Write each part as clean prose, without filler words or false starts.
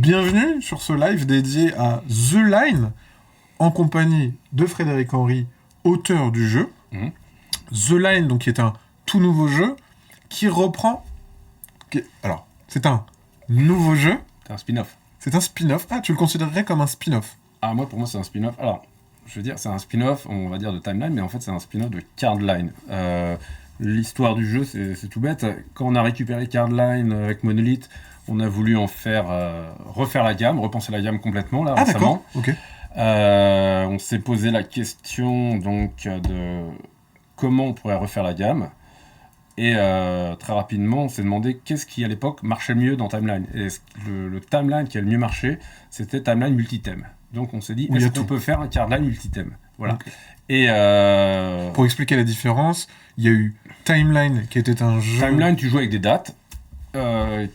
Bienvenue sur ce live dédié à The Line, en compagnie de Frédéric Henry, auteur du jeu. The Line, donc, qui est un tout nouveau jeu, qui reprend... Alors, c'est un nouveau jeu. C'est un spin-off. C'est un spin-off. Ah, tu le considérerais comme un spin-off? Ah, pour moi, c'est un spin-off. Alors, je veux dire, c'est un spin-off, on va dire, de Timeline, mais en fait, c'est un spin-off de Cardline. L'histoire du jeu, c'est tout bête. Quand on a récupéré Cardline avec Monolith, on a voulu en faire refaire la gamme, repenser la gamme complètement là récemment. Ok. On s'est posé la question donc de comment on pourrait refaire la gamme. Et très rapidement, on s'est demandé qu'est-ce qui à l'époque marchait le mieux dans Timeline. Et le Timeline qui a le mieux marché, c'était Timeline multithème. Donc on s'est dit, est-ce qu'on peut faire un Cardline multithème? Voilà. Okay. Et pour expliquer la différence, il y a eu Timeline qui était un jeu... Timeline, tu joues avec des dates.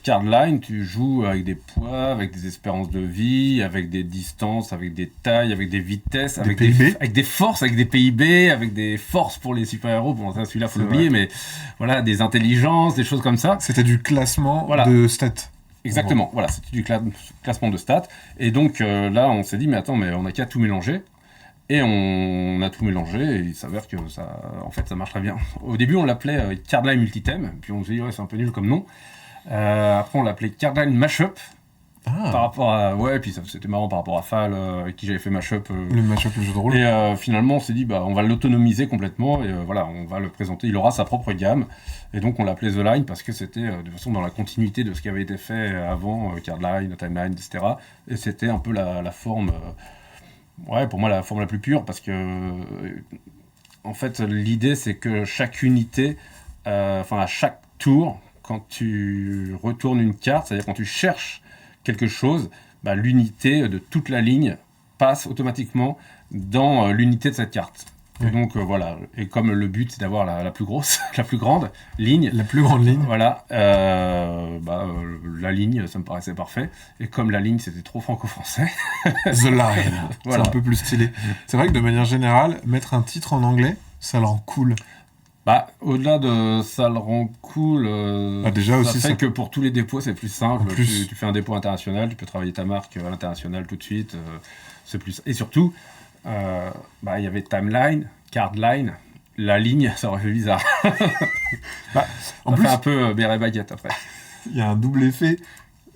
Cardline, tu joues avec des poids, avec des espérances de vie, avec des distances, avec des tailles, avec des vitesses, avec des forces, avec des PIB, avec des forces pour les super-héros. Bon, ça, celui-là, faut l'oublier, mais voilà, des intelligences, des choses comme ça. C'était du classement de stats. Exactement, voilà, c'était du classement de stats. Et donc là, on s'est dit, mais attends, mais on n'a qu'à tout mélanger. Et on a tout mélangé, et il s'avère que ça, en fait, ça marche très bien. Au début, on l'appelait Cardline Multithème, puis on s'est dit, ouais, c'est un peu nul comme nom. Après, on l'appelait Cardline Mashup. Par rapport à... Ouais, puis c'était marrant par rapport à Fal, avec qui j'avais fait Mashup. Le Mashup, le jeu de rôle. Et finalement, on s'est dit, on va l'autonomiser complètement, et voilà, on va le présenter. Il aura sa propre gamme. Et donc, on l'appelait The Line, parce que c'était, de toute façon, dans la continuité de ce qui avait été fait avant, Cardline, Timeline, etc. Et c'était un peu la forme... Ouais, pour moi, la forme la plus pure, parce que, en fait, l'idée, c'est que chaque unité, à chaque tour, quand tu retournes une carte, c'est-à-dire quand tu cherches quelque chose, l'unité de toute la ligne passe automatiquement dans l'unité de cette carte. Et donc voilà, et comme le but c'est d'avoir la plus grosse, la plus grande ligne. La plus grande ligne. Voilà, la ligne, ça me paraissait parfait. Et comme la ligne c'était trop franco-français. The Line, voilà. C'est un peu plus stylé. C'est vrai que de manière générale, mettre un titre en anglais, ça le rend cool. Au-delà de ça le rend cool, déjà aussi, ça fait que pour tous les dépôts c'est plus simple. Plus... Tu fais un dépôt international, tu peux travailler ta marque à l'international tout de suite. C'est plus... Et surtout, il y avait Timeline, Cardline, la ligne, ça aurait fait bizarre. En plus, fait un peu béret baguette après. Il y a un double effet.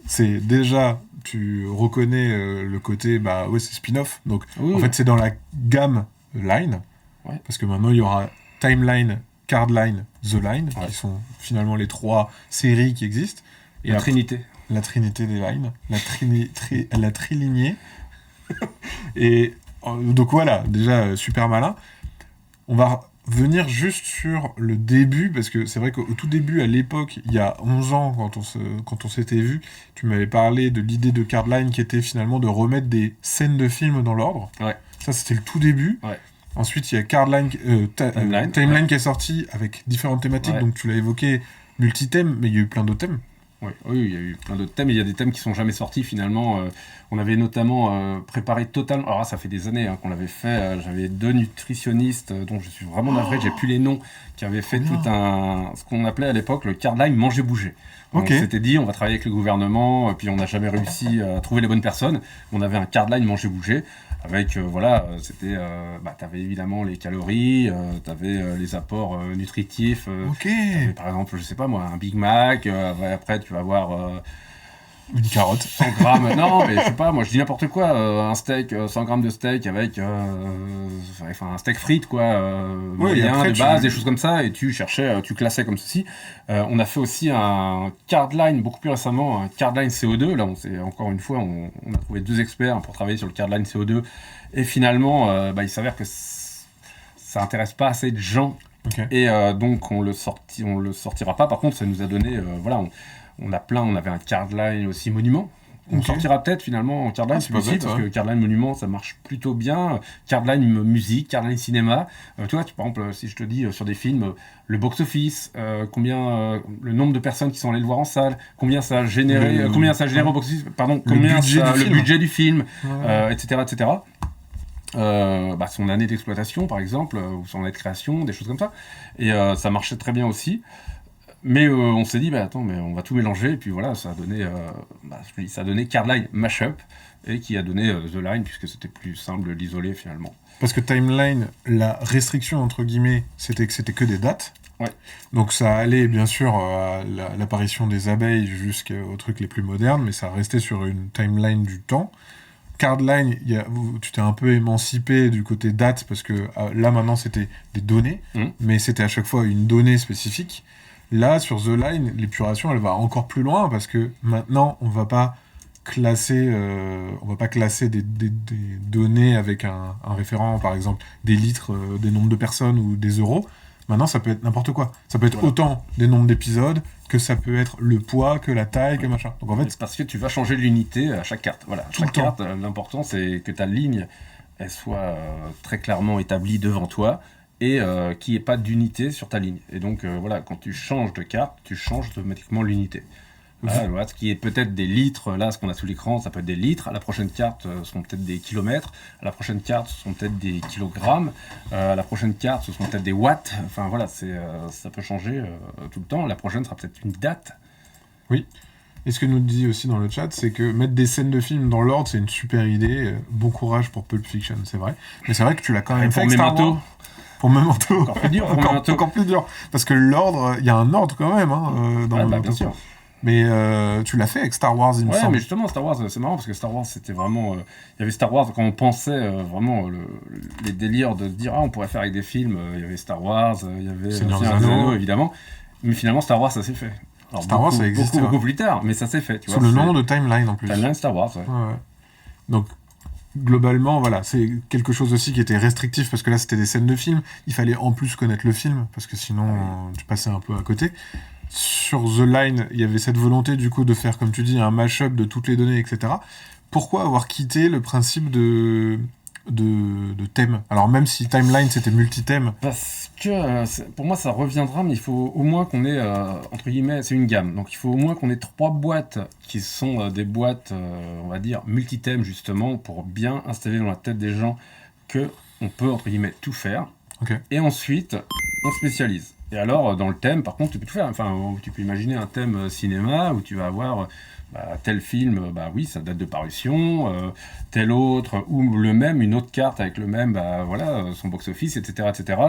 C'est déjà, tu reconnais le côté, c'est spin-off. Donc, en fait, c'est dans la gamme Line. Ouais. Parce que maintenant, il y aura Timeline, Cardline, The Line, qui sont finalement les trois séries qui existent. Et la trinité. La trinité des lines. La trilignée. Et donc voilà, déjà, super malin. On va venir juste sur le début, parce que c'est vrai qu'au tout début, à l'époque, il y a 11 ans, quand on s'était vu, tu m'avais parlé de l'idée de Cardline qui était finalement de remettre des scènes de films dans l'ordre. Ouais. Ça, c'était le tout début. Ouais. Ensuite, il y a Cardline, Timeline qui est sorti avec différentes thématiques, donc tu l'as évoqué, multi-thèmes, mais il y a eu plein d'autres thèmes. Oui, il y a eu plein d'autres thèmes, et il y a des thèmes qui sont jamais sortis finalement. On avait notamment préparé totalement, alors ça fait des années qu'on l'avait fait, j'avais 2 nutritionnistes dont je suis vraiment navré, j'ai plus les noms, qui avaient fait ce qu'on appelait à l'époque le Cardline manger-bouger. On s'était dit, on va travailler avec le gouvernement, puis on n'a jamais réussi à trouver les bonnes personnes. On avait un Cardline manger-bouger. Avec, c'était, t'avais évidemment les calories, t'avais les apports nutritifs. T'avais, par exemple, je sais pas moi, un Big Mac, après tu vas avoir... une carotte. 100 grammes, non, mais je sais pas, moi je dis n'importe quoi, un steak, 100 grammes de steak avec, un steak frites, quoi, moyen, de base, des choses comme ça, et tu cherchais, tu classais comme ceci. On a fait aussi un Cardline, beaucoup plus récemment, un Cardline CO2, là, encore une fois, on a trouvé 2 experts pour travailler sur le Cardline CO2, et finalement, il s'avère que ça intéresse pas assez de gens, et donc on le sortira pas. Par contre, ça nous a donné, on avait un Cardline aussi Monument. On sortira peut-être finalement en Cardline, c'est possible, parce que Cardline Monument, ça marche plutôt bien. Cardline musique, Cardline cinéma. Toi, par exemple, si je te dis sur des films, le box-office, le nombre de personnes qui sont allées le voir en salle, combien ça a généré, au box-office, le budget du film, etc., etc. Son année d'exploitation, par exemple, ou son année de création, des choses comme ça. Et ça marchait très bien aussi. Mais on s'est dit, attends, mais on va tout mélanger, et puis voilà, ça a donné Cardline Mashup, et qui a donné The Line, puisque c'était plus simple de l'isoler finalement. Parce que Timeline, la restriction, entre guillemets, c'était que c'était que des dates. Ouais. Donc ça allait bien sûr à l'apparition des abeilles jusqu'aux trucs les plus modernes, mais ça restait sur une timeline du temps. Cardline, tu t'es un peu émancipé du côté date, parce que là maintenant c'était des données, mais c'était à chaque fois une donnée spécifique. Là, sur The Line, l'épuration, elle va encore plus loin, parce que maintenant, on va pas classer des données avec un référent, par exemple, des litres, des nombres de personnes ou des euros. Maintenant, ça peut être n'importe quoi. Ça peut être autant des nombres d'épisodes que ça peut être le poids, que la taille, que machin. Donc en fait, parce que tu vas changer l'unité à chaque carte. Voilà, chaque carte, l'important c'est que ta ligne elle soit très clairement établie devant toi et qu'il n'y ait pas d'unité sur ta ligne. Et donc voilà, quand tu changes de carte, tu changes automatiquement l'unité. Voilà, ce qui est peut-être des litres, là, ce qu'on a sous l'écran, ça peut être des litres. À la prochaine carte, ce sont peut-être des kilomètres. À la prochaine carte, ce sont peut-être des kilogrammes. À la prochaine carte, ce sont peut-être des watts. Enfin voilà, ça peut changer tout le temps. La prochaine sera peut-être une date. Oui. Et ce que nous dit aussi dans le chat, c'est que mettre des scènes de films dans l'ordre, c'est une super idée. Bon courage pour Pulp Fiction, c'est vrai. Mais c'est vrai que tu l'as quand même fait. Pour Memento. Pour Memento. Encore plus dur. Encore plus dur. Parce que l'ordre, il y a un ordre quand même dans Memento. Bien sûr. Mais tu l'as fait avec Star Wars, il me semble. Ouais, mais justement, Star Wars, c'est marrant parce que Star Wars, c'était vraiment. Il y avait Star Wars quand on pensait vraiment les délires de se dire on pourrait faire avec des films. Il y avait Star Wars, il y avait Seigneur des Anneaux, évidemment. Mais finalement, Star Wars, ça s'est fait. Alors, Star Wars, ça existait beaucoup plus tard, mais ça s'est fait. Sous le nom de Timeline en plus. Timeline Star Wars, ouais. Donc, globalement, voilà, c'est quelque chose aussi qui était restrictif parce que là, c'était des scènes de films. Il fallait en plus connaître le film parce que sinon, tu passais un peu à côté. Sur The Line, il y avait cette volonté du coup de faire, comme tu dis, un mash-up de toutes les données, etc. Pourquoi avoir quitté le principe de thème? Alors même si Timeline c'était multi-thème. Parce que pour moi ça reviendra, mais il faut au moins qu'on ait, entre guillemets, c'est une gamme. Donc il faut au moins qu'on ait 3 boîtes qui sont des boîtes, on va dire, multi-thèmes justement, pour bien installer dans la tête des gens qu'on peut, entre guillemets, tout faire. Okay. Et ensuite, on spécialise. Et alors, dans le thème, par contre, tu peux tout faire. Enfin, tu peux imaginer un thème cinéma où tu vas avoir tel film, oui, sa date de parution, tel autre, ou le même, une autre carte avec le même, son box-office, etc., etc.,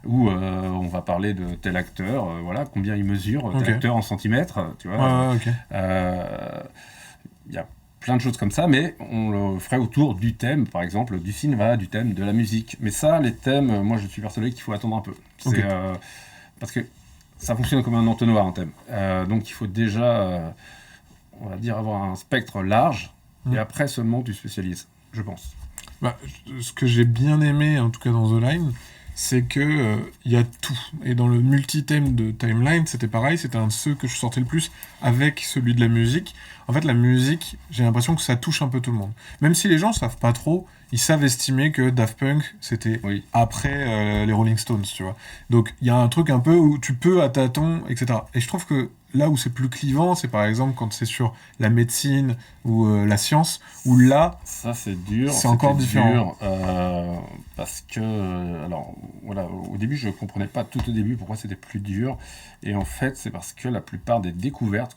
où on va parler de tel acteur, combien il mesure, tel acteur en centimètres, tu vois. Y a plein de choses comme ça, mais on le ferait autour du thème, par exemple, du cinéma, du thème de la musique. Mais ça, les thèmes, moi, je suis persuadé qu'il faut attendre un peu. Parce que ça fonctionne comme un entonnoir, un thème. Donc, il faut déjà, on va dire, avoir un spectre large, et après seulement tu spécialises, je pense. Ce que j'ai bien aimé, en tout cas dans The Line, c'est que y a tout. Et dans le multi-thème de Timeline, c'était pareil, c'était un de ceux que je sortais le plus avec celui de la musique. En fait, la musique, j'ai l'impression que ça touche un peu tout le monde. Même si les gens savent pas trop, ils savent estimer que Daft Punk, c'était après les Rolling Stones, tu vois. Donc, il y a un truc un peu où tu peux à tâtons, etc. Et je trouve que là où c'est plus clivant, c'est par exemple quand c'est sur la médecine ou la science, où là... Ça, c'est dur. C'est encore différent. Parce que... alors, voilà, au début, je comprenais pas tout au début pourquoi c'était plus dur. Et en fait, c'est parce que la plupart des découvertes,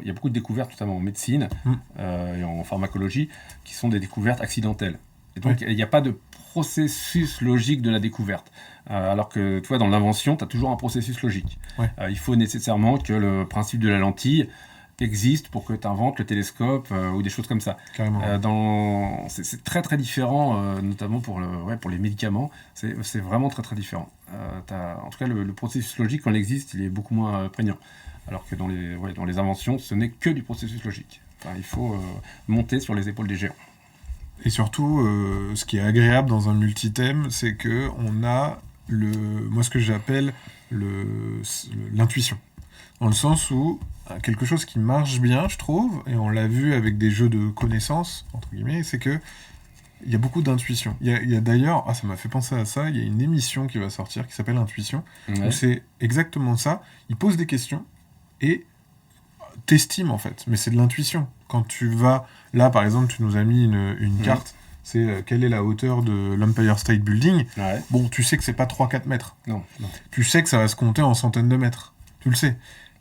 il y a beaucoup de découvertes, notamment en médecine et en pharmacologie, qui sont des découvertes accidentelles. Et donc, il n'y a pas de processus logique de la découverte. Alors que, tu vois, dans l'invention, tu as toujours un processus logique. Il faut nécessairement que le principe de la lentille existe pour que tu inventes le télescope ou des choses comme ça. C'est très très différent, notamment pour les médicaments. C'est vraiment très très différent. En tout cas, le processus logique, quand il existe, il est beaucoup moins prégnant. Alors que dans les inventions, ce n'est que du processus logique. Il faut monter sur les épaules des géants. Et surtout, ce qui est agréable dans un multithème, c'est que on a moi ce que j'appelle l'intuition. Dans le sens où quelque chose qui marche bien, je trouve, et on l'a vu avec des jeux de connaissances, entre guillemets, c'est que il y a beaucoup d'intuition. Il y a d'ailleurs, ça m'a fait penser à ça, il y a une émission qui va sortir qui s'appelle Intuition, où c'est exactement ça. Ils posent des questions et t'estimes en fait, mais c'est de l'intuition. Quand tu vas, là par exemple, tu nous as mis une carte, c'est quelle est la hauteur de l'Empire State Building. Bon, tu sais que c'est pas 3-4 mètres. Non. Tu sais que ça va se compter en centaines de mètres. Tu le sais.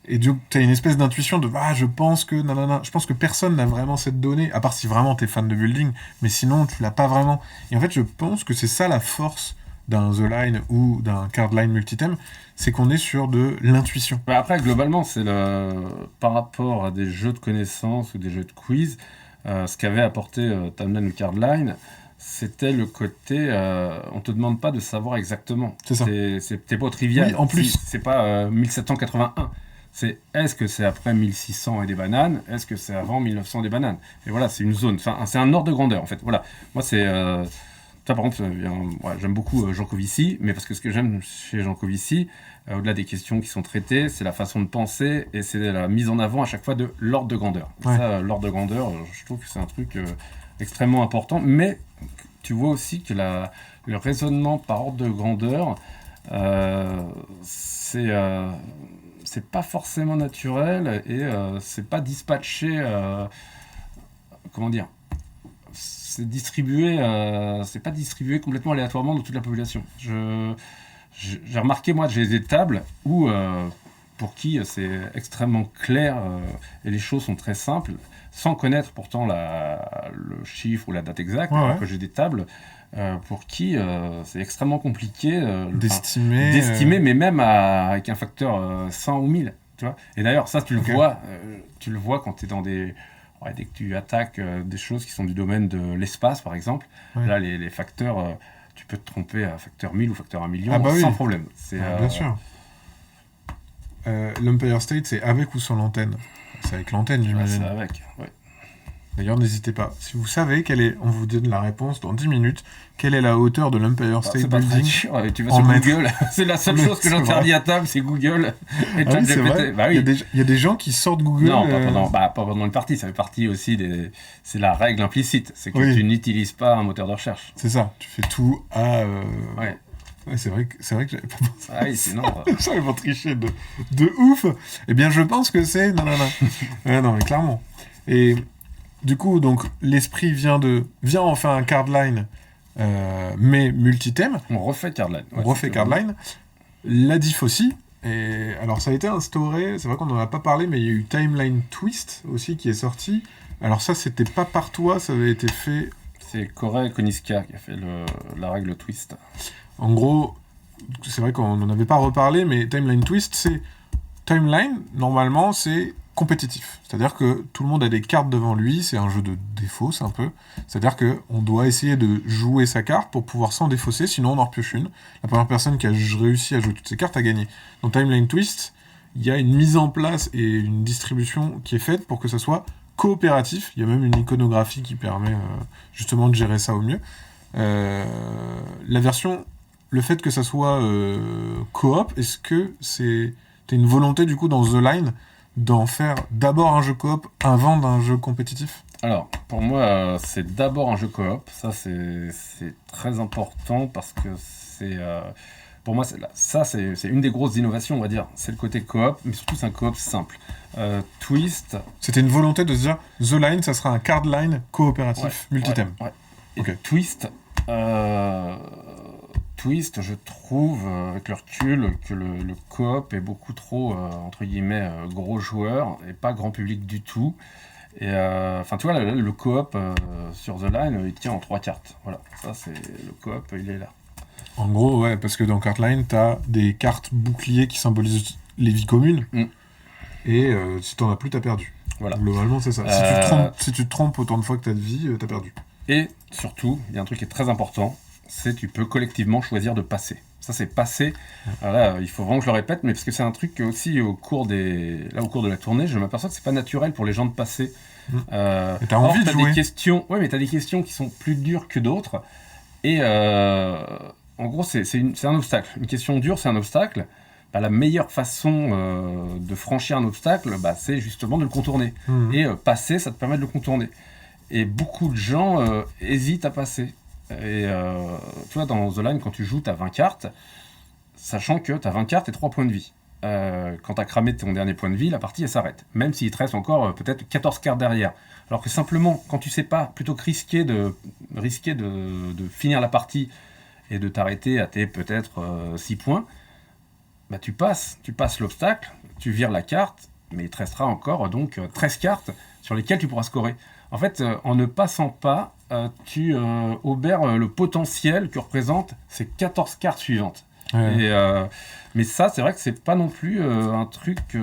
Et tu as une espèce d'intuition de je pense que nanana. Je pense que personne n'a vraiment cette donnée, à part si vraiment t'es fan de building, mais sinon tu l'as pas vraiment. Et en fait, je pense que c'est ça la force d'un The Line ou d'un Card Line multi-thème, c'est qu'on est sur de l'intuition. Après, globalement, c'est par rapport à des jeux de connaissances ou des jeux de quiz, ce qu'avait apporté Timeline ou Card Line, c'était le côté on te demande pas de savoir exactement. C'est ça. T'es pas trivial. Oui, en plus. C'est pas 1781. Est-ce que c'est après 1600 et des bananes? Est-ce que c'est avant 1900 des bananes? Et voilà, c'est une zone. Enfin, c'est un ordre de grandeur, en fait. Voilà. Moi, c'est... ça, par exemple, j'aime beaucoup Jean Covici, mais parce que ce que j'aime chez Jean Covici, au-delà des questions qui sont traitées, c'est la façon de penser et c'est la mise en avant à chaque fois de l'ordre de grandeur. Ouais. Ça, l'ordre de grandeur, je trouve que c'est un truc extrêmement important, mais tu vois aussi que le raisonnement par ordre de grandeur, c'est pas forcément naturel et c'est pas dispatché. Comment dire? C'est pas distribué complètement aléatoirement dans toute la population. J'ai remarqué, moi, j'ai des tables où, pour qui c'est extrêmement clair et les choses sont très simples, sans connaître pourtant le chiffre ou la date exacte, alors que j'ai des tables pour qui c'est extrêmement compliqué d'estimer, mais même avec un facteur 100 ou 1000. Tu vois. Et d'ailleurs, ça, tu le vois quand tu es dans des... dès que tu attaques des choses qui sont du domaine de l'espace, par exemple, là, les facteurs, tu peux te tromper à facteur 1000 ou facteur 1 million sans problème. Bien sûr. L'Empire State, c'est avec ou sans l'antenne? C'est avec l'antenne, j'imagine. C'est avec, ouais. D'ailleurs, n'hésitez pas. Si vous savez on vous donne la réponse dans 10 minutes, quelle est la hauteur de l'Empire State Building? Tu vas sur Google, c'est la seule chose que j'interdis à table, c'est Google. Et c'est vrai. Il y a des gens qui sortent Google. Non, pas pendant une partie, ça fait partie aussi c'est la règle implicite, c'est que tu n'utilises pas un moteur de recherche. C'est ça, tu fais tout à... Ouais, c'est vrai que j'avais pas pensé. Ah oui, sinon... Ils vont tricher de ouf. Eh bien, je pense que c'est... Non. Non, mais clairement. Et... Du coup, donc, l'esprit vient en faire un card line, mais multi-thème. On refait card line. On refait card line. La diff aussi. Et alors, ça a été instauré, c'est vrai qu'on n'en a pas parlé, mais il y a eu Timeline Twist aussi qui est sorti. Alors ça, c'était pas par toi, ça avait été fait... C'est Corey Koniska qui a fait la règle Twist. En gros, c'est vrai qu'on n'en avait pas reparlé, mais Timeline Twist, c'est... Timeline, normalement, c'est... compétitif. C'est-à-dire que tout le monde a des cartes devant lui, c'est un jeu de défausse un peu. C'est-à-dire qu'on doit essayer de jouer sa carte pour pouvoir s'en défausser, sinon on en repioche une. La première personne qui a réussi à jouer toutes ses cartes a gagné. Dans Timeline Twist, il y a une mise en place et une distribution qui est faite pour que ça soit coopératif. Il y a même une iconographie qui permet justement de gérer ça au mieux. La version, le fait que ça soit coop, est-ce que t'as une volonté du coup dans The Line d'en faire d'abord un jeu coop avant d'un jeu compétitif? Alors, pour moi, c'est d'abord un jeu coop. Ça, c'est très important parce que pour moi, c'est une des grosses innovations, on va dire. C'est le côté coop, mais surtout, c'est un coop simple. Twist... C'était une volonté de se dire, The Line, ça sera un card line coopératif multi-thème. Ouais. Et Twist... Twist, je trouve, avec le recul, que le coop est beaucoup trop, entre guillemets, gros joueur et pas grand public du tout. Et tu vois, le coop sur The Line, il tient en 3 cartes. Voilà, ça, c'est le coop, il est là. En gros, ouais, parce que dans Card Line, t'as des cartes boucliers qui symbolisent les vies communes. Et si t'en as plus, t'as perdu. Voilà. Globalement, c'est ça. Si tu te trompes autant de fois que t'as de vie, t'as perdu. Et surtout, il y a un truc qui est très important, c'est tu peux collectivement choisir de passer. Ça, c'est passer. Alors là, il faut vraiment que je le répète, mais parce que c'est un truc que aussi au cours de la tournée, je m'aperçois que c'est pas naturel pour les gens de passer. Et t'as envie de jouer. Mais t'as des questions qui sont plus dures que d'autres. Et en gros, c'est un obstacle. Une question dure, c'est un obstacle. La meilleure façon de franchir un obstacle, c'est justement de le contourner. Et passer, ça te permet de le contourner. Et beaucoup de gens hésitent à passer. Et tu vois, dans The Line, quand tu joues, tu as 20 cartes, sachant que tu as 20 cartes et 3 points de vie. Quand tu as cramé ton dernier point de vie, la partie, elle s'arrête. Même s'il te reste encore peut-être 14 cartes derrière. Alors que simplement, quand tu sais pas, plutôt que risquer de finir la partie et de t'arrêter à tes peut-être 6 points, tu passes l'obstacle, tu vires la carte, mais il te restera encore donc 13 cartes sur lesquelles tu pourras scorer. En fait, en ne passant pas, tu obères le potentiel que représentent ces 14 cartes suivantes. Ouais. Mais ça, c'est vrai que c'est pas non plus un truc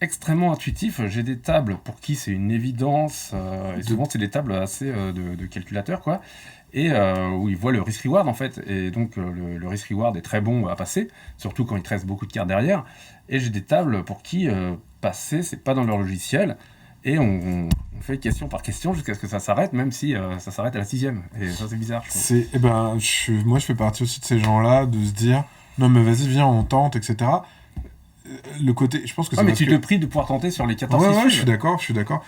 extrêmement intuitif. J'ai des tables pour qui c'est une évidence, et souvent c'est des tables assez de calculateur, quoi, et où ils voient le risk-reward en fait, et donc le risk-reward est très bon à passer, surtout quand il te reste beaucoup de cartes derrière. Et j'ai des tables pour qui passer, c'est pas dans leur logiciel, et on fait question par question jusqu'à ce que ça s'arrête, même si ça s'arrête à la 6e. Et ça, c'est bizarre, je trouve. Moi, je fais partie aussi de ces gens-là, de se dire non, mais vas-y, viens, on tente, etc. Le côté, je pense que c'est mais tu te pries de pouvoir tenter sur les 14 ouais, je suis d'accord.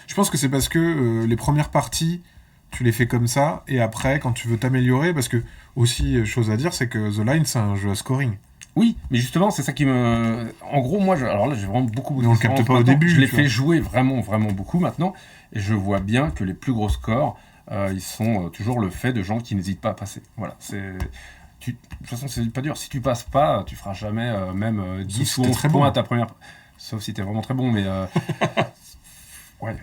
Je pense que c'est parce que les premières parties, tu les fais comme ça, et après, quand tu veux t'améliorer, parce que, aussi, chose à dire, c'est que The Line, c'est un jeu à scoring. Oui, mais justement, c'est ça qui me... En gros, moi, alors là, j'ai vraiment beaucoup de on le capte pas au début. Je l'ai fait jouer vraiment, vraiment beaucoup maintenant, et je vois bien que les plus gros scores, ils sont toujours le fait de gens qui n'hésitent pas à passer. Voilà, c'est... De toute façon, c'est pas dur. Si tu passes pas, tu feras jamais même 10 ou 11 points à ta première... Sauf si t'es vraiment très bon, mais... ouais.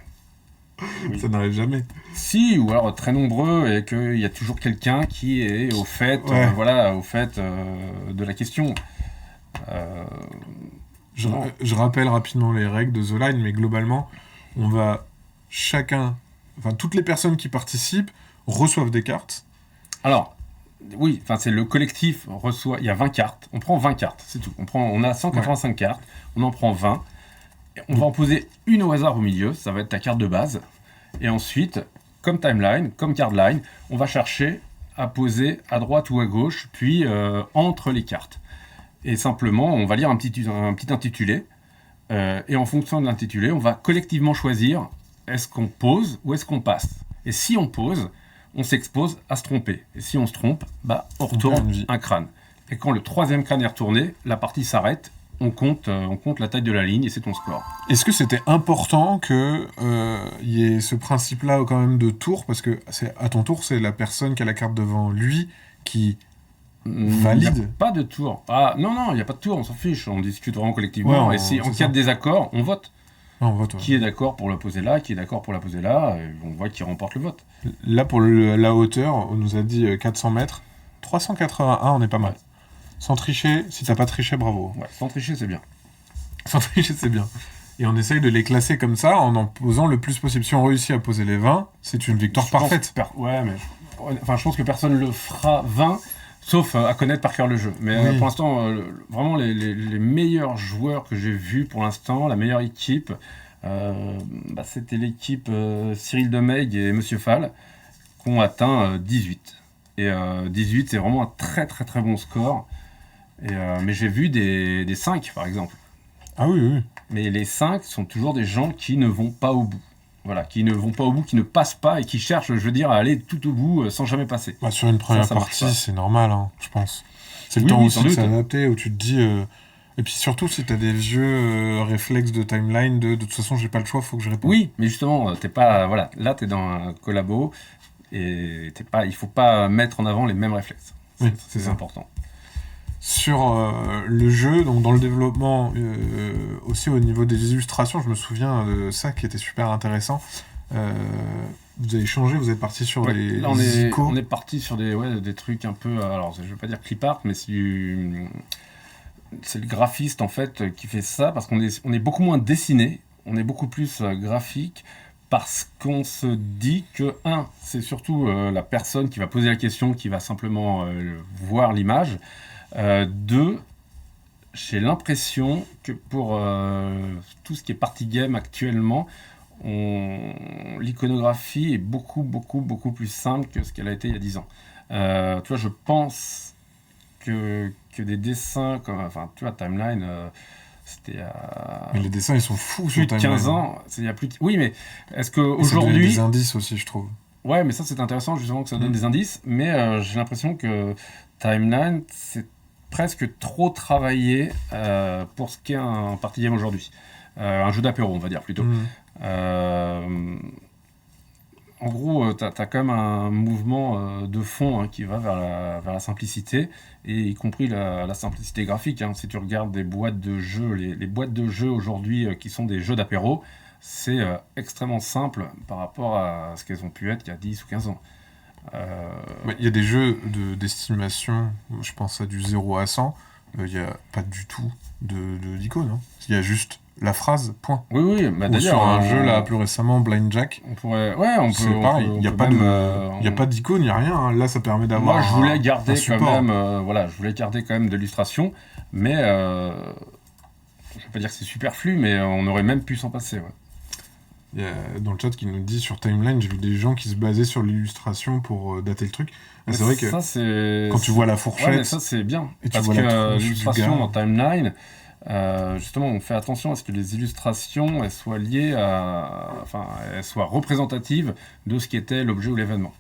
Oui. Ça n'arrive jamais. Si, ou alors très nombreux, et qu'il y a toujours quelqu'un qui est au fait, au fait de la question. Je rappelle rapidement les règles de The Line, mais globalement, on va toutes les personnes qui participent reçoivent des cartes. Alors, oui, c'est le collectif reçoit, il y a 20 cartes, on prend 20 cartes, c'est tout. On a 185 cartes, on en prend 20. On va en poser une au hasard au milieu, ça va être ta carte de base. Et ensuite, comme timeline, comme cardline, on va chercher à poser à droite ou à gauche, puis entre les cartes. Et simplement, on va lire un petit intitulé. Et en fonction de l'intitulé, on va collectivement choisir est-ce qu'on pose ou est-ce qu'on passe. Et si on pose, on s'expose à se tromper. Et si on se trompe, on retourne un crâne. Et quand le 3e crâne est retourné, la partie s'arrête. On compte la taille de la ligne et c'est ton score. Est-ce que c'était important qu'il y ait ce principe-là quand même de tour ? Parce que à ton tour, c'est la personne qui a la carte devant lui qui valide. Il n'y a pas de tour. Ah non, il n'y a pas de tour, on s'en fiche. On discute vraiment collectivement. Et si en cas de désaccord, on vote. On vote, Qui est d'accord pour la poser là, qui est d'accord pour la poser là, et on voit qui remporte le vote. Là, pour la hauteur, on nous a dit 400 mètres. 381, on est pas mal. Ouais. Sans tricher, si t'as pas triché, bravo. Ouais, sans tricher, c'est bien. Sans tricher, c'est bien. Et on essaye de les classer comme ça, en posant le plus possible. Si on réussit à poser les 20, c'est une victoire parfaite. Je pense que personne le fera 20, sauf à connaître par cœur le jeu. Mais pour l'instant, vraiment, les meilleurs joueurs que j'ai vus pour l'instant, la meilleure équipe, c'était l'équipe Cyril Demeg et Monsieur Fall, qui ont atteint 18. Et 18, c'est vraiment un très très très bon score. Mais j'ai vu des 5 par exemple. Ah oui. Mais les 5 sont toujours des gens qui ne vont pas au bout. Voilà, qui ne vont pas au bout, qui ne passent pas et qui cherchent, à aller tout au bout sans jamais passer. Sur une première partie, c'est normal, je pense. C'est le temps aussi de s'adapter, où tu te dis... Et puis surtout, si tu as des vieux réflexes de timeline, de toute façon, j'ai pas le choix, faut que je réponde. Oui, mais justement, t'es pas... Voilà, là, t'es dans un collabo, et il faut pas mettre en avant les mêmes réflexes. C'est important. Sur le jeu, donc dans le développement, aussi au niveau des illustrations, je me souviens de ça qui était super intéressant. Vous avez changé, vous êtes parti sur les icônes. On est parti sur des trucs un peu, alors je vais pas dire clip art, mais c'est le graphiste en fait qui fait ça, parce qu'on est beaucoup moins dessiné, on est beaucoup plus graphique, parce qu'on se dit que, c'est surtout la personne qui va poser la question, qui va simplement voir l'image. 2, j'ai l'impression que pour tout ce qui est party game actuellement, l'iconographie est beaucoup, beaucoup, beaucoup plus simple que ce qu'elle a été il y a 10 ans. Tu vois, je pense que des dessins comme... tu vois, Timeline... c'était mais les dessins, ils sont fous sur Timeline. 15 ans. Il y a plus oui, mais est-ce qu'aujourd'hui... des indices aussi, je trouve. Ouais, mais ça, c'est intéressant, justement, que ça donne des indices. Mais j'ai l'impression que Timeline, c'est presque trop travaillé pour ce qu'est un party game aujourd'hui. Un jeu d'apéro, on va dire, plutôt. en gros, t'as quand même un mouvement de fond qui va vers la simplicité, et y compris la simplicité graphique. Si tu regardes des boîtes de jeux, les boîtes de jeux aujourd'hui qui sont des jeux d'apéro, c'est extrêmement simple par rapport à ce qu'elles ont pu être il y a 10 ou 15 ans. Il y a des jeux d'estimation, je pense à du 0 à 100, il n'y a pas du tout d'icône. Il y a juste la phrase, point. Oui, d'ailleurs. Sur un jeu, là, plus récemment, Blind Jack. On pourrait. Ouais, on peut. C'est pareil, il n'y a pas d'icône, il n'y a rien. Là, ça permet d'avoir. Moi, je voulais garder quand même. Je voulais garder quand même de l'illustration, mais. Je vais pas dire que c'est superflu, mais on aurait même pu s'en passer, ouais. Il y a dans le chat qui nous dit sur Timeline, j'ai vu des gens qui se basaient sur l'illustration pour dater le truc. C'est vrai que quand tu vois la fourchette. Ouais, mais ça c'est bien. Et parce que l'illustration dans Timeline, justement, on fait attention à ce que les illustrations elles soient liées elles soient représentatives de ce qui était l'objet ou l'événement.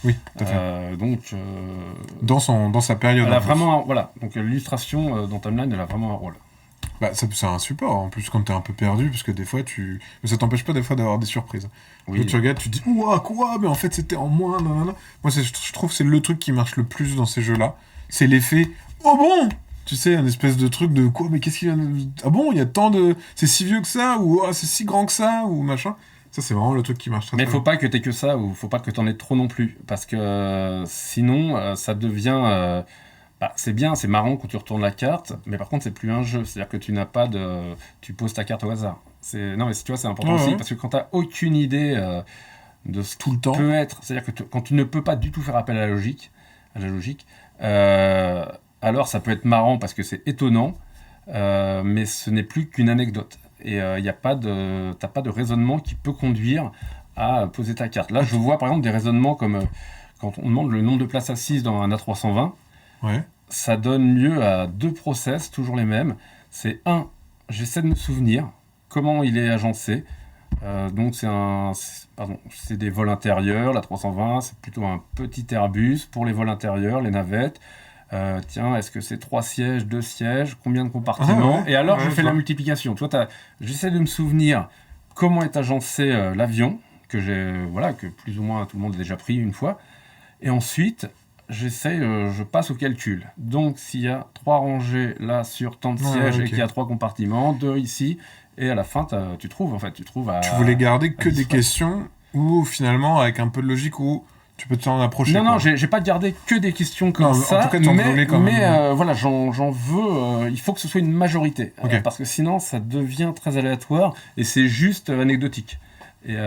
Oui, tout à fait. Donc. Dans sa période. Elle a vraiment. Voilà. Donc l'illustration dans Timeline, elle a vraiment un rôle. C'est un support, en plus, quand t'es un peu perdu, parce que des fois, mais ça t'empêche pas des fois d'avoir des surprises. Oui. Quand tu regardes, tu te dis « Ouah, quoi ? Mais en fait, c'était en moins, nanana. » Moi, je trouve que c'est le truc qui marche le plus dans ces jeux-là. C'est l'effet « Oh bon !» Tu sais, un espèce de truc de « Quoi ? Mais qu'est-ce qu'il y a ? Ah bon, il y a tant de... C'est si vieux que ça ?» ou « Ah, c'est si grand que ça ?» ou machin. Ça, c'est vraiment le truc qui marche très bien. Mais faut pas que t'aies que ça, ou faut pas que t'en aies trop non plus. Parce que sinon, ça devient... c'est bien, c'est marrant quand tu retournes la carte, mais par contre, c'est plus un jeu. C'est-à-dire que tu n'as pas de... Tu poses ta carte au hasard. Non, mais tu vois, c'est important aussi, parce que quand tu n'as aucune idée de ce tout le temps peut être, c'est-à-dire que quand tu ne peux pas du tout faire appel à la logique, alors ça peut être marrant parce que c'est étonnant, mais ce n'est plus qu'une anecdote. Et t'as pas de raisonnement qui peut conduire à poser ta carte. Là, je vois par exemple des raisonnements comme quand on demande le nombre de places assises dans un A320. Ouais. Ça donne lieu à 2 process, toujours les mêmes. C'est j'essaie de me souvenir comment il est agencé. Donc c'est des vols intérieurs, la 320, c'est plutôt un petit Airbus pour les vols intérieurs, les navettes. Est-ce que c'est 3 sièges, 2 sièges, combien de compartiments ? Et alors je fais la multiplication. J'essaie de me souvenir comment est agencé l'avion, que plus ou moins tout le monde a déjà pris une fois. Et ensuite, je passe au calcul. Donc, s'il y a 3 rangées là sur tant de sièges et qu'il y a 3 compartiments, 2 ici, et à la fin, tu trouves Tu voulais garder que des questions ou finalement, avec un peu de logique, où tu peux t'en approcher. Non, j'ai pas gardé que des questions comme ça. En tout cas, mais j'en veux. Il faut que ce soit une majorité. Okay. Parce que sinon, ça devient très aléatoire et c'est juste anecdotique. Et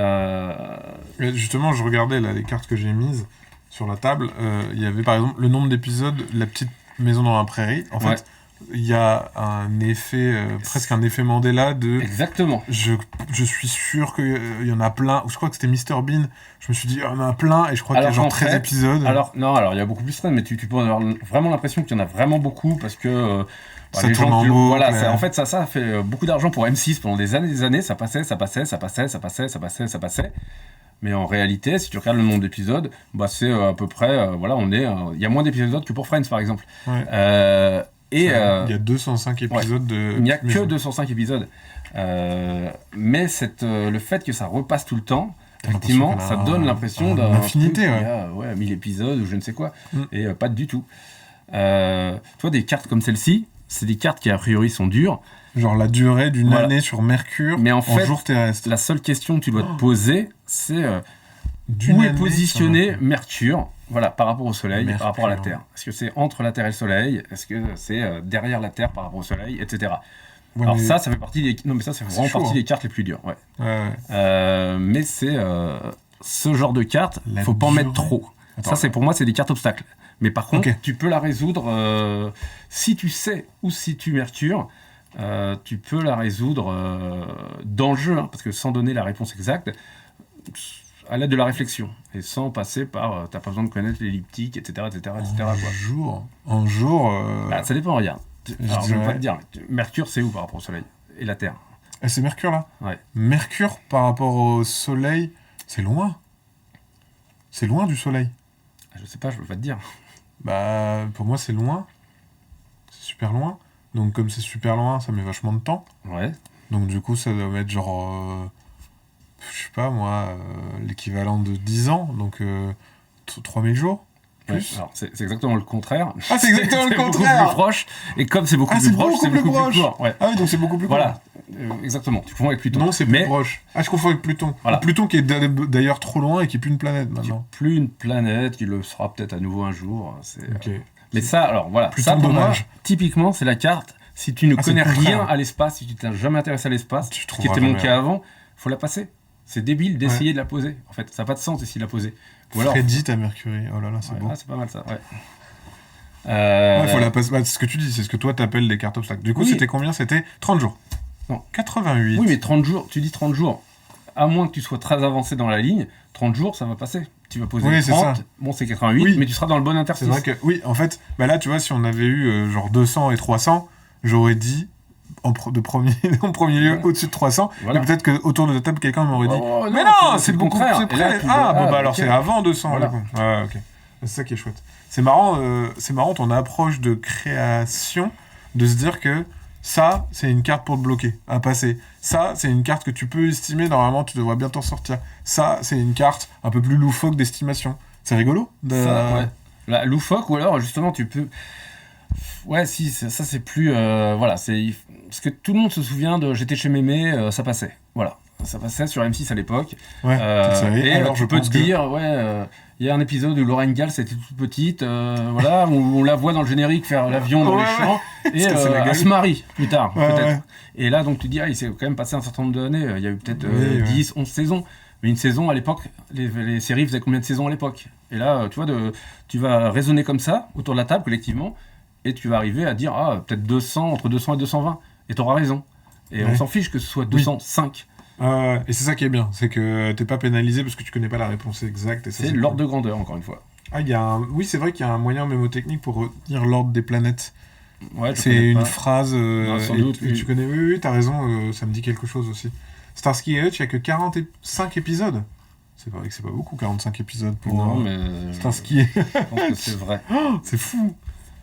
justement, je regardais là, les cartes que j'ai mises sur la table, il y avait par exemple le nombre d'épisodes, la petite maison dans la prairie. En fait, il y a un effet, presque un effet Mandela de... Exactement. Je suis sûr qu'il y en a plein. Je crois que c'était Mr Bean. Je me suis dit, il y en a plein, et je crois qu'il y a genre 13 épisodes. Alors, il y a beaucoup plus, mais tu peux avoir vraiment l'impression qu'il y en a vraiment beaucoup, parce que... ça tourne en boucle. Voilà, en fait, ça a fait beaucoup d'argent pour M6 pendant des années, ça passait. Mais en réalité, si tu regardes le nombre d'épisodes, c'est à peu près, il y a moins d'épisodes que pour Friends, par exemple. Ouais. Il y a 205 épisodes de... Il n'y a que 205 épisodes. Mais le fait que ça repasse tout le temps, effectivement, ça donne l'impression d'un... infinité, il y a 1000 épisodes ou je ne sais quoi. Et pas du tout. Toi, des cartes comme celle-ci, c'est des cartes qui, a priori, sont dures. Genre la durée d'une année sur Mercure, mais en fait, jour terrestre. La seule question que tu dois te poser, c'est où est positionné Mercure, par rapport au Soleil, par rapport à la Terre. Est-ce que c'est entre la Terre et le Soleil ? Est-ce que c'est derrière la Terre par rapport au Soleil, etc. Ouais, alors ça fait partie des... Non, mais ça fait vraiment partie des cartes les plus dures. Mais c'est ce genre de cartes, il ne faut pas en mettre trop. Attends, pour moi, c'est des cartes obstacles. Mais par contre, tu peux la résoudre si tu sais où se situe Mercure. Tu peux la résoudre dans le jeu, parce que sans donner la réponse exacte, à l'aide de la réflexion, et sans passer par t'as pas besoin de connaître l'elliptique, etc. En jour ça dépend, regarde. Alors, je vais pas te dire, Mercure, c'est où par rapport au Soleil et la Terre ? C'est Mercure, là ? Ouais. Mercure, par rapport au Soleil, c'est loin. C'est loin du Soleil. Je sais pas, je peux pas te dire. Pour moi, c'est loin. C'est super loin. Donc, comme c'est super loin, ça met vachement de temps. Ouais. Donc, du coup, ça doit mettre genre je sais pas moi, l'équivalent de 10 ans, donc 3000 jours. Plus. Alors, c'est exactement le contraire. Ah, c'est exactement le contraire. C'est beaucoup plus proche. Et comme c'est beaucoup plus proche, c'est beaucoup plus court. Ouais. Ah oui, donc c'est beaucoup plus court. Voilà, exactement. Tu confonds avec Pluton. Non, c'est plus proche. Ah, je confonds avec Pluton. Voilà. Pluton qui est d'ailleurs trop loin et qui est plus une planète maintenant. Qui est plus une planète, qui le sera peut-être à nouveau un jour. Okay. Mais ça, alors voilà. Pluton, ça, pour moi, dommage. Typiquement, c'est la carte. Si tu ne connais rien à l'espace, si tu t'es jamais intéressé à l'espace, ce qui était mon cas avant, faut la passer. C'est débile d'essayer de la poser. En fait, ça n'a pas de sens d'essayer de la poser. Ou alors, Freddy à Mercury, oh là là, c'est beau. Ah, c'est pas mal ça, ouais. Faut la passer. Bah, c'est ce que tu dis, c'est ce que toi t'appelles les cartes obstacles. Du coup, c'était combien? C'était 30 jours. Non, 88. Oui, mais 30 jours, tu dis 30 jours. À moins que tu sois très avancé dans la ligne, 30 jours, ça va passer. Tu vas poser 30, bon, c'est 88, mais tu seras dans le bon interstice. C'est vrai que, oui, en fait, bah là, tu vois, si on avait eu genre 200 et 300, j'aurais dit en premier lieu au-dessus de 300, mais peut-être qu'autour de la table quelqu'un m'aurait dit mais non, c'est beaucoup plus près. Alors c'est avant 200. Voilà. Ok. C'est ça qui est chouette. C'est marrant ton approche de création, de se dire que ça c'est une carte pour te bloquer à passer, ça c'est une carte que tu peux estimer, normalement tu devrais bien t'en sortir, ça c'est une carte un peu plus loufoque d'estimation. C'est rigolo La loufoque, ou alors justement tu peux... Ouais, si, ça c'est plus... voilà, c'est... Parce que tout le monde se souvient de J'étais chez Mémé, ça passait. Voilà, ça passait sur M6 à l'époque. Ouais, et alors je peux te dire, il y a un épisode où Laura Ingalls était toute petite, voilà, où on la voit dans le générique faire l'avion dans les champs, et elle se marie plus tard, peut-être. Ouais. Et là, donc tu te dis, il s'est quand même passé un certain nombre d'années, il y a eu peut-être 10, 11 saisons. Mais une saison, à l'époque, les séries faisaient combien de saisons à l'époque? Et là, tu vois, tu vas raisonner comme ça, autour de la table, collectivement, et tu vas arriver à dire, peut-être 200, entre 200 et 220. Et t'auras raison. Et on s'en fiche que ce soit 205. Et c'est ça qui est bien, c'est que t'es pas pénalisé parce que tu connais pas la réponse exacte. Et ça, c'est l'ordre de grandeur, encore une fois. Oui, c'est vrai qu'il y a un moyen mémotechnique pour retenir l'ordre des planètes. Ouais, c'est une phrase. Sans doute, tu connais. Oui, t'as raison, ça me dit quelque chose aussi. Starsky et Hutch, il y a que 45 épisodes. C'est vrai que c'est pas beaucoup, 45 épisodes pour. Non, mais. Starsky. Je pense que c'est vrai. C'est fou!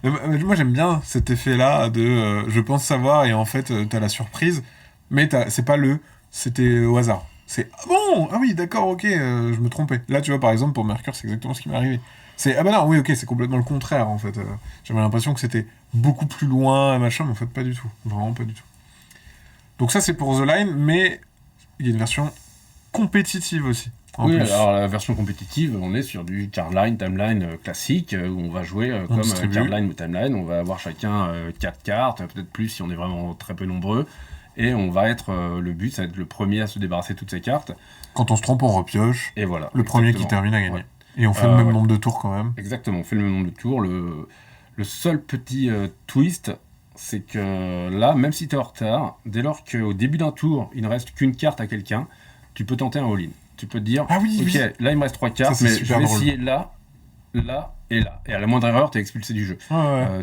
Moi j'aime bien cet effet-là de je pense savoir et en fait t'as la surprise, mais c'est pas c'était au hasard. C'est ah oui d'accord ok je me trompais. Là tu vois par exemple pour Mercure c'est exactement ce qui m'est arrivé. C'est non oui ok c'est complètement le contraire en fait. J'avais l'impression que c'était beaucoup plus loin machin mais en fait pas du tout, vraiment pas du tout. Donc ça c'est pour The Line, mais il y a une version compétitive aussi. Oui, alors la version compétitive, on est sur du cardline, timeline classique, où on va jouer comme cardline ou timeline, on va avoir chacun 4 cartes, peut-être plus si on est vraiment très peu nombreux, et on va être, le but, ça va être le premier à se débarrasser de toutes ces cartes. Quand on se trompe, on repioche, et voilà, le premier qui termine a gagné. Ouais. Et on fait le même nombre de tours quand même. Exactement, on fait le même nombre de tours. Le seul petit twist, c'est que là, même si tu es en retard, dès lors qu'au début d'un tour, il ne reste qu'une carte à quelqu'un, tu peux tenter un all-in. Tu peux te dire, là il me reste 3 cartes, mais je vais essayer là et là. Et à la moindre erreur, t'es expulsé du jeu.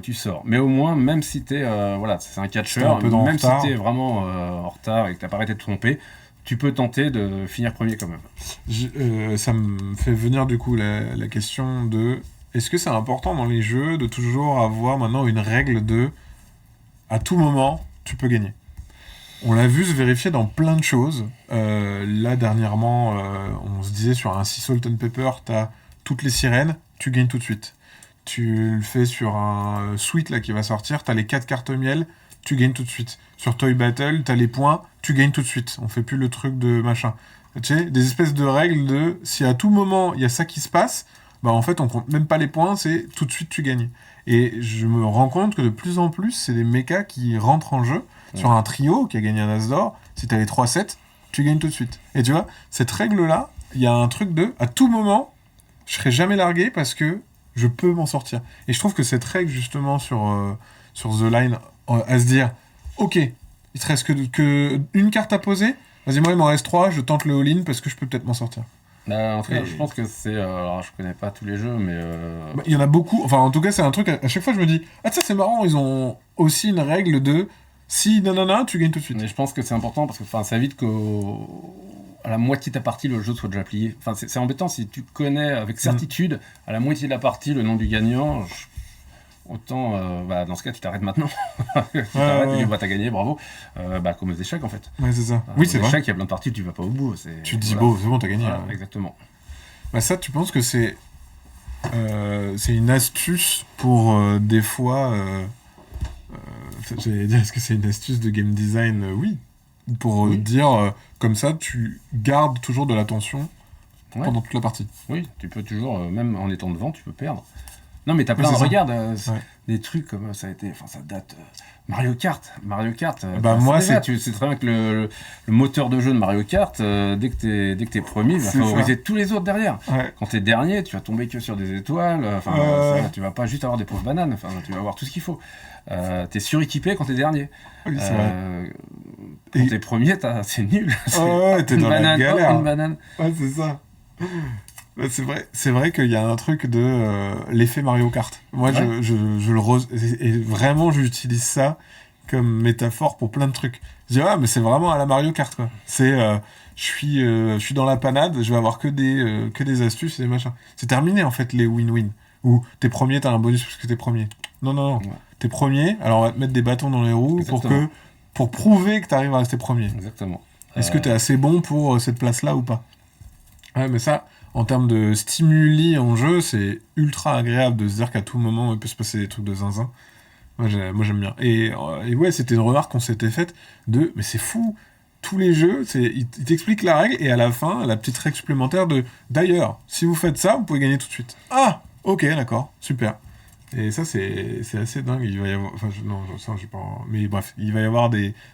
Tu sors. Mais au moins, même si t'es, c'est un catcheur, même si t'es vraiment en retard et que t'as pas arrêté de te tromper, tu peux tenter de finir premier quand même. Ça me fait venir du coup la question de, est-ce que c'est important dans les jeux de toujours avoir maintenant une règle de, à tout moment, tu peux gagner? On l'a vu se vérifier dans plein de choses. Là, dernièrement, on se disait sur un Sea Salt and Pepper, t'as toutes les sirènes, tu gagnes tout de suite. Tu le fais sur un Sweet là, qui va sortir, t'as les 4 cartes miel, tu gagnes tout de suite. Sur Toy Battle, t'as les points, tu gagnes tout de suite. On fait plus le truc de machin. Tu sais, des espèces de règles de, si à tout moment, il y a ça qui se passe, bah en fait, on compte même pas les points, c'est tout de suite, tu gagnes. Et je me rends compte que de plus en plus, c'est des mechas qui rentrent en jeu. Sur un trio qui a gagné un as d'or, si t'as les 3-7, tu gagnes tout de suite. Et tu vois, cette règle-là, il y a un truc de, à tout moment, je serai jamais largué parce que je peux m'en sortir. Et je trouve que cette règle, justement, sur The Line, à se dire, ok, il te reste que une carte à poser, vas-y, moi, il m'en reste 3, je tente le all-in parce que je peux peut-être m'en sortir. En tout cas, je pense que c'est... alors, je connais pas tous les jeux, mais... Il y en a beaucoup. Enfin, en tout cas, c'est un truc... À chaque fois, je me dis... Ah, ça, c'est marrant. Ils ont aussi une règle de... Si nanana, tu gagnes tout de suite. Mais je pense que c'est important parce que ça évite qu'à la moitié de ta partie, le jeu soit déjà plié. Enfin, c'est embêtant si tu connais avec certitude, à la moitié de la partie, le nom du gagnant. autant dans ce cas tu t'arrêtes maintenant. Tu t'arrêtes, tu dis t'as gagné, bravo. Comme les échecs en fait. Ouais, c'est ça. Oui, c'est vrai. Les échecs, il y a plein de parties où tu vas pas au bout. Tu te dis c'est bon, t'as gagné. Voilà, exactement. Ça, tu penses que c'est une astuce pour des fois. J'allais dire, est-ce que c'est une astuce de game design? Oui. Pour dire, comme ça, tu gardes toujours de l'attention pendant toute la partie. Oui, tu peux toujours, même en étant devant, tu peux perdre. Non, mais t'as plein de regards, des trucs comme ça a été, ça date. Mario Kart. Moi, tu sais très bien que le moteur de jeu de Mario Kart, dès que t'es premier, il va favoriser tous les autres derrière. Ouais. Quand t'es dernier, tu vas tomber que sur des étoiles. Tu vas pas juste avoir des pauvres bananes. Tu vas avoir tout ce qu'il faut. T'es suréquipé quand t'es dernier. Oui, c'est vrai. Quand t'es premier, c'est nul. T'es dans la galère. Une banane. Ouais, c'est ça. C'est vrai qu'il y a un truc de l'effet Mario Kart. Moi, et vraiment, j'utilise ça comme métaphore pour plein de trucs. Je dis, mais c'est vraiment à la Mario Kart, quoi. C'est, je suis dans la panade, je vais avoir que des astuces et des machins. C'est terminé, en fait, les win-win. Où t'es premier, t'as un bonus parce que t'es premier. Non. Ouais. T'es premier, alors on va te mettre des bâtons dans les roues pour prouver que t'arrives à rester premier. Exactement. Est-ce que t'es assez bon pour cette place-là ou pas? Ouais, mais ça, en termes de stimuli en jeu, c'est ultra agréable de se dire qu'à tout moment, il peut se passer des trucs de zinzin. Moi, j'aime bien. Et ouais, c'était une remarque qu'on s'était faite mais c'est fou, tous les jeux, ils t'expliquent la règle, et à la fin, la petite règle supplémentaire d'ailleurs, si vous faites ça, vous pouvez gagner tout de suite. Ah, ok, d'accord, super. Et ça, c'est assez dingue. Il va y avoir... j'ai pas... Mais bref, il va y avoir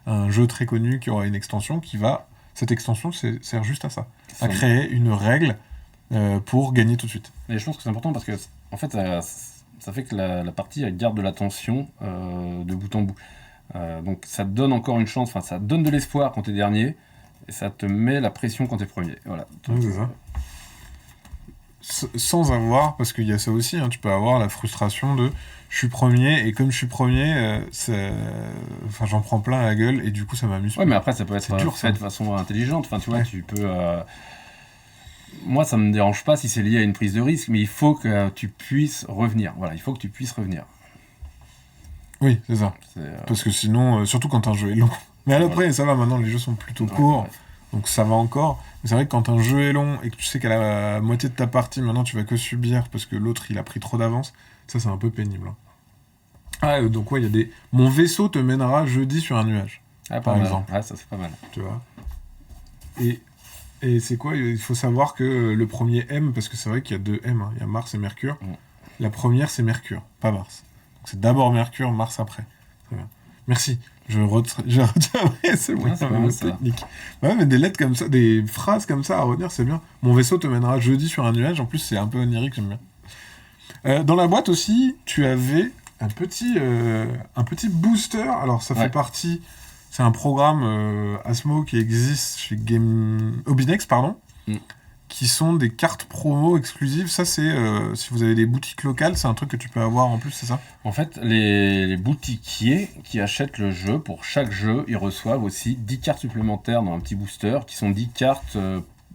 un jeu très connu qui aura une extension Cette extension sert juste à ça. À créer une règle pour gagner tout de suite. Et je pense que c'est important parce que, en fait, ça fait que la partie elle garde de l'attention de bout en bout. Donc ça te donne encore une chance, ça te donne de l'espoir quand t'es dernier, et ça te met la pression quand t'es premier. Voilà. Donc, c'est ça. Sans avoir, parce qu'il y a ça aussi, tu peux avoir la frustration de je suis premier, et comme je suis premier, j'en prends plein la gueule, et du coup ça m'amuse. Ouais, mais après ça peut être fait de façon intelligente. Tu vois, tu peux. Moi, ça me dérange pas si c'est lié à une prise de risque, mais il faut que tu puisses revenir. Voilà, il faut que tu puisses revenir. Oui, c'est ça. Parce que sinon, surtout quand un jeu est long. Mais après, ça va, maintenant les jeux sont plutôt courts. Ouais. Donc ça va encore. Mais c'est vrai que quand un jeu est long et que tu sais qu'à la moitié de ta partie, maintenant tu vas que subir parce que l'autre il a pris trop d'avance, ça c'est un peu pénible. Donc ouais, il y a des. Mon vaisseau te mènera jeudi sur un nuage. Par exemple. Ça c'est pas mal. Tu vois. Et c'est quoi? Il faut savoir que le premier M, parce que c'est vrai qu'il y a 2 M, il y a Mars et Mercure. La première c'est Mercure, pas Mars. Donc c'est d'abord Mercure, Mars après. Très bien. Merci. Je retiendrai ce moyen technique. Ouais, mais des lettres comme ça, des phrases comme ça à retenir, c'est bien. Mon vaisseau te mènera jeudi sur un nuage. En plus, c'est un peu onirique, j'aime bien. Dans la boîte aussi, tu avais un petit booster. Alors, ça fait partie... C'est un programme Asmo qui existe chez Obinex, qui sont des cartes promo exclusives. Ça, c'est si vous avez des boutiques locales, c'est un truc que tu peux avoir en plus, c'est ça? En fait, les boutiquiers qui achètent le jeu, pour chaque jeu, ils reçoivent aussi 10 cartes supplémentaires dans un petit booster, qui sont 10 cartes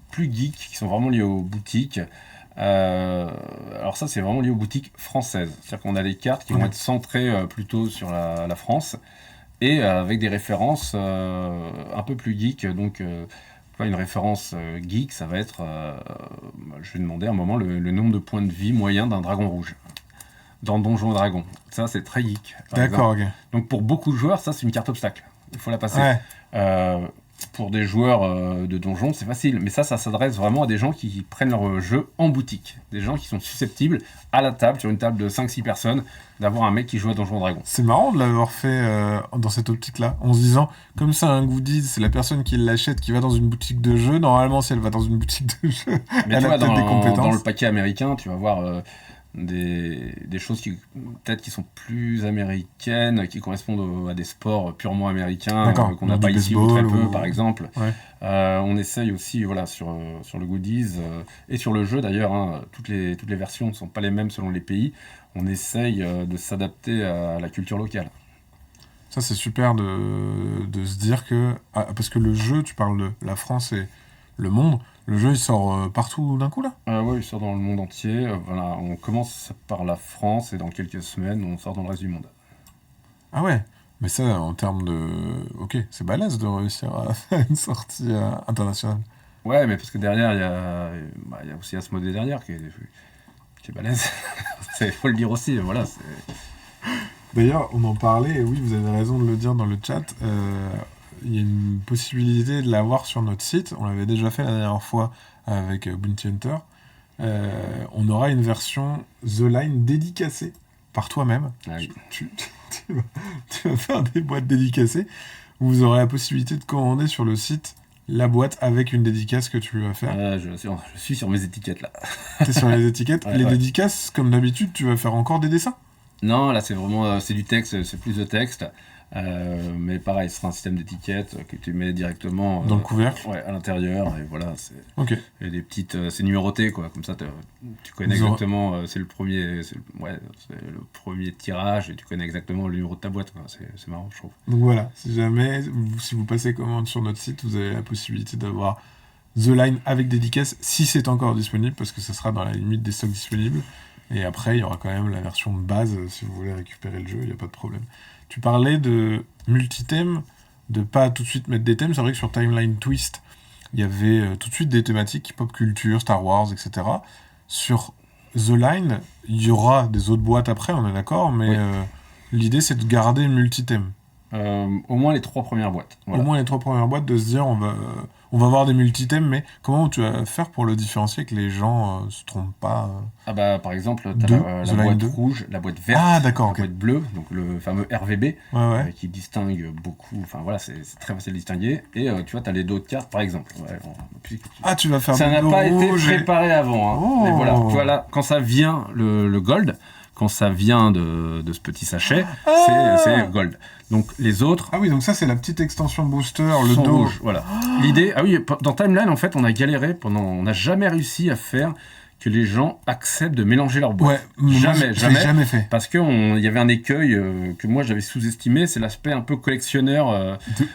plus geeks, qui sont vraiment liées aux boutiques. Alors ça, c'est vraiment lié aux boutiques françaises. C'est-à-dire qu'on a des cartes qui vont être centrées plutôt sur la France, et avec des références un peu plus geek, donc... une référence geek, ça va être, je vais demander à un moment le nombre de points de vie moyen d'un dragon rouge dans Donjons et Dragons. Ça, c'est très geek. D'accord, ok. Donc pour beaucoup de joueurs, ça c'est une carte obstacle. Il faut la passer. Pour des joueurs de donjons, c'est facile. Mais ça s'adresse vraiment à des gens qui prennent leur jeu en boutique. Des gens qui sont susceptibles, à la table, sur une table de 5-6 personnes, d'avoir un mec qui joue à Donjons et Dragons. C'est marrant de l'avoir fait dans cette optique-là, en se disant, comme c'est un goodies, c'est la personne qui l'achète qui va dans une boutique de jeu. Normalement, si elle va dans une boutique de jeu, elle a peut-être des compétences. Dans le paquet américain, tu vas voir... des choses qui peut-être qui sont plus américaines, qui correspondent à des sports purement américains qu'on n'a pas ici ou très peu, par exemple. On essaye aussi sur le goodies et sur le jeu d'ailleurs, toutes les versions ne sont pas les mêmes selon les pays. On essaye de s'adapter à la culture locale. Ça, c'est super de se dire que... parce que le jeu, tu parles de la France et le monde. Le jeu, il sort partout d'un coup, là? Ouais, il sort dans le monde entier. Voilà, on commence par la France et dans quelques semaines, on sort dans le reste du monde. Ah ouais, mais ça, en termes de... Ok, c'est balèze de réussir à faire une sortie internationale. Ouais, mais parce que derrière, il y a aussi Asmodée derrière qui est balèze. Il faut le dire aussi, voilà. D'ailleurs, on en parlait, et oui, vous avez raison de le dire dans le chat, il y a une possibilité de l'avoir sur notre site, on l'avait déjà fait la dernière fois avec Bounty Hunter. On aura une version The Line dédicacée par toi-même. Ah oui. Tu vas faire des boîtes dédicacées, où vous aurez la possibilité de commander sur le site la boîte avec une dédicace que tu vas faire. Je suis sur mes étiquettes là. T'es sur les étiquettes. Ouais, les ouais. dédicaces, comme d'habitude, tu vas faire encore des dessins. Non, là c'est vraiment c'est du texte, c'est plus de texte. Mais pareil, ce sera un système d'étiquettes que tu mets directement Dans le couvercle. ouais, à l'intérieur. Et voilà, Ok. et des petites, c'est numéroté quoi. Comme ça, tu connais Vous aurez- exactement. C'est le premier, c'est le premier tirage et tu connais exactement le numéro de ta boîte. Quoi. C'est marrant, je trouve. Donc voilà, si jamais, si vous passez commande sur notre site, vous avez la possibilité d'avoir The Line avec dédicace, si c'est encore disponible, parce que ça sera dans la limite des stocks disponibles. Et après, il y aura quand même la version de base, si vous voulez récupérer le jeu, il n'y a pas de problème. Tu parlais de multi-thèmes, de pas tout de suite mettre des thèmes. C'est vrai que sur Timeline Twist, il y avait tout de suite des thématiques pop culture, Star Wars, etc. Sur The Line, il y aura des autres boîtes après, on est d'accord, mais Oui. l'idée c'est de garder multi-thèmes. Au moins les 3 premières boîtes. Voilà. Au moins les 3 premières boîtes, de se dire on va avoir des multi-thèmes, mais comment tu vas faire pour le différencier, que les gens se trompent pas Ah bah par exemple, t'as Deux, la The Line boîte 2. rouge, la boîte verte, Ah, d'accord, la ok. boîte bleue, donc le fameux RVB, Ouais, ouais. qui distingue beaucoup, enfin voilà, c'est très facile de distinguer. Et tu vois, t'as les dos de cartes par exemple. Ouais, Ah, tu vas faire ça des n'a bleus pas été rouges et- préparé avant. Hein. Oh. Mais voilà, tu vois là, quand ça vient le gold, quand ça vient de ce petit sachet, c'est gold. Donc les autres Ah oui, donc ça c'est la petite extension booster, le sont dos. rouges. Voilà. L'idée, ah oui, dans Timeline en fait, on a galéré on n'a jamais réussi à faire que les gens acceptent de mélanger leurs boîtes. Ouais, moi, Jamais, je l'ai jamais fait. Parce qu'il y avait un écueil que moi j'avais sous-estimé, c'est l'aspect un peu collectionneur De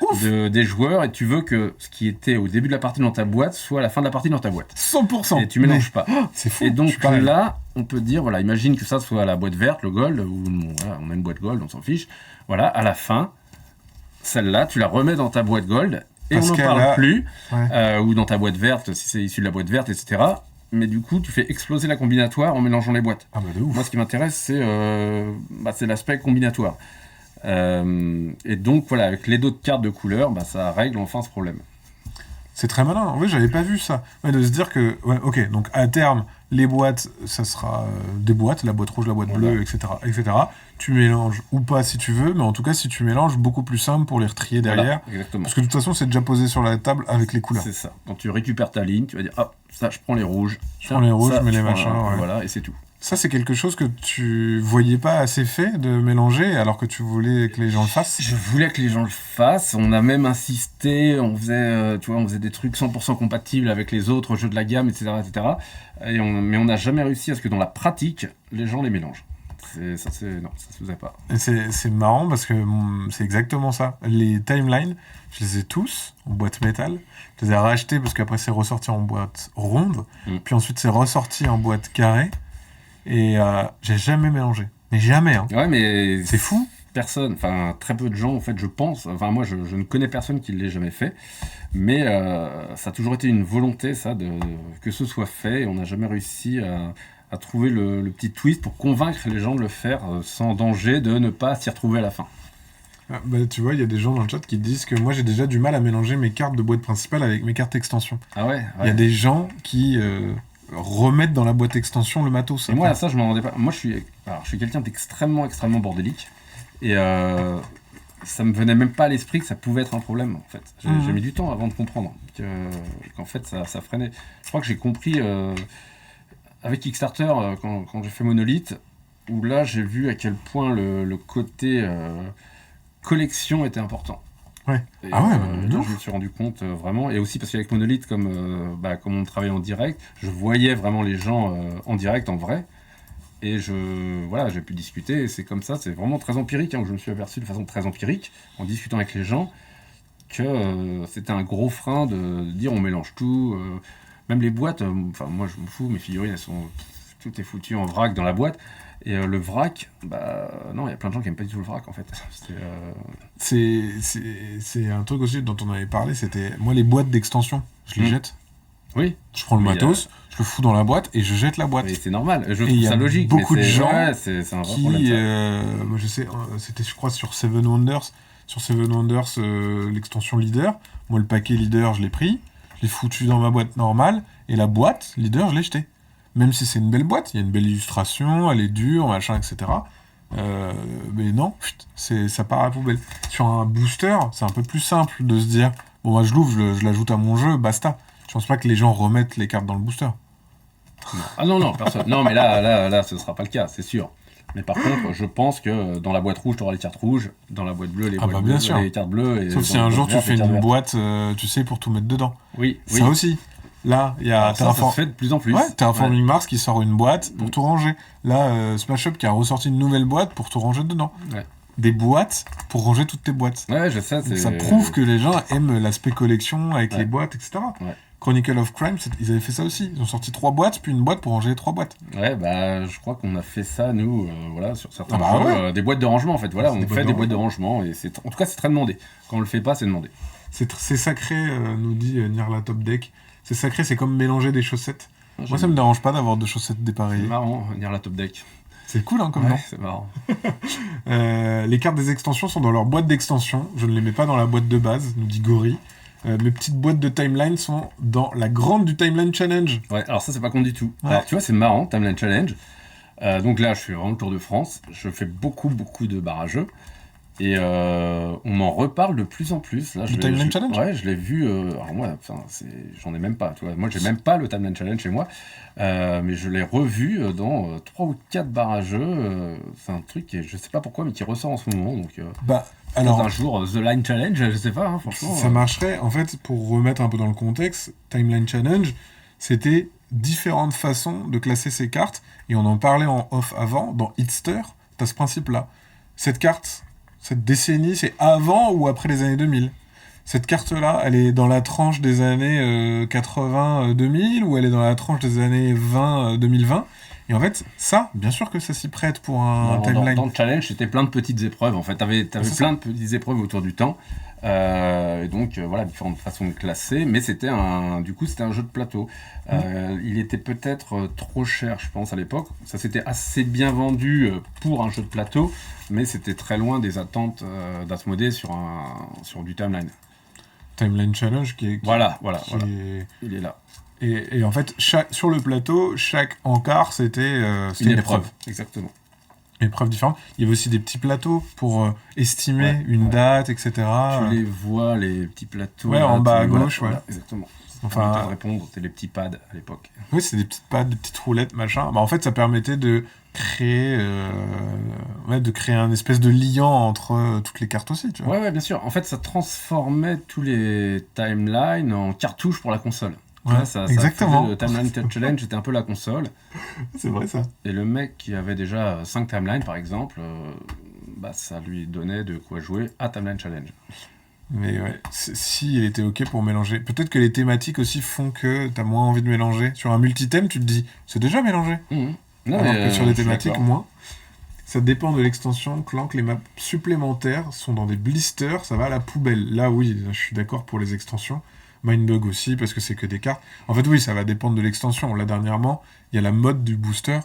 ouf. des joueurs, et tu veux que ce qui était au début de la partie dans ta boîte soit à la fin de la partie dans ta boîte. 100%. Et tu mélanges pas. C'est fou. Et je donc suis pareil. là, on peut dire, voilà, imagine que ça soit la boîte verte, le gold, ou voilà, on a une boîte gold, on s'en fiche. Voilà, à la fin, celle-là, tu la remets dans ta boîte gold, et Parce on n'en qu'elle parle a- plus, Ouais. ou dans ta boîte verte, si c'est issu de la boîte verte, etc. Mais du coup, tu fais exploser la combinatoire en mélangeant les boîtes. Ah bah de ouf. Moi, ce qui m'intéresse, c'est l'aspect combinatoire. Et donc, voilà, avec les dos de cartes de couleur, ça règle enfin ce problème. C'est très malin. Oui, j'avais pas vu ça. Ouais, de se dire que, ouais, ok, donc à terme, les boîtes, ça sera des boîtes, la boîte rouge, la boîte bleue, Voilà. etc., etc. Tu mélanges ou pas si tu veux, mais en tout cas, si tu mélanges, beaucoup plus simple pour les retrier derrière. Voilà, exactement. Parce que de toute façon, c'est déjà posé sur la table avec les couleurs. C'est ça. Quand tu récupères ta ligne, tu vas dire, ah, ça, je prends les rouges. Je prends les rouges, ça, je mets les prends machins, ouais. Voilà, et c'est tout. Ça, c'est quelque chose que tu voyais pas assez fait de mélanger, alors que tu voulais que les gens le fassent. Je voulais que les gens le fassent. On a même insisté. On faisait, tu vois, on faisait des trucs 100% compatibles avec les autres jeux de la gamme, etc., etc. Mais on n'a jamais réussi à ce que dans la pratique, les gens les mélangent. Non, ça se faisait pas. Et c'est marrant parce que c'est exactement ça. Les timelines, je les ai tous en boîte métal. Je les ai rachetés parce qu'après c'est ressorti en boîte ronde. Puis ensuite c'est ressorti en boîte carrée. Et j'ai jamais mélangé. Mais jamais, hein. Ouais, mais C'est fou. Personne, enfin très peu de gens en fait, je pense. Enfin moi, je ne connais personne qui l'ait jamais fait. Mais ça a toujours été une volonté, ça, que ce soit fait. Et on n'a jamais réussi à trouver le petit twist pour convaincre les gens de le faire sans danger de ne pas s'y retrouver à la fin. Ah, bah, tu vois, il y a des gens dans le chat qui disent que moi j'ai déjà du mal à mélanger mes cartes de boîte principale avec mes cartes extension. Ah ouais, Il y a des gens qui remettent dans la boîte extension le matos. Et moi, ça, je m'en rendais pas. Moi, je suis quelqu'un d'extrêmement, extrêmement bordélique. Et ça me venait même pas à l'esprit que ça pouvait être un problème, en fait. J'ai mis du temps avant de comprendre qu'en fait, ça freinait. Je crois que j'ai compris avec Kickstarter, quand j'ai fait Monolith, où là, j'ai vu à quel point le côté collection était important. Ouais. Et, Ah ouais, là, je me suis rendu compte vraiment, et aussi parce qu'avec Monolith, comme on travaillait en direct, je voyais vraiment les gens en direct, en vrai, et j'ai pu discuter, et c'est comme ça, c'est vraiment très empirique, que je me suis aperçu de façon très empirique, en discutant avec les gens, que c'était un gros frein de dire on mélange tout, Même les boîtes, moi je m'en fous, mes figurines, tout est foutu en vrac dans la boîte. Et le vrac, non, il y a plein de gens qui aiment pas du tout le vrac en fait. C'est un truc aussi dont on avait parlé, c'était moi les boîtes d'extension, je les jette. Oui. Je prends le matos, je le fous dans la boîte et je jette la boîte. Et c'est normal, je trouve ça logique. Beaucoup de gens c'est un vrai qui, problème, moi je sais, c'était je crois sur Seven Wonders, l'extension leader, moi le paquet leader je l'ai pris, je l'ai foutu dans ma boîte normale et la boîte leader je l'ai jetée. Même si c'est une belle boîte, il y a une belle illustration, elle est dure, machin, etc. Mais non, ça part à la poubelle. Sur un booster, c'est un peu plus simple de se dire, bon moi je l'ouvre, je l'ajoute à mon jeu, basta. Je pense pas que les gens remettent les cartes dans le booster. Non. Ah non, personne. Non, mais là, ce sera pas le cas, c'est sûr. Mais par contre, je pense que dans la boîte rouge, tu auras les cartes rouges, dans la boîte bleue, les cartes bleues. Et sauf si un jour tu fais une boîte, tu sais, pour tout mettre dedans. Oui. Ça aussi. Là, il y a ça se fait de plus en plus. Ouais, Terraforming Mars qui sort une boîte pour tout ranger. Là, Smash Up qui a ressorti une nouvelle boîte pour tout ranger dedans. Ouais. Des boîtes pour ranger toutes tes boîtes. Ouais, je sais. Ça prouve que les gens aiment l'aspect collection avec les boîtes, etc. Ouais. Chronicle of Crime, ils avaient fait ça aussi. Ils ont sorti 3 boîtes, puis une boîte pour ranger les 3 boîtes. Ouais, je crois qu'on a fait ça, nous, sur certains jeux. Des boîtes de rangement, en fait. Voilà, on fait des boîtes de rangement. Et en tout cas, c'est très demandé. Quand on le fait pas, c'est demandé. C'est sacré, nous dit Nirla Top Deck. C'est sacré, c'est comme mélanger des chaussettes. Moi, ça me dérange pas d'avoir 2 chaussettes dépareillées. C'est marrant, Nirla Top Deck. C'est cool, hein, comme nom. C'est marrant. Les cartes des extensions sont dans leur boîte d'extension. Je ne les mets pas dans la boîte de base, nous dit Gori. Mes petites boîtes de timeline sont dans la grande du Timeline Challenge. Ouais, alors ça, c'est pas con du tout. Ouais. Alors, tu vois, c'est marrant, Timeline Challenge. Donc là, je fais vraiment le tour de France. Je fais beaucoup de barrageux. Et on m'en reparle de plus en plus. Là, le Timeline Challenge ? Ouais, je l'ai vu. Alors moi, j'en ai même pas. Tu vois. Moi, j'ai même pas le Timeline Challenge chez moi. Mais je l'ai revu dans 3 ou 4 barrageux. C'est un truc, je sais pas pourquoi, mais qui ressort en ce moment. Donc, alors, un jour, The Line Challenge, je sais pas, hein, franchement. Ça marcherait. En fait, pour remettre un peu dans le contexte, Timeline Challenge, c'était différentes façons de classer ces cartes. Et on en parlait en off avant. Dans Hitster, t'as ce principe-là. Cette carte, cette décennie, c'est avant ou après les années 2000. Cette carte-là, elle est dans la tranche des années 80-2000 ou elle est dans la tranche des années 20-2020. Et en fait, ça, bien sûr que ça s'y prête pour un timeline. Dans le challenge, c'était plein de petites épreuves. En fait, t'avais plein de petites épreuves autour du temps. Et donc, voilà, différentes façons de classer. Mais c'était un jeu de plateau. Il était peut-être trop cher, je pense, à l'époque. Ça s'était assez bien vendu pour un jeu de plateau. Mais c'était très loin des attentes d'Asmodée sur du timeline. Timeline Challenge voilà. Il est là. Et en fait, sur le plateau, chaque encart, c'était une épreuve. Exactement. Une épreuve différente. Il y avait aussi des petits plateaux pour estimer une date, etc. Tu les vois, les petits plateaux. Ouais, en bas à gauche, voilà, exactement. Enfin, de répondre, c'était les petits pads à l'époque. Oui, c'est des petites pads, des petites roulettes, machin. En fait, ça permettait de créer un espèce de liant entre toutes les cartes aussi, tu vois. Ouais, bien sûr. En fait, ça transformait tous les timelines en cartouches pour la console. Ouais, exactement. Le Timeline Challenge était un peu la console. C'est vrai, ça. Et le mec qui avait déjà 5 timelines, par exemple, ça lui donnait de quoi jouer à Timeline Challenge. Mais ouais, si il était ok pour mélanger. Peut-être que les thématiques aussi font que t'as moins envie de mélanger. Sur un multithème, tu te dis, c'est déjà mélangé. Non, alors que sur des thématiques, moins. Ça dépend de l'extension. Clank, les maps supplémentaires sont dans des blisters, ça va à la poubelle. Là, oui, je suis d'accord pour les extensions. Mindbug aussi, parce que c'est que des cartes. En fait, oui, ça va dépendre de l'extension. Là, dernièrement, il y a la mode du booster,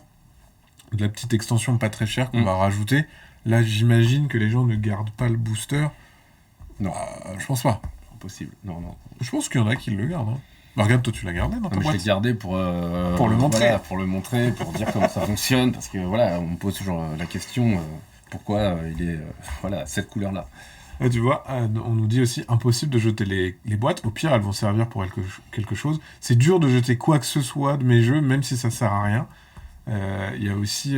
de la petite extension pas très chère qu'on va rajouter. Là, j'imagine que les gens ne gardent pas le booster. Non. Je pense pas. Impossible. Non. Je pense qu'il y en a qui le gardent. Hein. Bah, regarde, toi, tu l'as gardé dans ta boîte. Je l'ai gardé pour le montrer. Voilà, pour le montrer, pour dire comment ça fonctionne, parce que voilà, on me pose toujours la question pourquoi il est cette couleur-là. Et tu vois, on nous dit aussi impossible de jeter les boîtes. Au pire, elles vont servir pour quelque chose. C'est dur de jeter quoi que ce soit de mes jeux, même si ça sert à rien. Il y a aussi...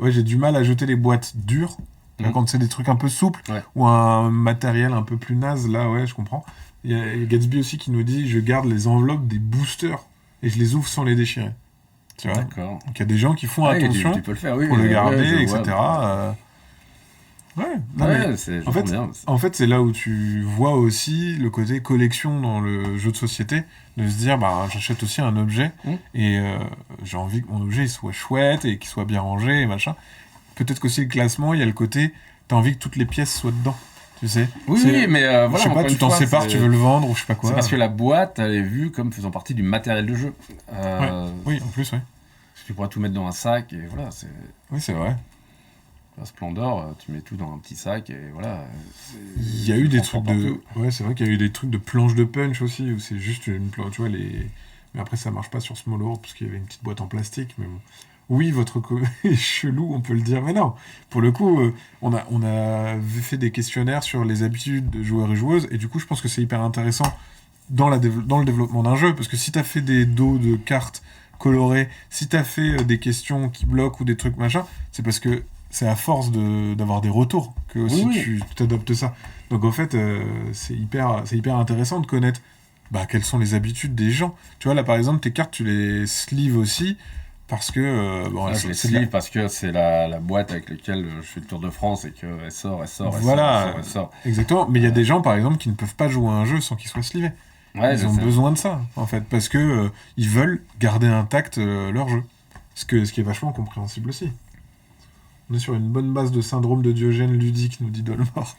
j'ai du mal à jeter les boîtes dures. Là, quand c'est des trucs un peu souples, ou un matériel un peu plus naze, là, ouais, je comprends. Il y a Gatsby aussi qui nous dit « Je garde les enveloppes des boosters et je les ouvre sans les déchirer. » Tu vois. D'accord. Donc il y a des gens qui font attention tu peux le faire, oui, pour le garder, etc. Ouais, c'est en fait, bien. en fait, c'est là où tu vois aussi le côté collection dans le jeu de société, de se dire, bah, j'achète aussi un objet, et j'ai envie que mon objet il soit chouette, et qu'il soit bien rangé, et machin. Peut-être qu'aussi le classement, il y a le côté, t'as envie que toutes les pièces soient dedans, tu sais. Oui, mais voilà. Je sais pas, tu t'en sépares, tu veux le vendre, ou je sais pas quoi. C'est parce que la boîte, elle est vue comme faisant partie du matériel de jeu. Oui, en plus, ouais. Parce que tu pourras tout mettre dans un sac, et voilà, c'est... Oui, c'est vrai. Splendor, tu mets tout dans un petit sac, et voilà. Il y a eu des trucs de... Ouais, c'est vrai qu'il y a eu des trucs de planches de punch aussi, où c'est juste une planche, tu vois, Mais après, ça marche pas sur Small World, parce qu'il y avait une petite boîte en plastique, mais bon. Oui, votre est chelou, on peut le dire, mais non. Pour le coup, on a fait des questionnaires sur les habitudes de joueurs et joueuses, et du coup, je pense que c'est hyper intéressant dans le développement d'un jeu, parce que si t'as fait des dos de cartes colorées, si t'as fait des questions qui bloquent ou des trucs machin, c'est parce que c'est à force d'avoir des retours que aussi tu t'adoptes ça. Donc en fait, c'est hyper intéressant de connaître quelles sont les habitudes des gens. Tu vois, là par exemple, tes cartes, tu les sleeves aussi parce que... je les sleeve parce que c'est la boîte avec laquelle je fais le Tour de France et qu'elle sort, elle sort. Exactement. Mais il y a des gens, par exemple, qui ne peuvent pas jouer à un jeu sans qu'il soit sleevé. Ils ont besoin de ça, en fait, parce que ils veulent garder intact leur jeu. Ce qui est vachement compréhensible aussi. On est sur une bonne base de syndrome de Diogène ludique, nous dit Dolmor.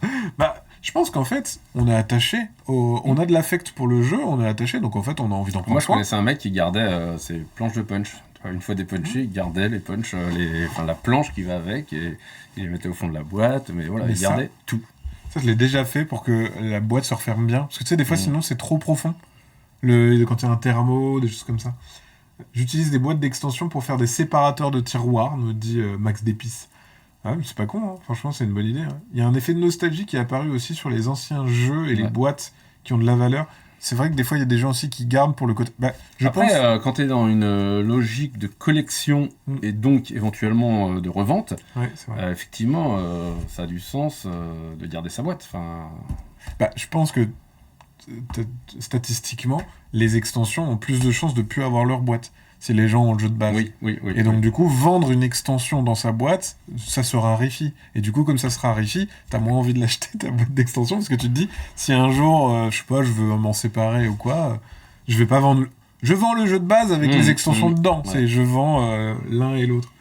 Je pense qu'en fait, on est attaché, on a de l'affect pour le jeu, on est attaché, donc en fait, on a envie d'en prendre soin. Moi, je connaissais un mec qui gardait ses planches de punch. Une fois dépunché, il gardait les punch, la planche qui va avec, et il les mettait au fond de la boîte, mais voilà, il gardait tout. Ça, je l'ai déjà fait pour que la boîte se referme bien, parce que tu sais, des fois, sinon, c'est trop profond. Quand il y a un thermo, des choses comme ça. J'utilise des boîtes d'extension pour faire des séparateurs de tiroirs, nous dit Max Dépice. Ah, mais c'est pas con, hein. Franchement, c'est une bonne idée. Hein. Il y a un effet de nostalgie qui est apparu aussi sur les anciens jeux et les boîtes qui ont de la valeur. C'est vrai que des fois, il y a des gens aussi qui gardent pour le côté... Après, quand tu es dans une logique de collection et donc éventuellement de revente, effectivement, ça a du sens de garder sa boîte. Je pense que statistiquement, les extensions ont plus de chances de ne plus avoir leur boîte. Si les gens ont le jeu de base. Oui, et donc, du coup, vendre une extension dans sa boîte, ça se raréfie. Et du coup, comme ça se raréfie, t'as moins envie de l'acheter, ta boîte d'extension, parce que tu te dis, si un jour, je sais pas, je veux m'en séparer ou quoi, je vais pas vendre... Je vends le jeu de base avec les extensions dedans. Ouais. Je vends l'un et l'autre.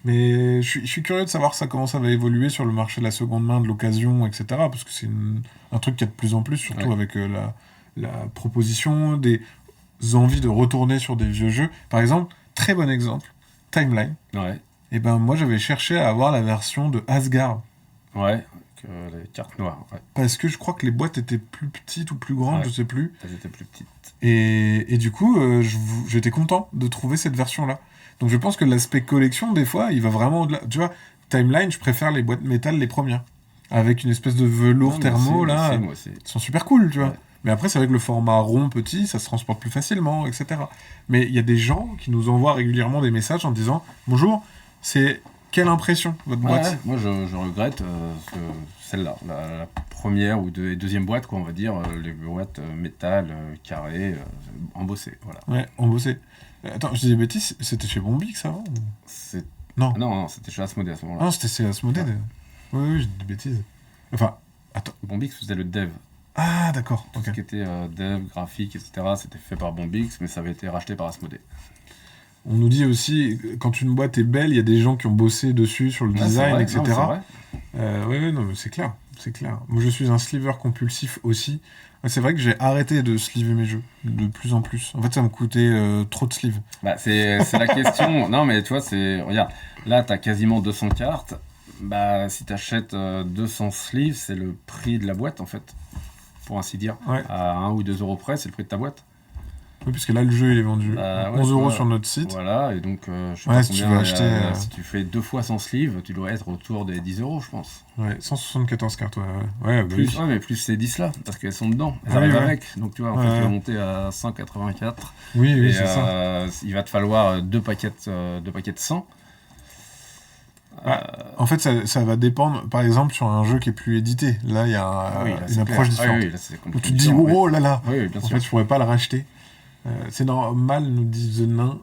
Mais je suis curieux de savoir comment ça va évoluer sur le marché de la seconde main, de l'occasion, etc. Parce que c'est un truc qu'il y a de plus en plus, surtout avec la proposition des... envie de retourner sur des vieux jeux. Par exemple, très bon exemple, Timeline. Ouais. Et moi j'avais cherché à avoir la version de Asgard. Ouais, avec les cartes noires. Ouais. Parce que je crois que les boîtes étaient plus petites ou plus grandes, je sais plus. Elles étaient plus petites. Et du coup, j'étais content de trouver cette version-là. Donc je pense que l'aspect collection, des fois, il va vraiment au-delà. Tu vois, Timeline, je préfère les boîtes métal, les premières. Avec une espèce de velours thermo, là. Moi aussi. Ils sont super cool, tu vois. Ouais. Mais après, c'est vrai que le format rond, petit, ça se transporte plus facilement, etc. Mais il y a des gens qui nous envoient régulièrement des messages en disant « Bonjour, c'est quelle impression, votre boîte ?» Moi, je regrette celle-là, la première ou deuxième boîte, quoi, on va dire, les boîtes métal, carré, embossées, voilà. Ouais, embossées. Attends, je dis des bêtises, c'était chez Bombix avant Non, c'était chez Asmodée à ce moment-là. Non, c'était chez Asmodée. Ouais. Oui, je dis des bêtises. Enfin, attends. Bombix faisait le dev. Ah, d'accord. Tout ce qui était dev, graphique, etc., c'était fait par Bombix, mais ça avait été racheté par Asmodée. On nous dit aussi, quand une boîte est belle, il y a des gens qui ont bossé dessus, sur le design, etc. Oui, non, mais c'est clair. Moi, je suis un sliver compulsif aussi. C'est vrai que j'ai arrêté de sleever mes jeux, de plus en plus. En fait, ça me coûtait trop de sleeves. C'est la question. Non, mais tu vois, regarde, là, t'as quasiment 200 cartes. Si t'achètes 200 sleeves, c'est le prix de la boîte, en fait. Pour ainsi dire. Ouais. À 1 ou 2 euros près, c'est le prix de ta boîte. Oui, puisque là, le jeu, il est vendu 11 euros sur notre site. Voilà, et donc, je sais pas si combien, tu veux acheter... si tu fais 2 fois 100 sleeves, tu dois être autour des 10 euros, je pense. Ouais, 174 cartes, ouais. Plus, mais plus ces 10-là, parce qu'elles sont dedans. Elles arrivent avec. Donc, tu vois, en fait, tu vas monter à 184. Oui, c'est ça. Il va te falloir 2 paquets de 100. En fait, ça va dépendre, par exemple, sur un jeu qui est plus édité. Là, il y a une approche différente. Où tu te dis, oh là là, oui, bien sûr. En fait, je pourrais pas le racheter. C'est normal, nous dit The Nain,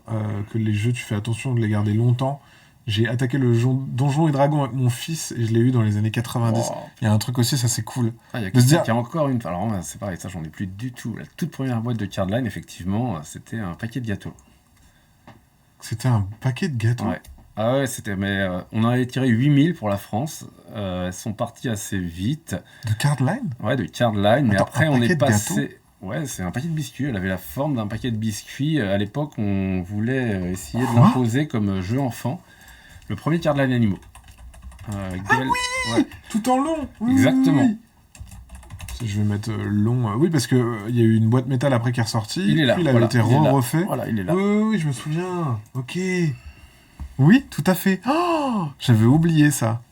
que les jeux, tu fais attention de les garder longtemps. J'ai attaqué le Donjon et Dragon avec mon fils et je l'ai eu dans les années 90. Oh. Il y a un truc aussi, ça c'est cool. Il y a De se dire... qu'il y a encore une. Alors, moi, c'est pareil, ça, j'en ai plus du tout. La toute première boîte de Cardline, effectivement, c'était un paquet de gâteaux. C'était un paquet de gâteaux. Ouais. Ah ouais, c'était. Mais on en avait tiré 8000 pour la France. Elles sont parties assez vite. De Cardline? Ouais, de Cardline. Mais Attends, après, un on paquet est de gâteaux passé. Ouais, c'est un paquet de biscuits. Elle avait la forme d'un paquet de biscuits. À l'époque, on voulait essayer de Quoi l'imposer comme jeu enfant. Le premier Cardline Animaux. Gaël- ouais. Tout en long. Oui, Exactement. oui, oui. Je vais mettre long. Oui, parce que il y a eu une boîte métal après qui est ressortie. Il est là. Puis il avait Voilà, été il est là. refait. Voilà, il est là. Oui, oui, oui, je me souviens. Ok. Oui, tout à fait. Oh, j'avais oublié ça.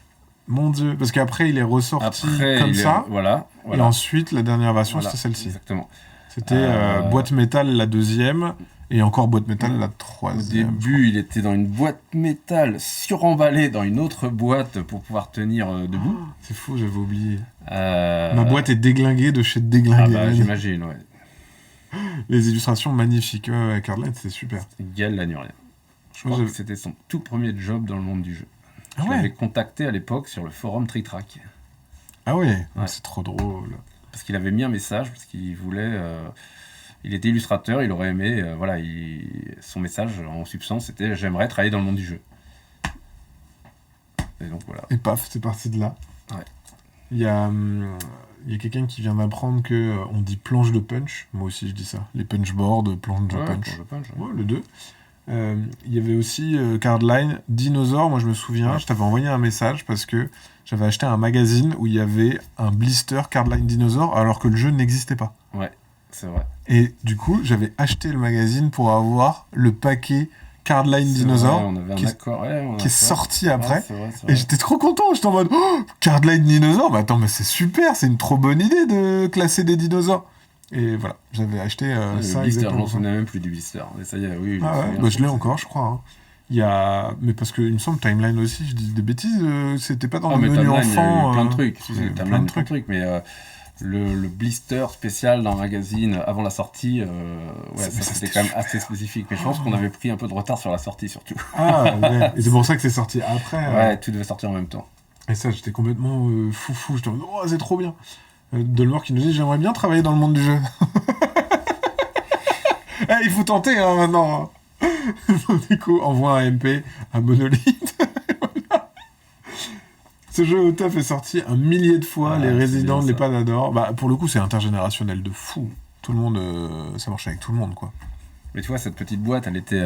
Mon Dieu. Parce qu'après, il est ressorti Après, comme ça. Voilà. Et ensuite, la dernière version, Voilà, c'était celle-ci. exactement. C'était boîte métal la deuxième. Et encore boîte métal la Au troisième. début, il était dans une boîte métal suremballée dans une autre boîte pour pouvoir tenir debout. C'est fou, j'avais oublié. Ma Ma boîte est déglinguée de chez Ah Déglingué. bah, j'imagine, ouais. Les illustrations magnifiques. Ouais, Cardline, c'était super. Gaël Lanurien. Je Moi, crois que j'avais- c'était son tout premier job dans le monde du jeu. Ah Je l'avais ouais. contacté à l'époque sur le forum Tritrack. Ah ouais. Ouais. C'est trop drôle. Parce qu'il avait mis un message, parce qu'il voulait... il était illustrateur, il aurait aimé... voilà, son message en substance, c'était « J'aimerais travailler dans le monde du jeu ». Et donc voilà. Et paf, c'est parti de là. Ouais. Il y a quelqu'un qui vient d'apprendre que on dit planche de punch. Moi aussi, je dis ça. Les punch boards, planche de Ouais, punch. pour le punch, ouais. Ouais, le 2. Il y avait aussi Cardline, Dinosaur. Moi, je me souviens, je t'avais envoyé un message parce que j'avais acheté un magazine où il y avait un blister Cardline Dinosaur alors que le jeu n'existait pas. Ouais, c'est vrai. Et du coup, j'avais acheté le magazine pour avoir le paquet Cardline C'est Dinosaur vrai, on avait un qui, accord, ouais, on a qui est ça. sorti après. Ouais, c'est vrai, c'est Et vrai. j'étais trop content, j'étais en mode oh, Cardline Dinosaur, bah attends, mais c'est super, c'est une trop bonne idée de classer des dinosaures. Et voilà, j'avais acheté Le ça blister, je exactement. m'en souvenais même plus du blister. Mais ça y est, oui, Ah ouais, bah je l'ai encore, je crois. Hein. Il y a... Mais parce qu'il me semble Timeline aussi, je dis des bêtises, c'était pas dans Ah, le mais menu Timeline, il y a enfant. eu plein de trucs. il y a eu Timeline, plein de plein de trucs. Mais le blister spécial d'un magazine avant la sortie, Mais ça, c'était c'était quand même super. assez spécifique. Mais je pense qu'on avait pris un peu de retard sur la sortie, surtout. Ah ouais, et c'est pour ça que c'est sorti après. Ouais, tout devait sortir en même temps. Et ça, j'étais complètement foufou, j'étais en mode oh, c'est trop bien. Dolmore qui nous dit j'aimerais bien travailler dans le monde du jeu. Eh, il faut tenter hein, maintenant. Du coup, envoie un MP à Monolith. Voilà. Ce jeu au taf est sorti un millier de fois, Ah, les c'est résidents bien, de ça. l'EHPAD. Bah, pour le coup, c'est intergénérationnel de fou. Tout le monde, ça marche avec tout le monde, quoi. Mais tu vois, cette petite boîte, elle était,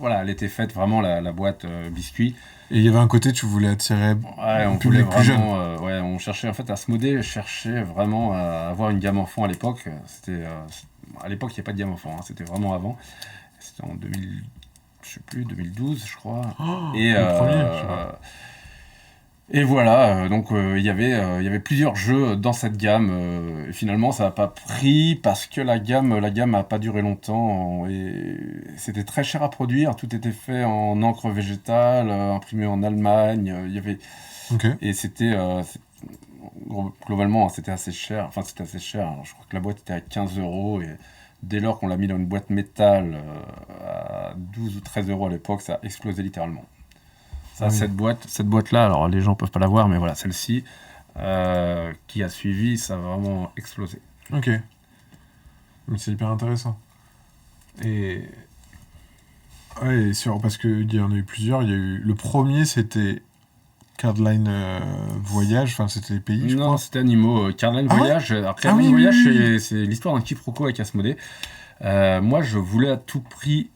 elle était faite vraiment la boîte biscuit. Et il y avait un côté, tu voulais attirer Ouais, un on voulait public plus jeune. vraiment, on cherchait en fait Asmodée cherchait vraiment à avoir une gamme enfant à l'époque. C'était, à l'époque, il n'y avait pas de gamme enfant, hein, c'était vraiment avant. C'était en 2000, je sais plus, 2012, je crois. Oh, Et, le premier, je sais pas. et voilà, donc il y avait plusieurs jeux dans cette gamme. Et finalement, ça n'a pas pris parce que la gamme n'a pas duré longtemps et c'était très cher à produire. Tout était fait en encre végétale, imprimé en Allemagne. Il y avait Ok. et globalement, c'était assez cher. Enfin, c'était assez cher. Je crois que la boîte était à 15 euros et dès lors qu'on l'a mis dans une boîte métal à 12 ou 13 euros à l'époque, ça a explosé littéralement. Ça, Ah oui. cette boîte-là, alors les gens peuvent pas la voir, mais voilà, celle-ci qui a suivi, ça a vraiment explosé. Ok. Mais c'est hyper intéressant. Et. Ouais, parce qu'il y en a eu plusieurs. Il y a eu... Le premier, c'était Cardline Voyage, enfin, c'était les pays, je Non, crois. c'était Animaux. Cardline Ah ouais Voyage. Alors, Ah Cardline oui, Voyage, oui, oui. c'est l'histoire d'un quiproquo avec Asmodée. Moi, je voulais à tout prix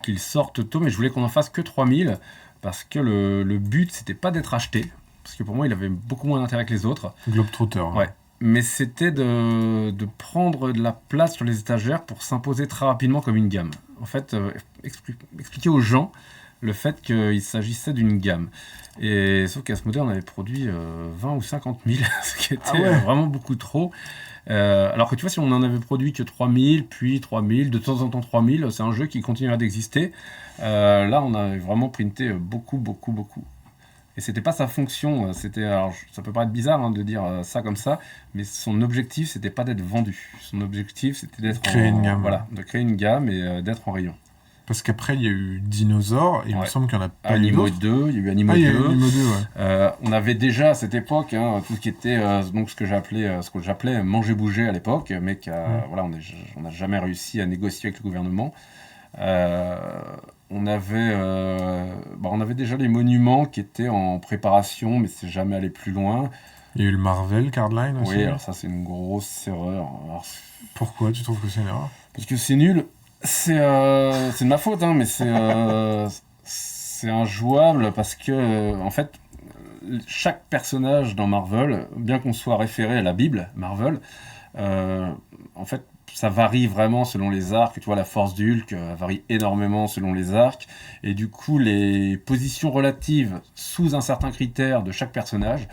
qu'il sorte tôt, mais je voulais qu'on en fasse que 3000 parce que le but, c'était pas d'être acheté. Parce que pour moi, il avait beaucoup moins d'intérêt que les autres. Globetrotter. hein. Ouais. Mais c'était de prendre de la place sur les étagères pour s'imposer très rapidement comme une gamme. En fait, expliquer aux gens le fait qu'il s'agissait d'une gamme. Et sauf qu'Asmodée on avait produit 20 ou 50 000, ce qui était Ah ouais. vraiment beaucoup trop. Alors que tu vois, si on en avait produit que 3000, puis 3000, de temps en temps 3000, c'est un jeu qui continuera d'exister. Là, on avait vraiment printé beaucoup, beaucoup, beaucoup. Et c'était pas sa fonction, alors, ça peut paraître bizarre hein, de dire ça comme ça, mais son objectif c'était pas d'être vendu. Son objectif c'était d'être Créer une gamme. voilà, de créer une gamme et d'être en rayon. Parce qu'après, il y a eu Dinosaure, et il me semble qu'il n'y en a pas eu Animo d'autres. 2, il y a eu Animo 2. Il y a eu Animo 2, ouais. On avait déjà à cette époque tout ce qui était donc ce que j'appelais manger-bouger à l'époque, mais voilà, on n'a jamais réussi à négocier avec le gouvernement. On avait déjà les monuments qui étaient en préparation, mais c'est jamais allé plus loin. Il y a eu le Marvel Cardline aussi. Oui, alors ça c'est une grosse erreur. Alors, pourquoi tu trouves que c'est une erreur? Parce que c'est nul. C'est de ma faute, mais c'est injouable parce que en fait chaque personnage dans Marvel, bien qu'on soit référé à la Bible Marvel, en fait ça varie vraiment selon les arcs. Tu vois, la force du Hulk varie énormément selon les arcs, et du coup les positions relatives sous un certain critère de chaque personnage,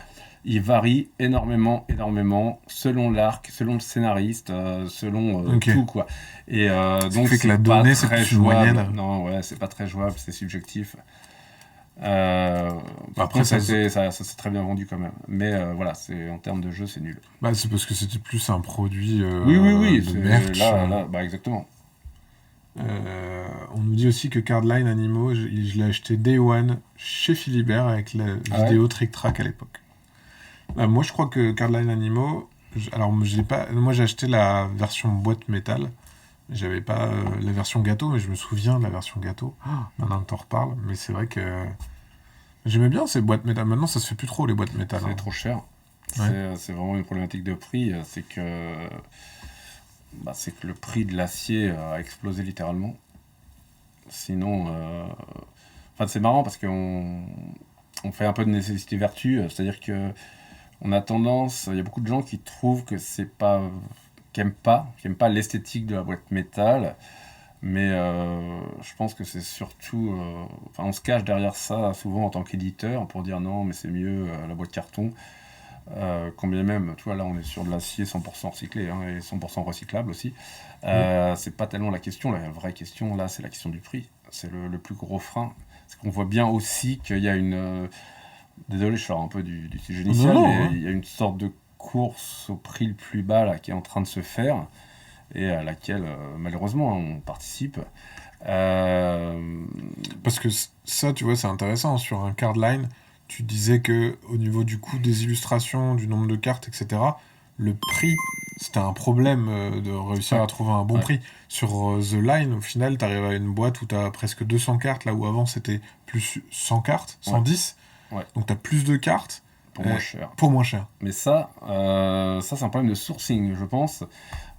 il varie énormément selon l'arc, selon le scénariste, selon tout, quoi. Et donc fait que la donnée c'est très plus moyenne. Non, ouais, c'est pas très jouable, c'est subjectif. Après ça s'est très bien vendu quand même, mais voilà, en termes de jeu c'est nul. C'est parce que c'était plus un produit oui, de merch. Là, exactement. On nous dit aussi que Cardline Animo, je l'ai acheté Day One chez Philibert avec la vidéo Trick Track à l'époque. Moi je crois que Cardline Animo, moi j'ai acheté la version boîte métal, j'avais pas la version gâteau, mais je me souviens de la version gâteau maintenant que t'en reparles. Mais c'est vrai que j'aimais bien ces boîtes métal. Maintenant ça se fait plus trop, les boîtes métal. C'est trop cher. Ouais. C'est vraiment une problématique de prix, c'est que le prix de l'acier a explosé littéralement. Sinon c'est marrant parce qu'on fait un peu de nécessité vertu, c'est-à-dire que on a tendance, il y a beaucoup de gens qui trouvent que qui aiment pas l'esthétique de la boîte métal, mais je pense que c'est surtout, on se cache derrière ça souvent en tant qu'éditeur pour dire non, mais c'est mieux la boîte carton. Combien même, tu vois, là on est sur de l'acier 100% recyclé et 100% recyclable aussi. C'est pas tellement la question, la vraie question là, c'est la question du prix. C'est le plus gros frein. C'est qu'on voit bien aussi qu'il y a une désolé, je sors un peu du sujet initial, mais il y a une sorte de course au prix le plus bas là, qui est en train de se faire, et à laquelle, malheureusement, on participe. Parce que ça, tu vois, c'est intéressant. Sur un Cardline, tu disais que au niveau du coût des illustrations, du nombre de cartes, etc., le prix, c'était un problème de réussir à trouver un bon prix. Sur The Line, au final, tu arrives à une boîte où tu as presque 200 cartes, là où avant c'était plus 100 cartes, 110. Ouais. Donc tu as plus de cartes pour moins cher. Pour moins cher. Mais ça c'est un problème de sourcing, je pense.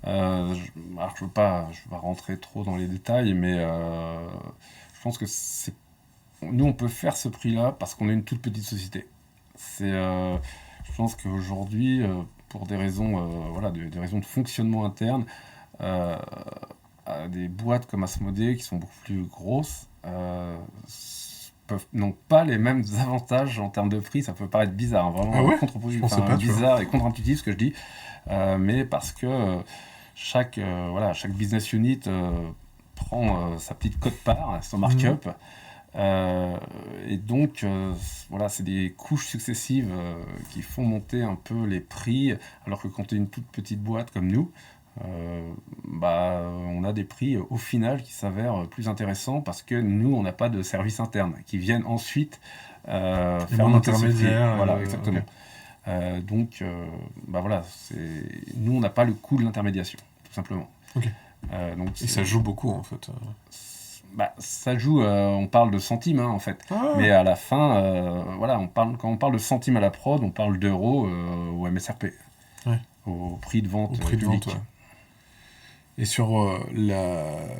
Alors je veux pas rentrer trop dans les détails, mais je pense que nous on peut faire ce prix-là parce qu'on est une toute petite société. Je pense qu'aujourd'hui, pour des raisons, des raisons de fonctionnement interne, des boîtes comme Asmodée qui sont beaucoup plus grosses n'ont pas les mêmes avantages en termes de prix. Ça peut paraître bizarre, vraiment bizarre et contre-intuitif ce que je dis, mais parce que chaque business unit prend sa petite quote-part, son markup, et donc c'est des couches successives qui font monter un peu les prix, alors que quand tu es une toute petite boîte comme nous, on a des prix au final qui s'avèrent plus intéressants parce que nous on n'a pas de service interne qui viennent ensuite faire monter intermédiaire. Voilà, exactement. Donc nous on n'a pas le coût de l'intermédiation, tout simplement. Okay. Et ça joue beaucoup en fait. Ça joue, on parle de centimes en fait, mais à la fin, quand on parle de centimes à la prod, on parle d'euros au MSRP, au prix de vente. Et sur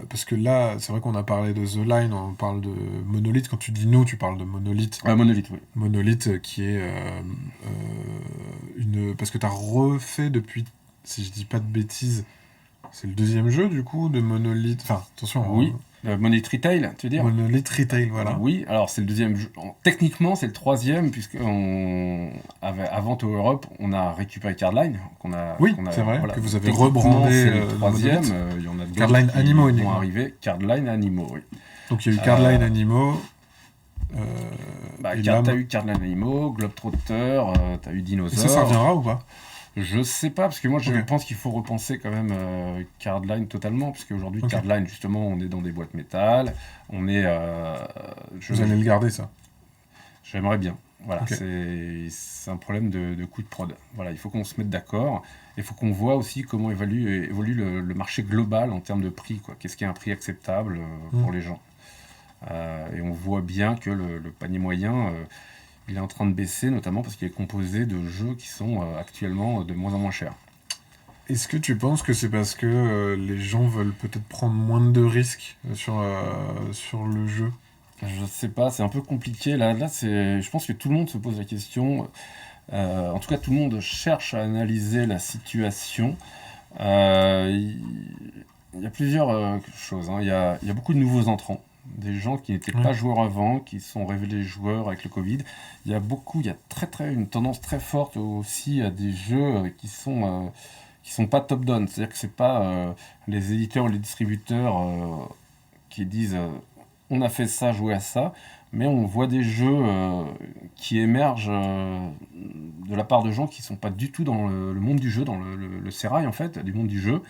parce que là, c'est vrai qu'on a parlé de The Line, on parle de Monolith. Quand tu dis nous, tu parles de Monolith. Monolith, oui. Monolith qui est parce que tu as refait depuis, si je dis pas de bêtises, c'est le deuxième jeu du coup de Monolith. Enfin, attention. Oui. Monolith Retail, tu veux dire ? Monolith Retail, voilà. Oui, alors c'est le deuxième jeu. Techniquement, c'est le troisième, puisque avant Tower Europe, on a récupéré Cardline. C'est vrai, que vous avez rebrandé. C'est le troisième. Il y en a d'autres Cardline qui Animo vont arriver. Cardline Animo, oui. Donc il y a eu Cardline Animo. T'as eu Cardline Animo, Globetrotter, t'as eu Dinosaur. Et ça reviendra ou pas ? Je sais pas, parce que moi je pense qu'il faut repenser quand même Cardline totalement, parce qu'aujourd'hui Cardline, justement, on est dans des boîtes métal, on est... Vous allez le garder, ça? J'aimerais bien. Voilà, c'est un problème de coût de prod. Voilà, il faut qu'on se mette d'accord. Il faut qu'on voit aussi comment évolue le marché global en termes de prix, quoi. Qu'est-ce qui est un prix acceptable pour les gens. Et on voit bien que le panier moyen, il est en train de baisser, notamment parce qu'il est composé de jeux qui sont actuellement de moins en moins chers. Est-ce que tu penses que c'est parce que les gens veulent peut-être prendre moins de risques sur le jeu? Je sais pas, c'est un peu compliqué. Là, je pense que tout le monde se pose la question. En tout cas, tout le monde cherche à analyser la situation. Il y a plusieurs choses, hein. Il y a beaucoup de nouveaux entrants. Des gens qui n'étaient pas joueurs avant, qui sont révélés joueurs avec le Covid. Il y a une tendance très forte aussi à des jeux qui sont pas top-down. C'est-à-dire que c'est pas les éditeurs ou les distributeurs qui disent on a fait ça, jouez à ça, mais on voit des jeux qui émergent de la part de gens qui sont pas du tout dans le monde du jeu, dans le sérail en fait, du monde du jeu,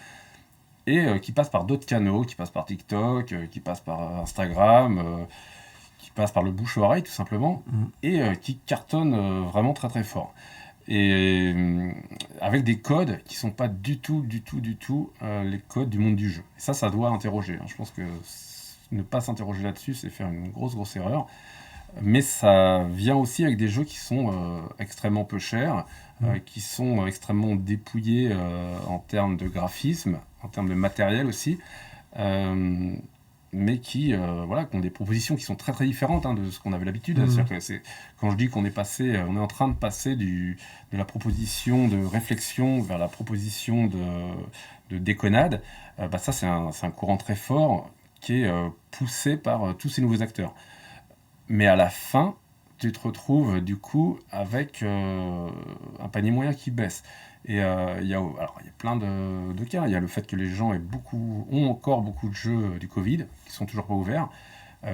et qui passent par d'autres canaux, qui passent par TikTok, qui passent par Instagram, qui passent par le bouche-oreille tout simplement, et qui cartonnent vraiment très très fort. Et avec des codes qui sont pas du tout les codes du monde du jeu. Et ça doit interroger. Je pense que ne pas s'interroger là-dessus, c'est faire une grosse erreur. Mais ça vient aussi avec des jeux qui sont extrêmement peu chers, qui sont extrêmement dépouillés en termes de graphisme, en termes de matériel aussi, mais qui ont des propositions qui sont très très différentes de ce qu'on avait l'habitude. C'est-à-dire que quand je dis qu'on est en train de passer de la proposition de réflexion vers la proposition de déconnade, ça c'est un courant très fort qui est poussé par tous ces nouveaux acteurs. Mais à la fin, tu te retrouves du coup avec un panier moyen qui baisse. Et il y a plein de cas. Il y a le fait que les gens ont encore beaucoup de jeux du Covid qui sont toujours pas ouverts.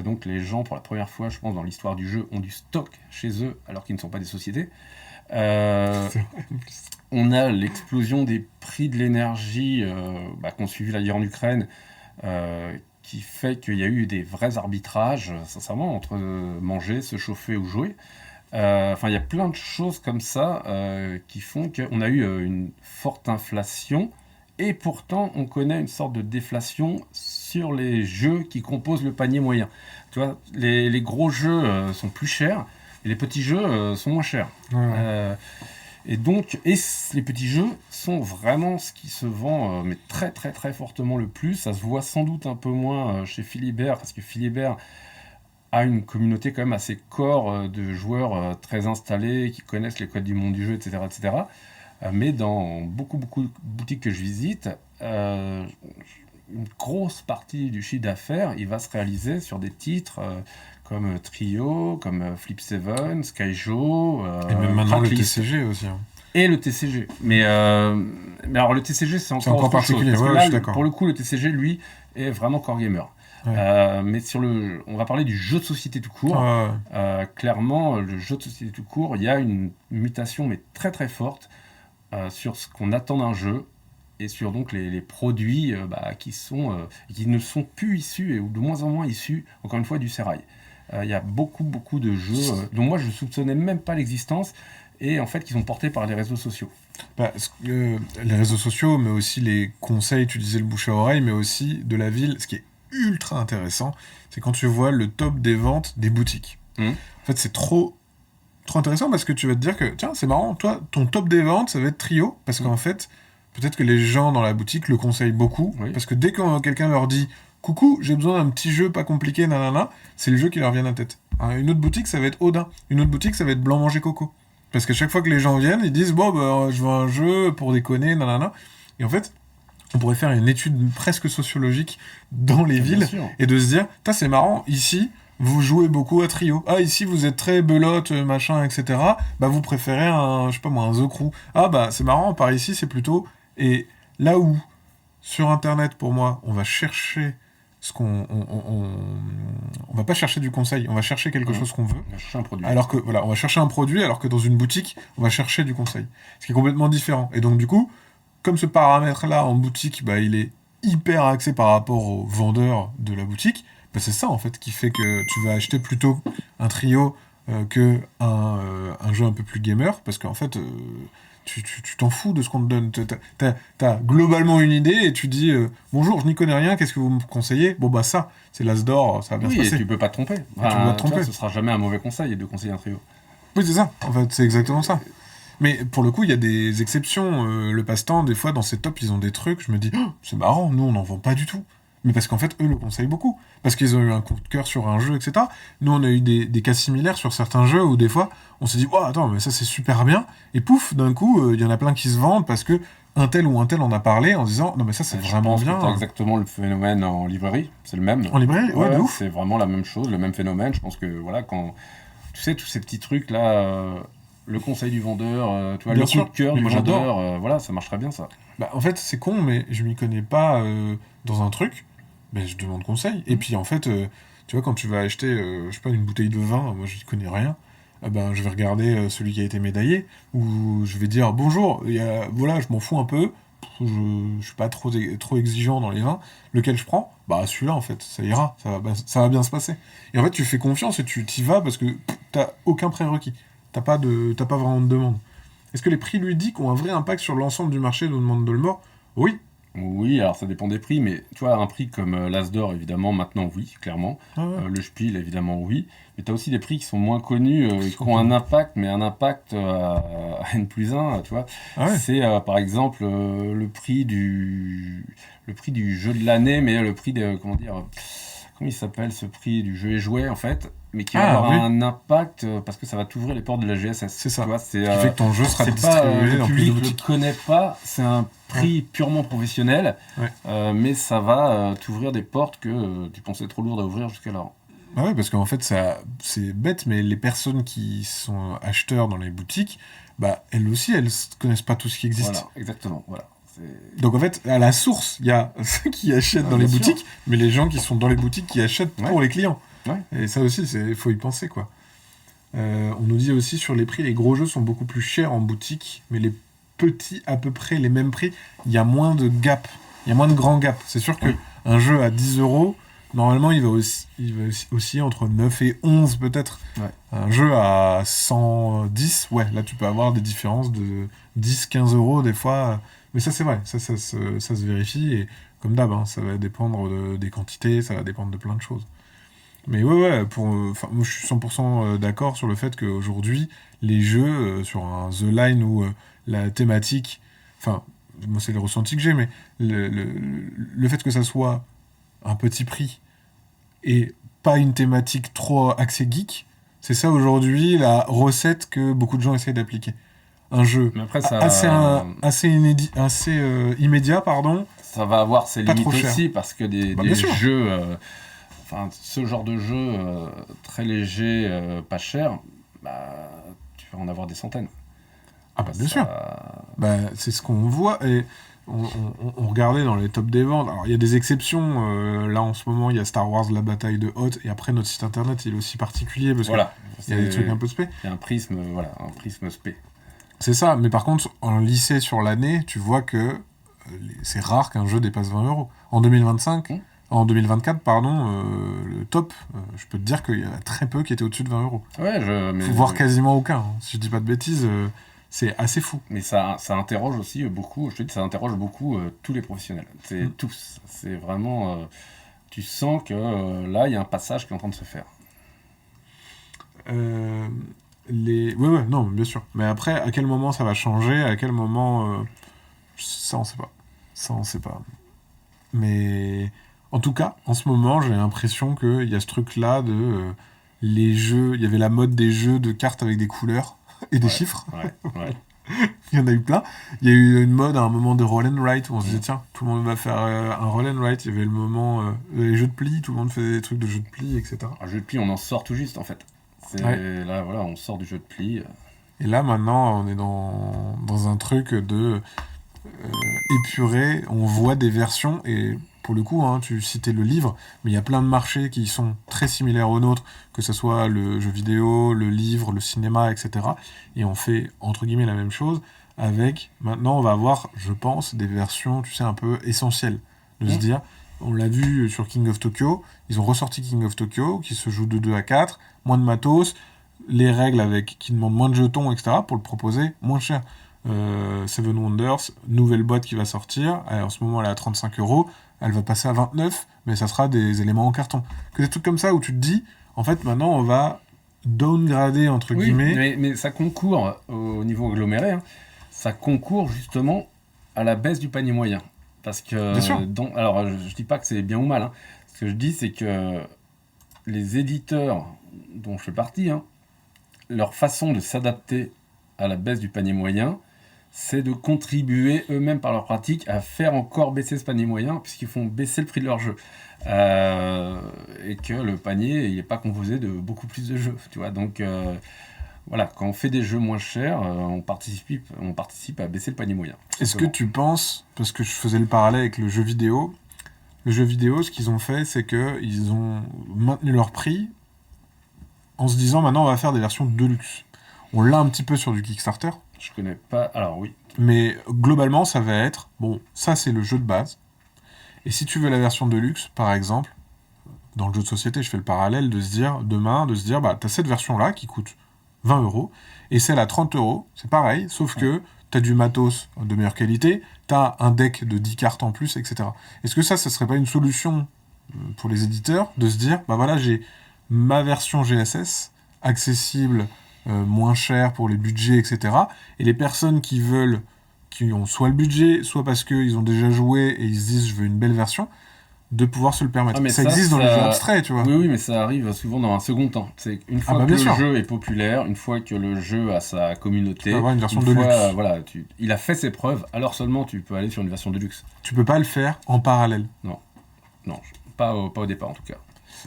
Donc les gens, pour la première fois, je pense, dans l'histoire du jeu, ont du stock chez eux alors qu'ils ne sont pas des sociétés. On a l'explosion des prix de l'énergie qu'ont suivi la guerre en Ukraine, qui fait qu'il y a eu des vrais arbitrages, sincèrement, entre manger, se chauffer ou jouer. Il y a plein de choses comme ça qui font qu'on a eu une forte inflation, et pourtant on connaît une sorte de déflation sur les jeux qui composent le panier moyen. Tu vois, les gros jeux sont plus chers, et les petits jeux sont moins chers. Et les petits jeux sont vraiment ce qui se vend mais très très très fortement le plus. Ça se voit sans doute un peu moins chez Philibert, parce que Philibert a une communauté quand même assez core de joueurs très installés, qui connaissent les codes du monde du jeu, etc. Mais dans beaucoup de boutiques que je visite, une grosse partie du chiffre d'affaires, il va se réaliser sur des titres comme Trio, comme Flip 7, Skyjo, et même maintenant le Tracklist. TCG aussi. Et le TCG. Mais alors le TCG, c'est encore particulier. Chose, parce que je suis là, d'accord. pour le coup, le TCG, lui, est vraiment core gamer. Mais on va parler du jeu de société tout court. Clairement, le jeu de société tout court, il y a une mutation mais très très forte sur ce qu'on attend d'un jeu, et sur donc les produits qui ne sont plus issus, ou de moins en moins issus, encore une fois, du sérail. Il y a beaucoup de jeux dont moi je ne soupçonnais même pas l'existence, et en fait qui sont portés par les réseaux sociaux. Les réseaux sociaux, mais aussi les conseils, tu disais le bouche à oreille, mais aussi de la ville. Ce qui est ultra intéressant, c'est quand tu vois le top des ventes des boutiques. En fait, c'est trop intéressant, parce que tu vas te dire que, tiens, c'est marrant, toi, ton top des ventes, ça va être Trio, parce qu'en fait, peut-être que les gens dans la boutique le conseillent beaucoup, parce que dès que quelqu'un leur dit « Coucou, j'ai besoin d'un petit jeu pas compliqué, nanana », c'est le jeu qui leur vient à la tête. Une autre boutique, ça va être Odin. Une autre boutique, ça va être Blanc Manger Coco. Parce qu'à chaque fois que les gens viennent, ils disent « Bon, je veux un jeu pour déconner, nanana ». Et en fait, on pourrait faire une étude presque sociologique dans les villes, et de se dire « C'est marrant, ici, vous jouez beaucoup à Trio. Ah, ici, vous êtes très belote, machin, etc. Vous préférez un The Crew. Ah, c'est marrant, par ici, c'est plutôt... » Et là où, sur Internet, pour moi, on va chercher on va pas chercher du conseil, on va chercher quelque chose qu'on veut. On va chercher un produit. Alors que, voilà, on va chercher un produit, alors que dans une boutique, on va chercher du conseil. Ce qui est complètement différent. Et donc, du coup, comme ce paramètre-là en boutique, bah, il est hyper axé par rapport au vendeur de la boutique, bah, c'est ça, en fait, qui fait que tu vas acheter plutôt un trio que un jeu un peu plus gamer, parce qu'en fait, tu t'en fous de ce qu'on te donne. T'as globalement une idée et tu dis bonjour, je n'y connais rien, qu'est-ce que vous me conseillez? Bon, bah, ça, c'est l'as d'or, ça va bien se passer. Et tu peux pas te tromper. Tu peux pas te tromper. Ce sera jamais un mauvais conseil de conseiller un trio. Oui, c'est ça, en fait, c'est exactement ça. Mais pour le coup, il y a des exceptions. Le passe-temps, des fois, dans ces tops, ils ont des trucs, je me dis, oh, c'est marrant, nous, on n'en vend pas du tout. Mais parce qu'en fait, eux le conseillent beaucoup. Parce qu'ils ont eu un coup de cœur sur un jeu, etc. Nous, on a eu des cas similaires sur certains jeux où des fois, on s'est dit, oh, attends, mais ça, c'est super bien. Et pouf, d'un coup, il y en a plein qui se vendent parce que un tel ou un tel en a parlé en disant, non, mais ça, c'est vraiment bien. C'est exactement le phénomène en librairie. C'est le même. En librairie, ouais, de ouf. C'est vraiment la même chose, le même phénomène. Je pense que, voilà, quand. Tu sais, tous ces petits trucs là. Le conseil du vendeur, tu vois, Bien le sûr, coup de cœur mais du moi, j'adore. vendeur, voilà, ça marcherait bien ça. Bah, en fait, c'est con, mais je m'y connais pas dans un truc. Mais je demande conseil. Et puis, en fait, tu vois, quand tu vas acheter, je sais pas, une bouteille de vin, moi, j'y connais rien. Ben, je vais regarder celui qui a été médaillé. Ou je vais dire, bonjour, voilà, je m'en fous un peu. Je suis pas trop exigeant dans les vins. Lequel je prends? Bah, celui-là, en fait, ça ira. Ça va bien se passer. Et en fait, tu fais confiance et tu t'y vas parce que t'as aucun prérequis. T'as pas vraiment de demande. Est-ce que les prix ludiques ont un vrai impact sur l'ensemble du marché de demande de le mort? Oui. Oui, alors ça dépend des prix, mais tu vois, un prix comme l'As d'or, évidemment, maintenant, oui, clairement. Ah ouais. Le Spiel, évidemment, oui. Mais tu as aussi des prix qui sont moins connus, qui ont un impact, mais un impact à N+1, tu vois. Ah ouais. C'est, par exemple, le prix du jeu de l'année, mais le prix de, comment dire, comment il s'appelle ce prix du jeu et jouet, en fait, mais qui va avoir oui. un impact parce que ça va t'ouvrir les portes de la GSS. C'est ça. Tu vois, Ce qui fait que ton jeu sera c'est pas distribué le dans plus de public ne le boutiques. connaît pas, c'est un prix purement professionnel, Ouais. mais ça va t'ouvrir des portes que tu pensais trop lourdes à ouvrir jusqu'alors. Ah ouais, parce qu'en fait, c'est bête, mais les personnes qui sont acheteurs dans les boutiques, bah, elles aussi, elles connaissent pas tout ce qui existe. Voilà, exactement. Voilà. Donc en fait, à la source, il y a ceux qui achètent dans les boutiques, mais les gens qui sont dans les boutiques qui achètent pour les clients. Ouais. Et ça aussi, il faut y penser, quoi. On nous dit aussi sur les prix, les gros jeux sont beaucoup plus chers en boutique, mais les petits, à peu près les mêmes prix, il y a moins de gap, il y a moins de grands gaps. C'est sûr qu'un jeu à 10 euros, normalement, il va osciller entre 9 et 11 peut-être. Ouais. Un jeu à 110, ouais, là tu peux avoir des différences de 10-15 euros des fois. Mais ça, c'est vrai, ça se vérifie. Et comme d'hab, hein, ça va dépendre des quantités, ça va dépendre de plein de choses. Mais ouais, moi je suis 100% d'accord sur le fait qu'aujourd'hui, les jeux, sur un The Line où la thématique, enfin, moi c'est le ressenti que j'ai, mais le fait que ça soit un petit prix et pas une thématique trop axée geek, c'est ça aujourd'hui la recette que beaucoup de gens essayent d'appliquer. Un jeu après, ça... assez inédit, assez immédiat, pardon. Ça va avoir ses limites aussi parce que des jeux, ce genre de jeu très léger, pas cher, bah, tu vas en avoir des centaines. Ah bah bien sûr. Bah, c'est ce qu'on voit et on regardait dans les tops des ventes. Alors il y a des exceptions. Là en ce moment il y a Star Wars la bataille de Hoth et après notre site internet il est aussi particulier parce qu'il y a des trucs un peu spé. Il y a un prisme spé. C'est ça, mais par contre en lycée sur l'année tu vois que c'est rare qu'un jeu dépasse 20 euros. En 2025, en 2024 pardon, le top, je peux te dire qu'il y en a très peu qui étaient au-dessus de 20 euros. Voire quasiment aucun. Hein. Si je dis pas de bêtises. C'est assez fou. Mais ça interroge aussi beaucoup, je te dis, ça interroge beaucoup tous les professionnels. C'est tous. C'est vraiment... tu sens que là, il y a un passage qui est en train de se faire. Ouais, non, bien sûr. Mais après, à quel moment ça va changer? À quel moment... Ça, on sait pas. Mais en tout cas, en ce moment, j'ai l'impression qu'il y a ce truc-là de... les jeux... Il y avait la mode des jeux de cartes avec des couleurs. Et des chiffres. Ouais. Il y en a eu plein. Il y a eu une mode à un moment de roll and write où on se disait tiens, tout le monde va faire un roll and write. Il y avait le moment les jeux de pli, tout le monde faisait des trucs de jeux de pli, etc. Un jeu de pli, on en sort tout juste en fait. Là, voilà, on sort du jeu de pli. Et là maintenant, on est dans un truc de épuré. On voit des versions et pour le coup, hein, tu citais le livre, mais il y a plein de marchés qui sont très similaires aux nôtres, que ce soit le jeu vidéo, le livre, le cinéma, etc. Et on fait, entre guillemets, la même chose avec, maintenant, on va avoir, je pense, des versions, tu sais, un peu essentielles. De se dire, on l'a vu sur King of Tokyo, ils ont ressorti King of Tokyo, qui se joue de 2 à 4, moins de matos, les règles qui demandent moins de jetons, etc., pour le proposer moins cher. Seven Wonders, nouvelle boîte qui va sortir, en ce moment elle est à 35€, elle va passer à 29, mais ça sera des éléments en carton. Que des trucs comme ça où tu te dis, en fait maintenant on va downgrader entre guillemets. Mais ça concourt au niveau aggloméré, hein, ça concourt justement à la baisse du panier moyen. Parce que, Bien sûr. alors je dis pas que c'est bien ou mal, hein. Ce que je dis c'est que les éditeurs dont je fais partie, hein, leur façon de s'adapter à la baisse du panier moyen, c'est de contribuer eux-mêmes par leur pratique à faire encore baisser ce panier moyen, puisqu'ils font baisser le prix de leur jeu. Et que le panier, il n'est pas composé de beaucoup plus de jeux, tu vois. Donc voilà, quand on fait des jeux moins chers, on participe à baisser le panier moyen. Est-ce que tu penses, parce que je faisais le parallèle avec le jeu vidéo, ce qu'ils ont fait, c'est qu'ils ont maintenu leur prix en se disant maintenant on va faire des versions deluxe. On l'a un petit peu sur du Kickstarter. Je connais pas, alors oui. Mais globalement, ça va être, bon, ça c'est le jeu de base. Et si tu veux la version Deluxe, par exemple, dans le jeu de société, je fais le parallèle de se dire, demain, bah, t'as cette version-là qui coûte 20€, et celle à 30€, c'est pareil, sauf que t'as du matos de meilleure qualité, t'as un deck de 10 cartes en plus, etc. Est-ce que ça serait pas une solution pour les éditeurs de se dire, bah voilà, j'ai ma version GSS, accessible, moins cher pour les budgets, etc. Et les personnes qui ont soit le budget, soit parce qu'ils ont déjà joué et ils se disent je veux une belle version, de pouvoir se le permettre. Mais ça existe dans les jeux abstraits, tu vois. Oui, mais ça arrive souvent dans un second temps. C'est une fois que le jeu est populaire, une fois que le jeu a sa communauté, tu peux avoir une version de luxe. Voilà, il a fait ses preuves, alors seulement tu peux aller sur une version de luxe. Tu peux pas le faire en parallèle. Non, pas au départ en tout cas.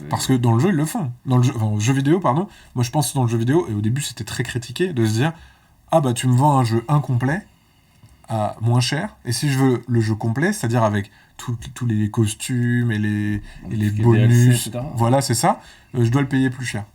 Parce que dans le jeu, ils le font. Dans le jeu vidéo, pardon. Moi, je pense dans le jeu vidéo, et au début, c'était très critiqué, de se dire ah bah, tu me vends un jeu incomplet à moins cher, et si je veux le jeu complet, c'est-à-dire avec tous les costumes et les bonus, DLC, voilà, c'est ça, je dois le payer plus cher.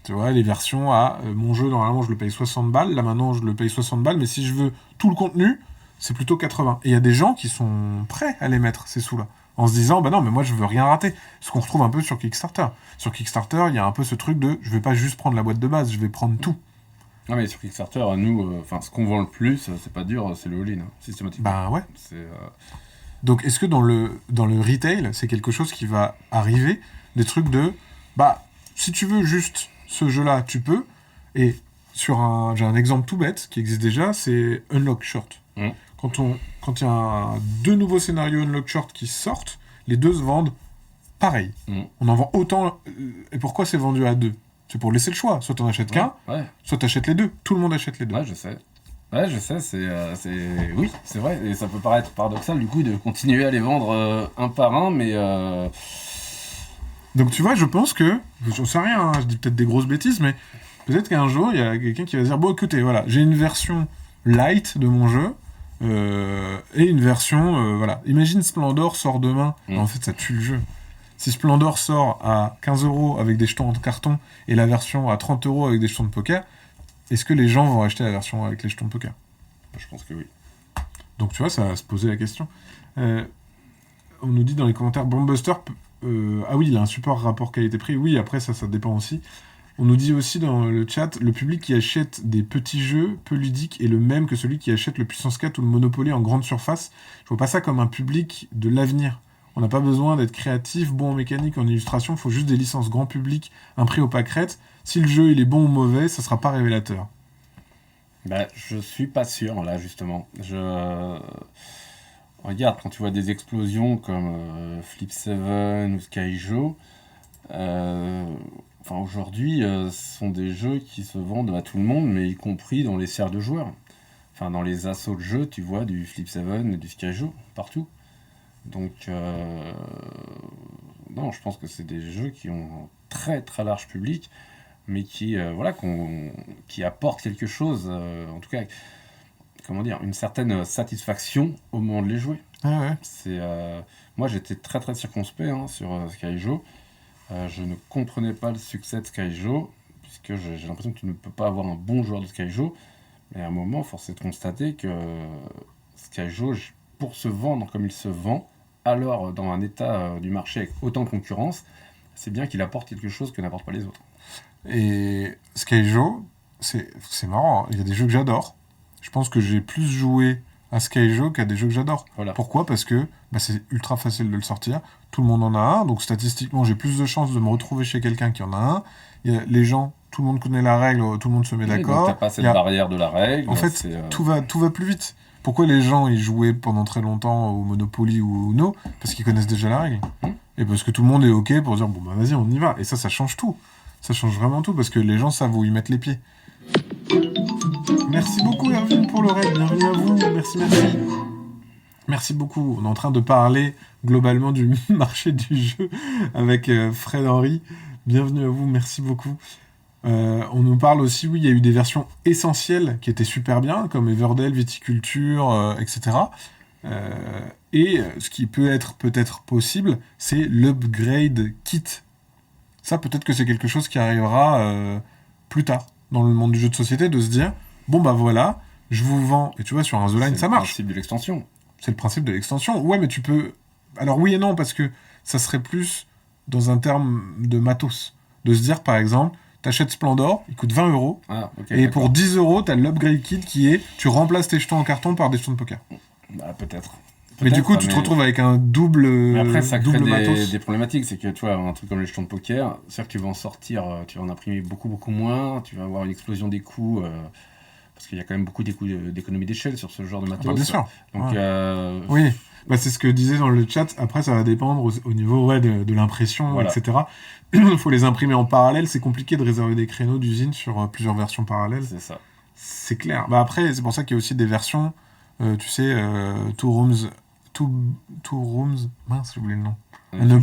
Tu vois, les versions à mon jeu, normalement, je le paye 60 balles, là maintenant, je le paye 60 balles, mais si je veux tout le contenu, c'est plutôt 80. Et il y a des gens qui sont prêts à les mettre, ces sous-là, en se disant, bah non, mais moi, je veux rien rater. Ce qu'on retrouve un peu sur Kickstarter. Sur Kickstarter, il y a un peu ce truc de, je vais pas juste prendre la boîte de base, je vais prendre tout. Ah mais sur Kickstarter, nous, ce qu'on vend le plus, c'est pas dur, c'est le all-in, systématiquement. Bah ouais. Donc est-ce que dans le retail, c'est quelque chose qui va arriver, des trucs de, bah, si tu veux juste ce jeu-là, tu peux, et j'ai un exemple tout bête qui existe déjà, c'est Unlock Short. Quand il y a 2 nouveaux scénarios Unlock Short qui sortent, les 2 se vendent pareil. On en vend autant, et pourquoi c'est vendu à 2 ? C'est pour laisser le choix. Soit t'en achètes qu'un, soit t'achètes les 2. Tout le monde achète les 2. Ouais, je sais, oui, c'est vrai. Et ça peut paraître paradoxal, du coup, de continuer à les vendre un par un, mais... Donc, tu vois, je pense que... J'en sais rien, hein, je dis peut-être des grosses bêtises, mais peut-être qu'un jour, il y a quelqu'un qui va dire, bon, écoutez, voilà, j'ai une version light de mon jeu, et une version... voilà. Imagine Splendor sort demain. En fait, ça tue le jeu. Si Splendor sort à 15€ avec des jetons en carton et la version à 30€ avec des jetons de poker, est-ce que les gens vont acheter la version avec les jetons de poker ? Je pense que oui. Donc tu vois, ça va se poser la question. On nous dit dans les commentaires, Bombbuster, ah oui, il a un support rapport qualité-prix. Oui, après ça dépend aussi. On nous dit aussi dans le chat, le public qui achète des petits jeux peu ludiques est le même que celui qui achète le Puissance 4 ou le Monopoly en grande surface. Je vois pas ça comme un public de l'avenir. On n'a pas besoin d'être créatif, bon en mécanique, en illustration, il faut juste des licences grand public, un prix au pâquerette. Si le jeu il est bon ou mauvais, ça sera pas révélateur. Bah, je suis pas sûr, là, justement. Regarde, quand tu vois des explosions comme Flip 7 ou Skyjo, aujourd'hui, ce sont des jeux qui se vendent à tout le monde, mais y compris dans les serres de joueurs. Enfin, dans les assauts de jeux, tu vois du Flip 7 et du Skyjo, partout. Donc, non, je pense que c'est des jeux qui ont un très très large public, mais qui apportent quelque chose. En tout cas, une certaine satisfaction au moment de les jouer. Ah ouais. Moi, j'étais très très circonspect sur Skyjo. Je ne comprenais pas le succès de Skyjo, puisque j'ai l'impression que tu ne peux pas avoir un bon joueur de Skyjo. Mais à un moment, force est de constater que Skyjo, pour se vendre comme il se vend, alors dans un état du marché avec autant de concurrence, c'est bien qu'il apporte quelque chose que n'apportent pas les autres. Et Skyjo, c'est marrant, il y a des jeux que j'adore. Je pense que j'ai plus joué à Skyjo qu'à des jeux que j'adore. Voilà. Pourquoi ? Parce que c'est ultra facile de le sortir. Tout le monde en a un, donc statistiquement, j'ai plus de chances de me retrouver chez quelqu'un qui en a un. Les gens, tout le monde connaît la règle, tout le monde se met d'accord. Donc t'as pas cette barrière de la règle. En fait, tout va plus vite. Pourquoi les gens ils jouaient pendant très longtemps au Monopoly ou au Uno ? Parce qu'ils connaissent déjà la règle. Et parce que tout le monde est OK pour dire bon bah vas-y, on y va. Et ça change tout. Ça change vraiment tout parce que les gens savent où y mettre les pieds. Merci beaucoup Erwin pour le raid. Bienvenue à vous. Merci. Merci beaucoup. On est en train de parler globalement du marché du jeu avec Fred Henry. Bienvenue à vous. Merci beaucoup. On nous parle aussi, oui, il y a eu des versions essentielles qui étaient super bien, comme Everdell, Viticulture, etc. Et ce qui peut être peut-être possible, c'est l'upgrade kit. Ça, peut-être que c'est quelque chose qui arrivera plus tard dans le monde du jeu de société, de se dire, bon bah voilà, je vous vends, et tu vois, sur un The Line, ça marche. C'est le principe de l'extension. C'est le principe de l'extension. Ouais, mais tu peux... Alors oui et non, parce que ça serait plus dans un terme de matos. De se dire, par exemple, t'achètes Splendor, il coûte 20 €, et d'accord. Pour 10 €, t'as l'upgrade kit qui est, tu remplaces tes jetons en carton par des jetons de poker. Bah peut-être. Mais du coup, tu te retrouves avec un double matos. Mais après, ça crée des problématiques. C'est que, tu vois, un truc comme les jetons de poker, c'est-à-dire que tu vas en sortir, tu vas en imprimer beaucoup, beaucoup moins, tu vas avoir une explosion des coûts, parce qu'il y a quand même beaucoup d'économies d'échelle sur ce genre de matos. Bien sûr. Donc, oui, c'est ce que disait dans le chat. Après, ça va dépendre au niveau de l'impression, voilà. Etc. Il faut les imprimer en parallèle. C'est compliqué de réserver des créneaux d'usine sur plusieurs versions parallèles. C'est ça. C'est clair. Après, c'est pour ça qu'il y a aussi des versions, tu sais, Two Rooms, mince, j'ai oublié le nom. Une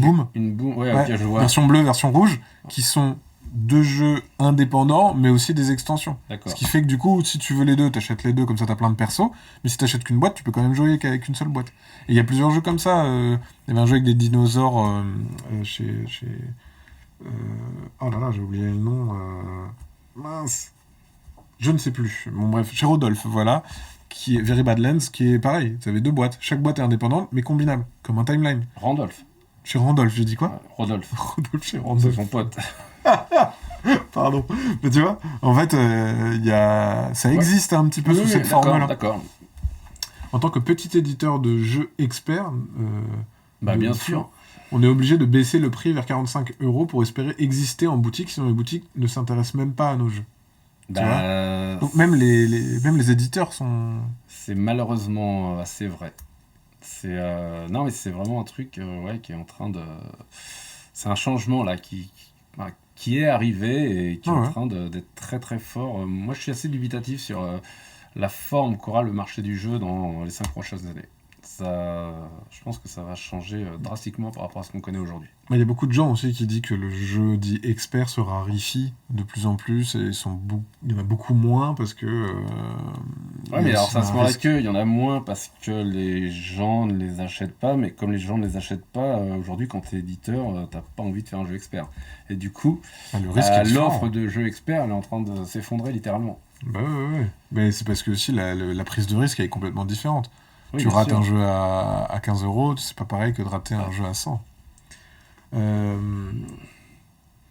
boom, ouais, ok, je vois. Version bleue, version rouge, qui sont 2 jeux indépendants, mais aussi des extensions. D'accord. Ce qui fait que du coup, si tu veux les deux, t'achètes les deux, comme ça t'as plein de persos, mais si t'achètes qu'une boîte, tu peux quand même jouer qu'avec une seule boîte. Et il y a plusieurs jeux comme ça. Il y avait un jeu avec des dinosaures chez... oh là là, j'ai oublié le nom. Mince. Je ne sais plus. Bon bref, chez Rodolphe, voilà. Qui est Very Badlands, qui est pareil. Tu avais 2 boîtes. Chaque boîte est indépendante, mais combinable, comme un timeline. Randolph. Chez Randolph, j'ai dit quoi ? Rodolphe. Rodolphe chez Randolph. C'est son pote. Pardon. Mais tu vois, en fait, ça existe un petit peu sous cette forme-là. D'accord. En tant que petit éditeur de jeux expert, bien sûr, on est obligé de baisser le prix vers 45 € pour espérer exister en boutique, sinon les boutiques ne s'intéressent même pas à nos jeux. Donc même les éditeurs sont... C'est malheureusement assez vrai. Non, mais c'est vraiment un truc qui est en train de... C'est un changement là qui est arrivé et qui est en train d'être très très fort. Moi, je suis assez dubitatif sur la forme qu'aura le marché du jeu dans les 5 prochaines années. Je pense que ça va changer drastiquement par rapport à ce qu'on connaît aujourd'hui. Il y a beaucoup de gens aussi qui disent que le jeu dit expert se raréfie de plus en plus et il y en a beaucoup moins parce que... mais alors c'est à ce moment-là qu'il y en a moins parce que les gens ne les achètent pas, mais comme les gens ne les achètent pas, aujourd'hui quand tu es éditeur, t'as pas envie de faire un jeu expert. Et du coup, l'offre de jeux experts, elle est en train de s'effondrer littéralement. Ouais. Mais c'est parce que aussi la prise de risque elle est complètement différente. Oui, tu rates un jeu à 15 €, c'est pas pareil que de rater un jeu à 100.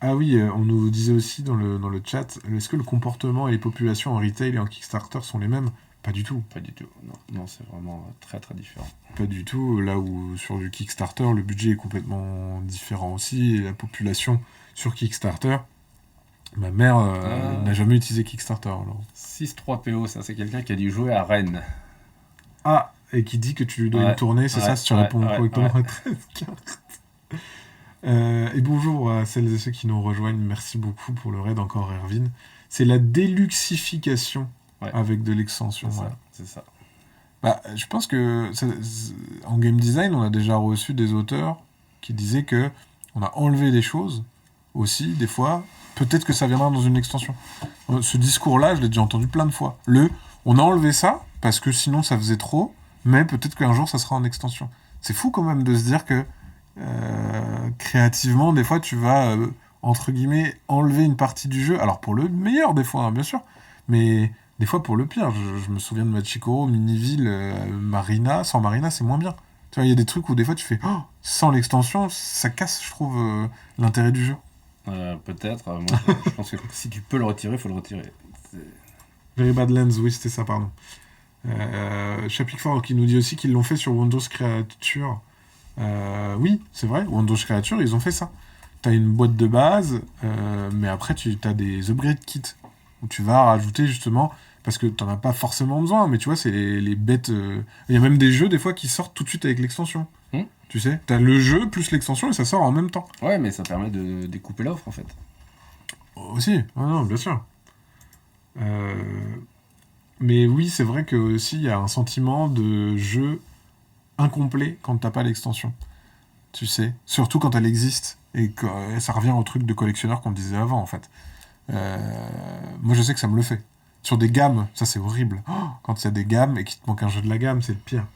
Ah oui, on nous disait aussi dans le chat, est-ce que le comportement et les populations en retail et en Kickstarter sont les mêmes ? Pas du tout. Pas du tout, non, c'est vraiment très très différent. Pas du tout, là où sur du Kickstarter, le budget est complètement différent aussi, et la population sur Kickstarter... Ma mère n'a jamais utilisé Kickstarter. Alors. 6-3 PO, ça c'est quelqu'un qui a dû jouer à Rennes. Ah, et qui dit que tu lui dois une tournée, c'est ça, si tu réponds correctement à 13 cartes. Et bonjour à celles et ceux qui nous rejoignent, merci beaucoup pour le raid encore Erwin. C'est la déluxification avec de l'extension. C'est ça. Je pense que en game design, on a déjà reçu des auteurs qui disaient que on a enlevé des choses aussi, des fois. Peut-être que ça viendra dans une extension. Ce discours-là, je l'ai déjà entendu plein de fois. On a enlevé ça, parce que sinon ça faisait trop, mais peut-être qu'un jour ça sera en extension. C'est fou quand même de se dire que créativement, des fois tu vas, entre guillemets, enlever une partie du jeu. Alors pour le meilleur, des fois, hein, bien sûr, mais des fois pour le pire. Je me souviens de Machikoro, Miniville, Marina. Sans Marina, c'est moins bien. Tu vois, il y a des trucs où des fois tu fais oh, sans l'extension, ça casse, je trouve, l'intérêt du jeu. Peut-être. Moi, je pense que si tu peux le retirer, il faut le retirer. Very Bad Lands, oui, c'était ça, pardon. Chapic 4 qui nous dit aussi qu'ils l'ont fait sur Windows Creature. Oui, c'est vrai, Windows Creature, ils ont fait ça. T'as une boîte de base, mais après, tu as des upgrade kits où tu vas rajouter justement, parce que t'en as pas forcément besoin, mais tu vois, c'est les bêtes. Il y a même des jeux, des fois, qui sortent tout de suite avec l'extension. Tu sais, t'as le jeu plus l'extension et ça sort en même temps. Ouais, mais ça permet de découper l'offre en fait. Aussi, non, bien sûr. Mais oui, c'est vrai que aussi il y a un sentiment de jeu incomplet quand t'as pas l'extension. Tu sais, surtout quand elle existe et que ça revient au truc de collectionneur qu'on disait avant en fait. Moi je sais que ça me le fait. Sur des gammes, ça c'est horrible. Oh, quand il y a des gammes et qu'il te manque un jeu de la gamme, c'est le pire.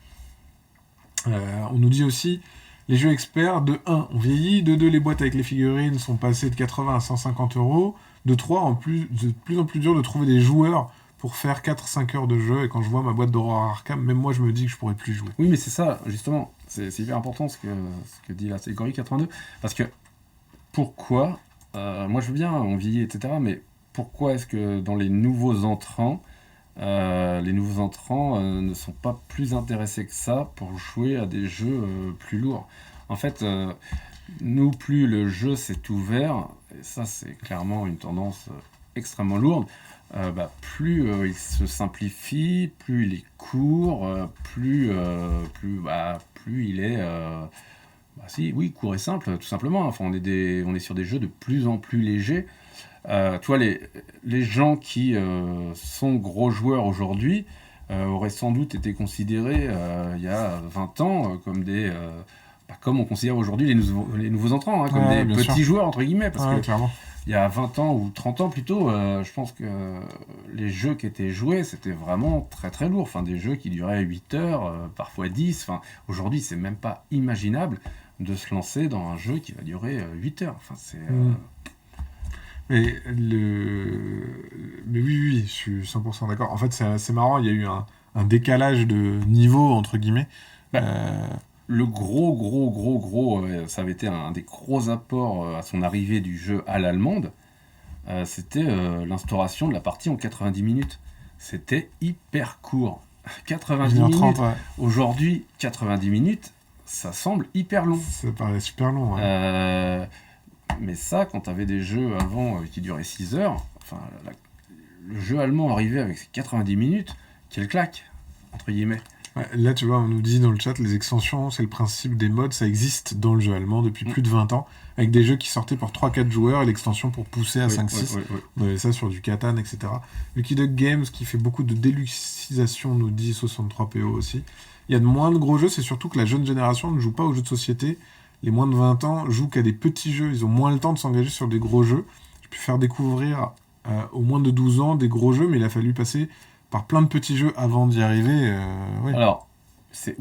On nous dit aussi, les jeux experts, de 1, on vieillit, de 2, les boîtes avec les figurines sont passées de 80 à 150 euros, de 3, de plus en plus dur de trouver des joueurs pour faire 4-5 heures de jeu, et quand je vois ma boîte d'Aurora Arkham, même moi je me dis que je pourrais plus jouer. Oui, mais c'est ça, justement, c'est hyper important ce que dit la Ségori 82, parce que pourquoi, moi je veux bien, on vieillit, etc., mais pourquoi est-ce que dans les nouveaux entrants, ne sont pas plus intéressés que ça pour jouer à des jeux plus lourds. En fait, nous, plus le jeu s'est ouvert, et ça c'est clairement une tendance extrêmement lourde, plus il se simplifie, plus il est court, plus il est... court et simple, tout simplement. Enfin, on est sur des jeux de plus en plus légers. Tu vois, les gens qui sont gros joueurs aujourd'hui auraient sans doute été considérés il y a 20 ans comme comme on considère aujourd'hui les nouveaux entrants, hein, comme des petits joueurs, entre guillemets, parce que clairement. Il y a 20 ans ou 30 ans plutôt, je pense que les jeux qui étaient joués, c'était vraiment très très lourd. Enfin, des jeux qui duraient 8 heures, parfois 10. Enfin, aujourd'hui, c'est même pas imaginable de se lancer dans un jeu qui va durer 8 heures. Enfin, c'est... Mais oui, je suis 100% d'accord. En fait, c'est marrant, il y a eu un décalage de niveau, entre guillemets. Le gros, ça avait été un des gros apports à son arrivée du jeu à l'allemande, c'était l'instauration de la partie en 90 minutes. C'était hyper court. 90 minutes. Ouais. Aujourd'hui, 90 minutes, ça semble hyper long. Ça paraît super long, ouais. Mais ça, quand t'avais des jeux avant qui duraient 6 heures, enfin, le jeu allemand arrivait avec ses 90 minutes, quelle claque, entre guillemets. Ouais, là, tu vois, on nous dit dans le chat, les extensions, c'est le principe des mods, ça existe dans le jeu allemand depuis plus de 20 ans, avec des jeux qui sortaient pour 3-4 joueurs et l'extension pour pousser à 5-6. On avait ça sur du Catan, etc. Lucky Duck Games, qui fait beaucoup de déluxisation, nous dit 63PO aussi. Il y a de moins de gros jeux, c'est surtout que la jeune génération ne joue pas aux jeux de société. Les moins de 20 ans jouent qu'à des petits jeux, ils ont moins le temps de s'engager sur des gros jeux. J'ai pu faire découvrir aux moins de 12 ans des gros jeux, mais il a fallu passer par plein de petits jeux avant d'y arriver. Oui. Alors, c'est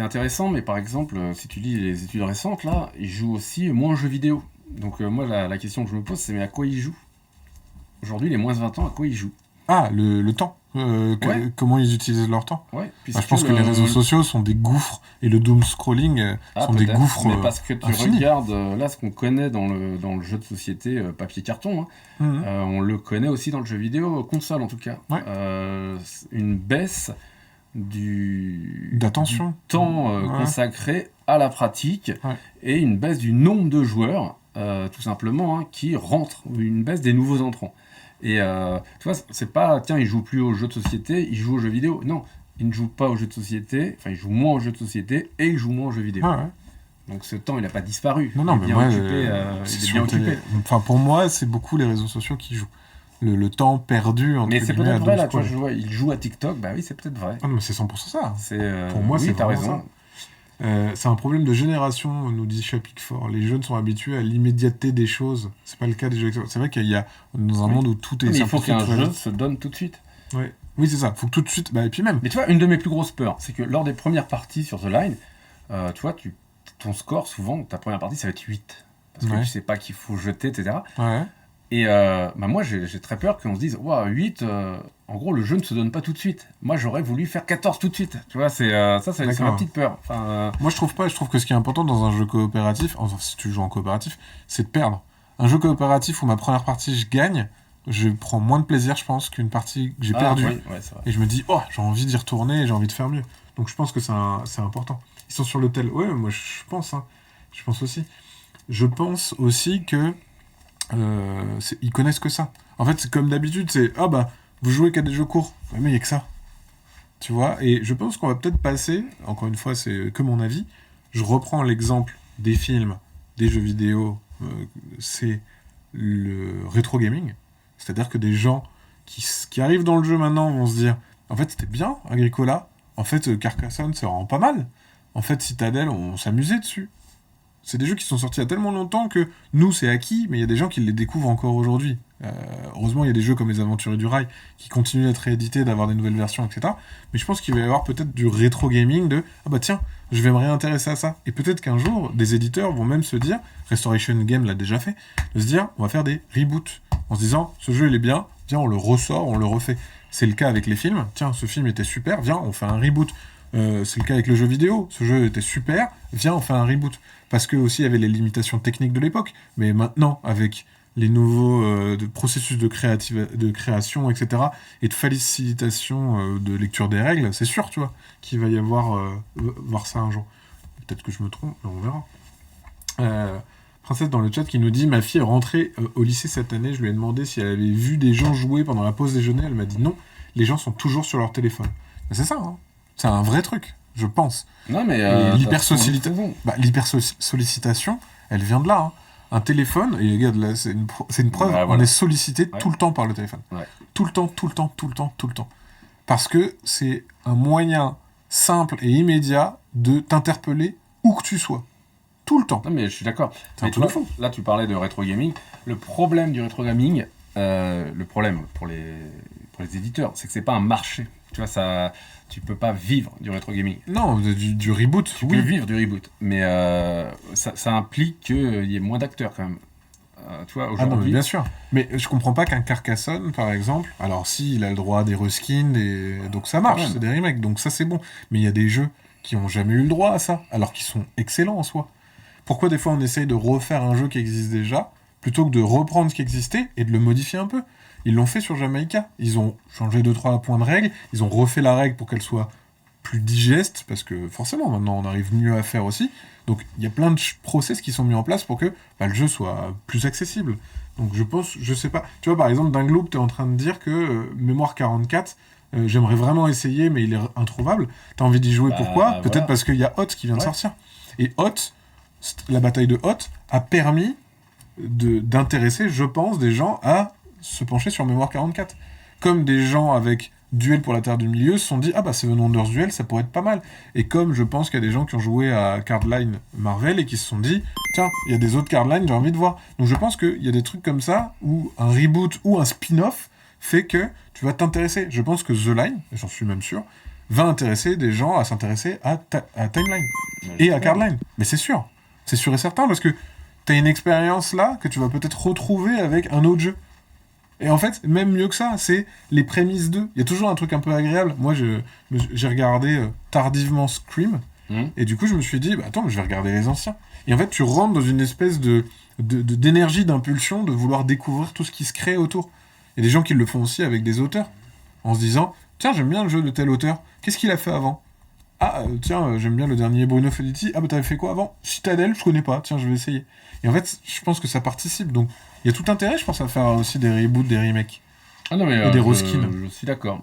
intéressant, mais par exemple, si tu lis les études récentes, là, ils jouent aussi moins aux jeux vidéo. Donc moi, la question que je me pose, c'est mais à quoi ils jouent ? Aujourd'hui, les moins de 20 ans, à quoi ils jouent ? Ah, le temps. Comment ils utilisent leur temps. Ouais, je pense que les réseaux sociaux sont des gouffres et le doom scrolling sont des gouffres. Mais parce que tu regardes là ce qu'on connaît dans le jeu de société papier-carton, on le connaît aussi dans le jeu vidéo console en tout cas. Ouais. Une baisse du temps consacré à la pratique et une baisse du nombre de joueurs tout simplement qui rentrent, une baisse des nouveaux entrants. Et tu vois, c'est pas tiens, il joue plus aux jeux de société, il joue aux jeux vidéo. Non, il ne joue pas aux jeux de société, enfin il joue moins aux jeux de société et il joue moins aux jeux vidéo. Donc ce temps, il n'a pas disparu. Non, mais moi, il est bien occupé. Enfin, pour moi, c'est beaucoup les réseaux sociaux qui jouent. Le temps perdu entre mais c'est peut-être vrai là, tu vois, il joue à TikTok, bah oui, c'est peut-être vrai. Ah non, mais c'est 100% ça. Pour moi, c'est vraiment raison. C'est un problème de génération, nous dit Chapic Fort. Les jeunes sont habitués à l'immédiateté des choses. C'est pas le cas des jeux. C'est vrai qu'il y a dans un monde où tout est simplifié. Il faut qu'un jeu se donne tout de suite. Ouais. Oui, c'est ça. Faut que tout de suite. Bah, et puis même. Mais tu vois, une de mes plus grosses peurs, c'est que lors des premières parties sur The Line, tu vois, ton score, souvent, ta première partie, ça va être 8. Parce que tu sais pas qu'il faut jeter, etc. Ouais. Et moi, j'ai très peur qu'on se dise, waouh, 8, en gros, le jeu ne se donne pas tout de suite. Moi, j'aurais voulu faire 14 tout de suite. Tu vois, c'est ma petite peur. Enfin, Moi, je trouve pas. Je trouve que ce qui est important dans un jeu coopératif, enfin, si tu joues en coopératif, c'est de perdre. Un jeu coopératif où ma première partie, je gagne, je prends moins de plaisir, je pense, qu'une partie que j'ai perdue. Oui, ouais, c'est vrai. Et je me dis, oh, j'ai envie d'y retourner, j'ai envie de faire mieux. Donc, je pense que c'est important. Ils sont sur l'hôtel. Ouais, moi, je pense. Hein. Je pense aussi. Je pense aussi que ils connaissent que ça. En fait, c'est comme d'habitude, c'est ah bah vous jouez qu'à des jeux courts. Ouais, mais il y a que ça. Tu vois. Et je pense qu'on va peut-être passer. Encore une fois, c'est que mon avis. Je reprends l'exemple des films, des jeux vidéo. C'est le rétro gaming. C'est-à-dire que des gens qui arrivent dans le jeu maintenant vont se dire en fait c'était bien Agricola. En fait Carcassonne c'est vraiment pas mal. En fait Citadel on s'amusait dessus. C'est des jeux qui sont sortis il y a tellement longtemps que nous, c'est acquis, mais il y a des gens qui les découvrent encore aujourd'hui. Heureusement, il y a des jeux comme Les Aventuriers du Rail qui continuent d'être réédités, d'avoir des nouvelles versions, etc. Mais je pense qu'il va y avoir peut-être du rétro gaming de ah bah tiens, je vais me réintéresser à ça. Et peut-être qu'un jour, des éditeurs vont même se dire, Restoration Game l'a déjà fait, de se dire on va faire des reboots en se disant ce jeu il est bien, viens on le ressort, on le refait. C'est le cas avec les films. Tiens, ce film était super, viens on fait un reboot. C'est le cas avec le jeu vidéo. Ce jeu était super, viens on fait un reboot. Parce que aussi il y avait les limitations techniques de l'époque, mais maintenant avec les nouveaux processus de création, etc., et de facilitation de lecture des règles, c'est sûr, tu vois, qu'il va y avoir voir ça un jour. Peut-être que je me trompe, mais on verra. Princesse dans le chat qui nous dit ma fille est rentrée au lycée cette année, je lui ai demandé si elle avait vu des gens jouer pendant la pause déjeuner, elle m'a dit non, les gens sont toujours sur leur téléphone. Mais c'est ça, hein. C'est un vrai truc, je pense. Non, mais l'hypersollicitation, elle vient de là. Hein. Un téléphone, et regarde, là, c'est une preuve, voilà. On est sollicité tout le temps par le téléphone. Ouais. Tout le temps. Parce que c'est un moyen simple et immédiat de t'interpeller où que tu sois. Tout le temps. Non, mais je suis d'accord. C'est un truc de fou. Là, tu parlais de rétro gaming. Le problème du rétro gaming, le problème pour les éditeurs, c'est que c'est pas un marché. Tu vois, ça, tu peux pas vivre du rétro gaming. Non, du reboot. Tu peux vivre du reboot, mais ça implique qu'il y ait moins d'acteurs quand même. Tu vois, aujourd'hui. Ah non, mais bien sûr. Mais je comprends pas qu'un Carcassonne, par exemple, alors si il a le droit à des reskins, donc ça marche, c'est des remakes, donc ça c'est bon. Mais il y a des jeux qui ont jamais eu le droit à ça, alors qu'ils sont excellents en soi. Pourquoi des fois on essaye de refaire un jeu qui existe déjà, plutôt que de reprendre ce qui existait et de le modifier un peu? Ils l'ont fait sur Jamaïca. Ils ont changé 2-3 points de règle, ils ont refait la règle pour qu'elle soit plus digeste, parce que forcément maintenant on arrive mieux à faire aussi. Donc il y a plein de process qui sont mis en place pour que le jeu soit plus accessible. Donc je sais pas. Tu vois par exemple Dingloop, t'es en train de dire que Mémoire 44, j'aimerais vraiment essayer mais il est introuvable. T'as envie d'y jouer, pourquoi ? Peut-être voilà. Parce qu'il y a Hot qui vient de sortir. Et Hot, la bataille de Hot a permis d'intéresser, je pense, des gens à se pencher sur Mémoire 44. Comme des gens avec Duel pour la Terre du Milieu se sont dit ah bah Seven Wonders Duel ça pourrait être pas mal. Et comme je pense qu'il y a des gens qui ont joué à Cardline Marvel et qui se sont dit tiens il y a des autres Cardline j'ai envie de voir. Donc je pense qu'il y a des trucs comme ça où un reboot ou un spin-off fait que tu vas t'intéresser. Je pense que The Line, j'en suis même sûr, va intéresser des gens à s'intéresser à Timeline et à Cardline. Mais c'est sûr et certain parce que t'as une expérience là que tu vas peut-être retrouver avec un autre jeu. Et en fait, même mieux que ça, c'est les prémices d'eux. Il y a toujours un truc un peu agréable. Moi, j'ai regardé tardivement Scream, et du coup, je me suis dit, attends, je vais regarder les anciens. Et en fait, tu rentres dans une espèce d'énergie, d'impulsion, de vouloir découvrir tout ce qui se crée autour. Il y a des gens qui le font aussi avec des auteurs, en se disant, tiens, j'aime bien le jeu de tel auteur. Qu'est-ce qu'il a fait avant ? Ah, tiens, j'aime bien le dernier Bruno Felitti. Ah, t'avais fait quoi avant ? Citadel, je connais pas. Tiens, je vais essayer. Et en fait, je pense que ça participe. Donc, il y a tout intérêt, je pense, à faire aussi des reboots, des remakes. Ah non, mais et des reskins. Je suis d'accord.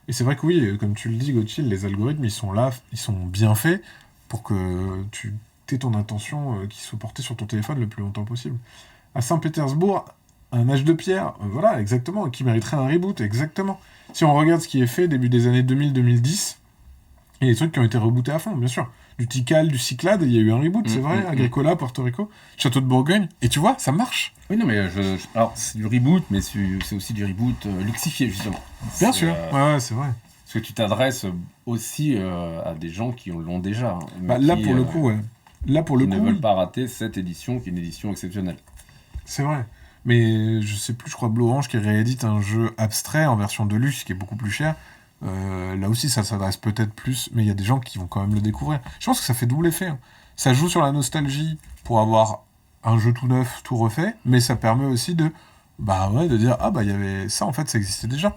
Et c'est vrai que oui, comme tu le dis, Gauthier, les algorithmes, ils sont là, ils sont bien faits pour que tu aies ton attention qui soit portée sur ton téléphone le plus longtemps possible. À Saint-Pétersbourg, un âge de pierre, voilà, exactement, qui mériterait un reboot, exactement. Si on regarde ce qui est fait début des années 2000-2010, il y a des trucs qui ont été rebootés à fond, bien sûr. du Tikal, du Cyclade, il y a eu un reboot, c'est vrai, Agricola, Porto Rico, Château de Bourgogne, et tu vois, ça marche. Oui, non, mais alors, c'est du reboot, mais c'est aussi du reboot luxifié, justement. Bien sûr, ouais, c'est vrai. Parce que tu t'adresses aussi à des gens qui l'ont déjà. Hein, bah, là, pour le coup, ouais. Là, pour le coup, ne veulent pas rater cette édition, qui est une édition exceptionnelle. C'est vrai. Mais je sais plus, je crois Blue Orange qui réédite un jeu abstrait en version de luxe qui est beaucoup plus cher. Là aussi, ça s'adresse peut-être plus, mais il y a des gens qui vont quand même le découvrir. Je pense que ça fait double effet. Hein. Ça joue sur la nostalgie pour avoir un jeu tout neuf, tout refait, mais ça permet aussi de dire il y avait ça, en fait, ça existait déjà.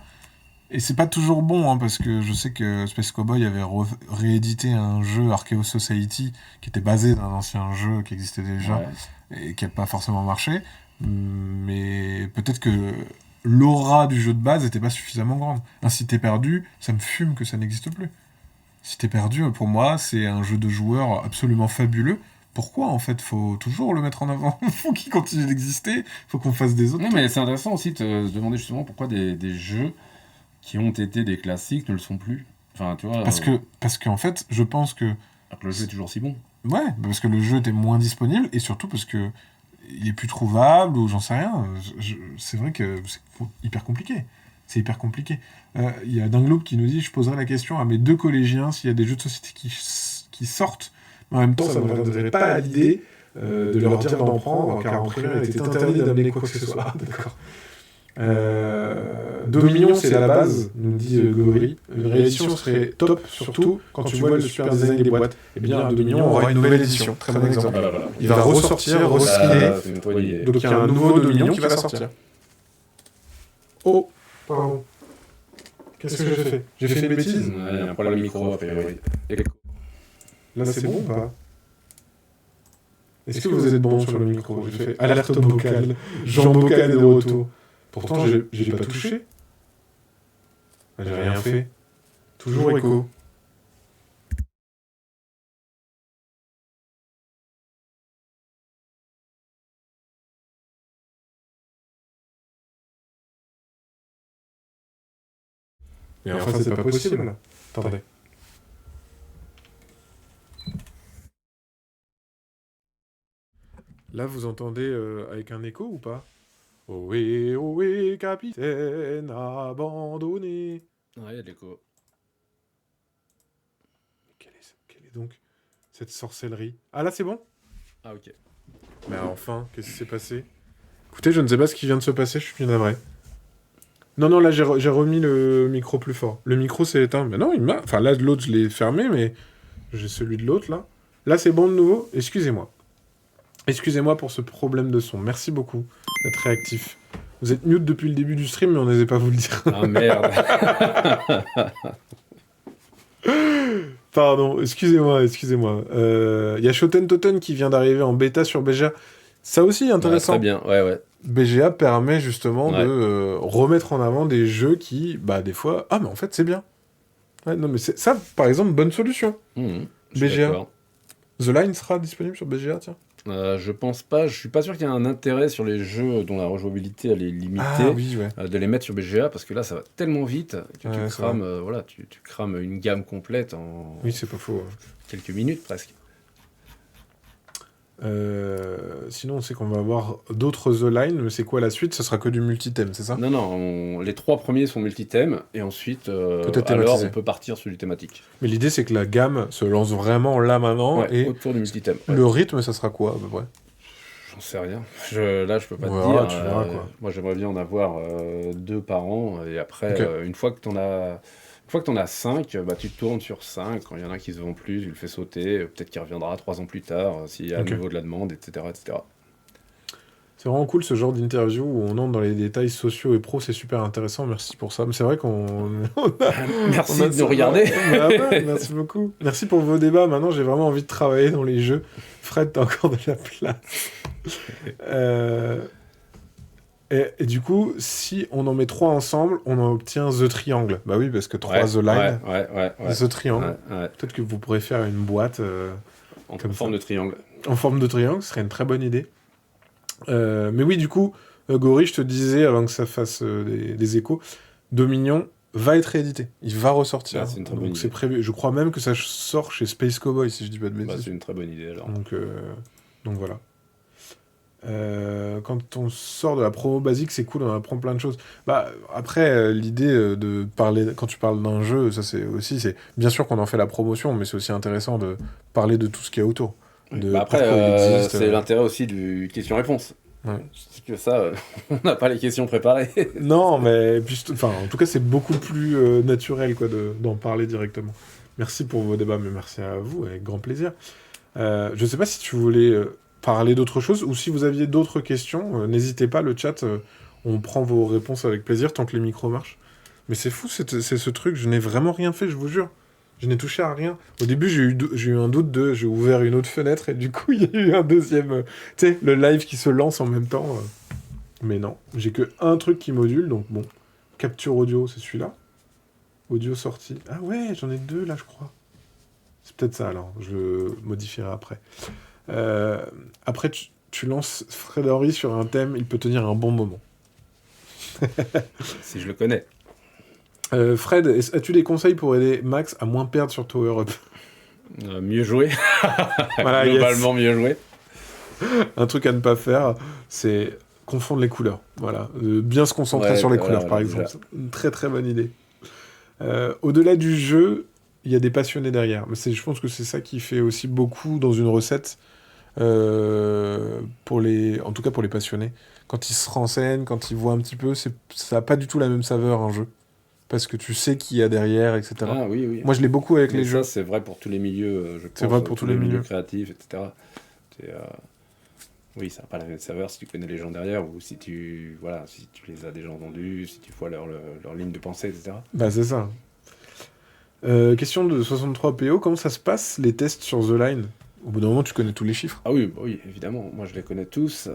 Et c'est pas toujours bon, hein, parce que je sais que Space Cowboy avait réédité un jeu Archaeo Society qui était basé d'un ancien jeu qui existait déjà et qui n'a pas forcément marché. Mais peut-être que l'aura du jeu de base n'était pas suffisamment grande. Un Cité perdue, ça me fume que ça n'existe plus. Cité perdue, pour moi, c'est un jeu de joueurs absolument fabuleux. Pourquoi, en fait, faut toujours le mettre en avant? Faut qu'il continue d'exister, faut qu'on fasse des autres. Non, mais c'est intéressant aussi de se demander justement pourquoi des jeux qui ont été des classiques ne le sont plus. Enfin, tu vois. Parce qu'en fait, je pense que. Alors que le jeu est toujours si bon. Ouais, parce que le jeu était moins disponible et surtout parce que il est plus trouvable ou j'en sais rien. C'est vrai que c'est hyper compliqué. C'est hyper compliqué. Il y a Dingloop qui nous dit: je poserai la question à mes 2 collégiens s'il y a des jeux de société qui sortent. Mais en même temps, ça ne me viendrait pas à l'idée de leur dire d'en prendre, car en primaire, il était interdit d'amener quoi que ce soit. D'accord. Dominion, c'est la base, nous dit Gori. Une réédition serait top, surtout quand tu vois le super design des boîtes. Eh bien, Dominion aura une nouvelle édition. Très bon exemple. Il va ressortir, recycler. Donc il y a un nouveau Dominion qui va sortir. Oh, pardon. Qu'est-ce que j'ai fait? J'ai fait une bêtise? Ouais, il y a un problème de micro, a priori. Là, c'est bon ou pas? Est-ce que vous êtes bon sur le micro? J'ai fait alerte vocale. Jean Bocal est de retour. Pourtant, j'ai pas touché. J'ai rien fait. Toujours écho. Mais enfin, c'est pas possible, là. Attendez. Là, vous entendez avec un écho ou pas? Ohé, capitaine, abandonné. Ouais, il y a de l'écho. Quelle est donc cette sorcellerie? Ah là, c'est bon? Ah, ok. Mais enfin, qu'est-ce qui s'est passé? Écoutez, je ne sais pas ce qui vient de se passer, je suis navré. Non, là, j'ai remis le micro plus fort. Le micro s'est éteint. Mais non, enfin, là, de l'autre, je l'ai fermé, mais j'ai celui de l'autre, là. Là, c'est bon de nouveau. Excusez-moi. Excusez-moi pour ce problème de son. Merci beaucoup d'être réactif. Vous êtes mute depuis le début du stream, mais on n'osait pas vous le dire. Ah merde. Pardon, excusez-moi. Il y a Shoten Toten qui vient d'arriver en bêta sur BGA. Ça aussi, intéressant. Ouais, très bien, ouais. BGA permet justement de remettre en avant des jeux qui, des fois... Ah, mais en fait, c'est bien. Ouais, non, mais ça, par exemple, bonne solution. BGA. The Line sera disponible sur BGA, tiens. Je pense pas, je suis pas sûr qu'il y ait un intérêt sur les jeux dont la rejouabilité elle est limitée de les mettre sur BGA parce que là ça va tellement vite que tu crames, tu crames une gamme complète en c'est pas faux, quelques minutes presque. Sinon on sait qu'on va avoir d'autres The Line, mais c'est quoi la suite? Ce sera que du multi-thème, c'est ça? Non, les 3 premiers sont multi-thèmes et ensuite alors on peut partir sur du thématique. Mais l'idée c'est que la gamme se lance vraiment là maintenant et autour du multi-thème. Le rythme ça sera quoi à peu près? J'en sais rien. Là je peux pas te dire. Tu verras, quoi. Moi j'aimerais bien en avoir 2 par an et après une fois que t'en as 5, tu tournes sur 5. Quand il y en a qui se vend plus, tu le fais sauter. Peut-être qu'il reviendra 3 ans plus tard, s'il y a à nouveau de la demande, etc. C'est vraiment cool ce genre d'interview où on entre dans les détails sociaux et pro, c'est super intéressant. Merci pour ça. Mais c'est vrai qu'on. Merci de nous regarder. Merci beaucoup. Merci pour vos débats. Maintenant, j'ai vraiment envie de travailler dans les jeux. Fred, t'as encore de la place. Et du coup, si on en met 3 ensemble, on en obtient The Triangle. Bah oui, parce que 3 The Line, The Triangle. Peut-être que vous pourrez faire une boîte en forme de triangle. En forme de triangle, ce serait une très bonne idée. Mais oui, du coup, Gori, je te disais, avant que ça fasse des échos, Dominion va être réédité. Il va ressortir. C'est une très bonne Donc idée. c'est prévu. Je crois même que ça sort chez Space Cowboy, si je dis pas de bêtises. C'est une très bonne idée alors. Donc voilà. Quand on sort de la promo basique, c'est cool, on apprend plein de choses. Après, l'idée de parler, quand tu parles d'un jeu, ça c'est bien sûr qu'on en fait la promotion, mais c'est aussi intéressant de parler de tout ce qu'il y a autour. Après, pourquoi il existe. c'est l'intérêt aussi du question-réponse. Ouais. C'est que ça, on n'a pas les questions préparées. Non, mais en tout cas, c'est beaucoup plus naturel quoi, d'en parler directement. Merci pour vos débats, mais merci à vous, avec grand plaisir. Je sais pas si tu voulais parler d'autre chose, ou si vous aviez d'autres questions, n'hésitez pas, le chat, on prend vos réponses avec plaisir tant que les micros marchent. Mais c'est fou, c'est ce truc, je n'ai vraiment rien fait, je vous jure. Je n'ai touché à rien. Au début, j'ai eu un doute j'ai ouvert une autre fenêtre, et du coup, il y a eu un deuxième... tu sais, le live qui se lance en même temps. Mais non, j'ai que un truc qui module, donc bon. Capture audio, c'est celui-là. Audio sortie. Ah ouais, j'en ai 2 là, je crois. C'est peut-être ça alors, je le modifierai après. Après, tu lances Fred Henry sur un thème, il peut tenir un bon moment. Si je le connais. Fred, as-tu des conseils pour aider Max à moins perdre sur Tower Up? Mieux jouer. Voilà, globalement, mieux jouer. Un truc à ne pas faire, c'est confondre les couleurs. Voilà. Bien se concentrer sur les couleurs, par exemple. Une très très bonne idée. Au-delà du jeu, il y a des passionnés derrière. Mais je pense que c'est ça qui fait aussi beaucoup dans une recette, en tout cas pour les passionnés. Quand ils se renseignent, quand ils voient un petit peu, ça n'a pas du tout la même saveur, un jeu. Parce que tu sais qui y a derrière, etc. Ah oui. Moi, je l'ai beaucoup avec les jeux. Ça, c'est vrai pour tous les milieux, je pense. C'est vrai pour tous les milieux créatifs, etc. Oui, ça n'a pas la même saveur si tu connais les gens derrière, ou si tu les as déjà entendus, si tu vois leur ligne de pensée, etc. C'est ça. Question de 63 PO, comment ça se passe, les tests sur The Line? Au bout d'un moment, tu connais tous les chiffres. Ah oui, évidemment. Moi, je les connais tous.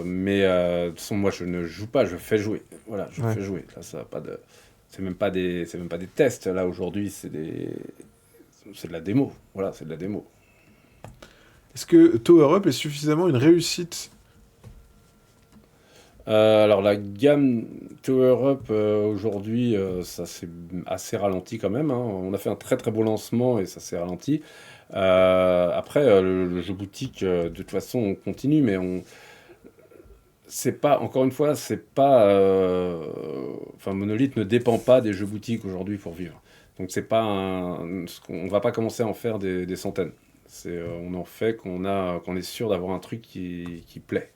Mais de toute façon, moi, je ne joue pas, je fais jouer. Voilà, je fais jouer. Là, ça n'a pas de... C'est même pas des tests. Là, aujourd'hui, c'est de la démo. Voilà, c'est de la démo. Est-ce que Tower Up est suffisamment une réussite? Alors, la gamme Tower Up, aujourd'hui, ça s'est assez ralenti quand même. Hein. On a fait un très très beau lancement et ça s'est ralenti. Après, le jeu boutique, de toute façon, on continue, mais c'est pas, encore une fois, c'est pas... Monolith ne dépend pas des jeux boutiques aujourd'hui pour vivre. Donc c'est pas on va pas commencer à en faire des centaines. On en fait qu'on est sûr d'avoir un truc qui plaît.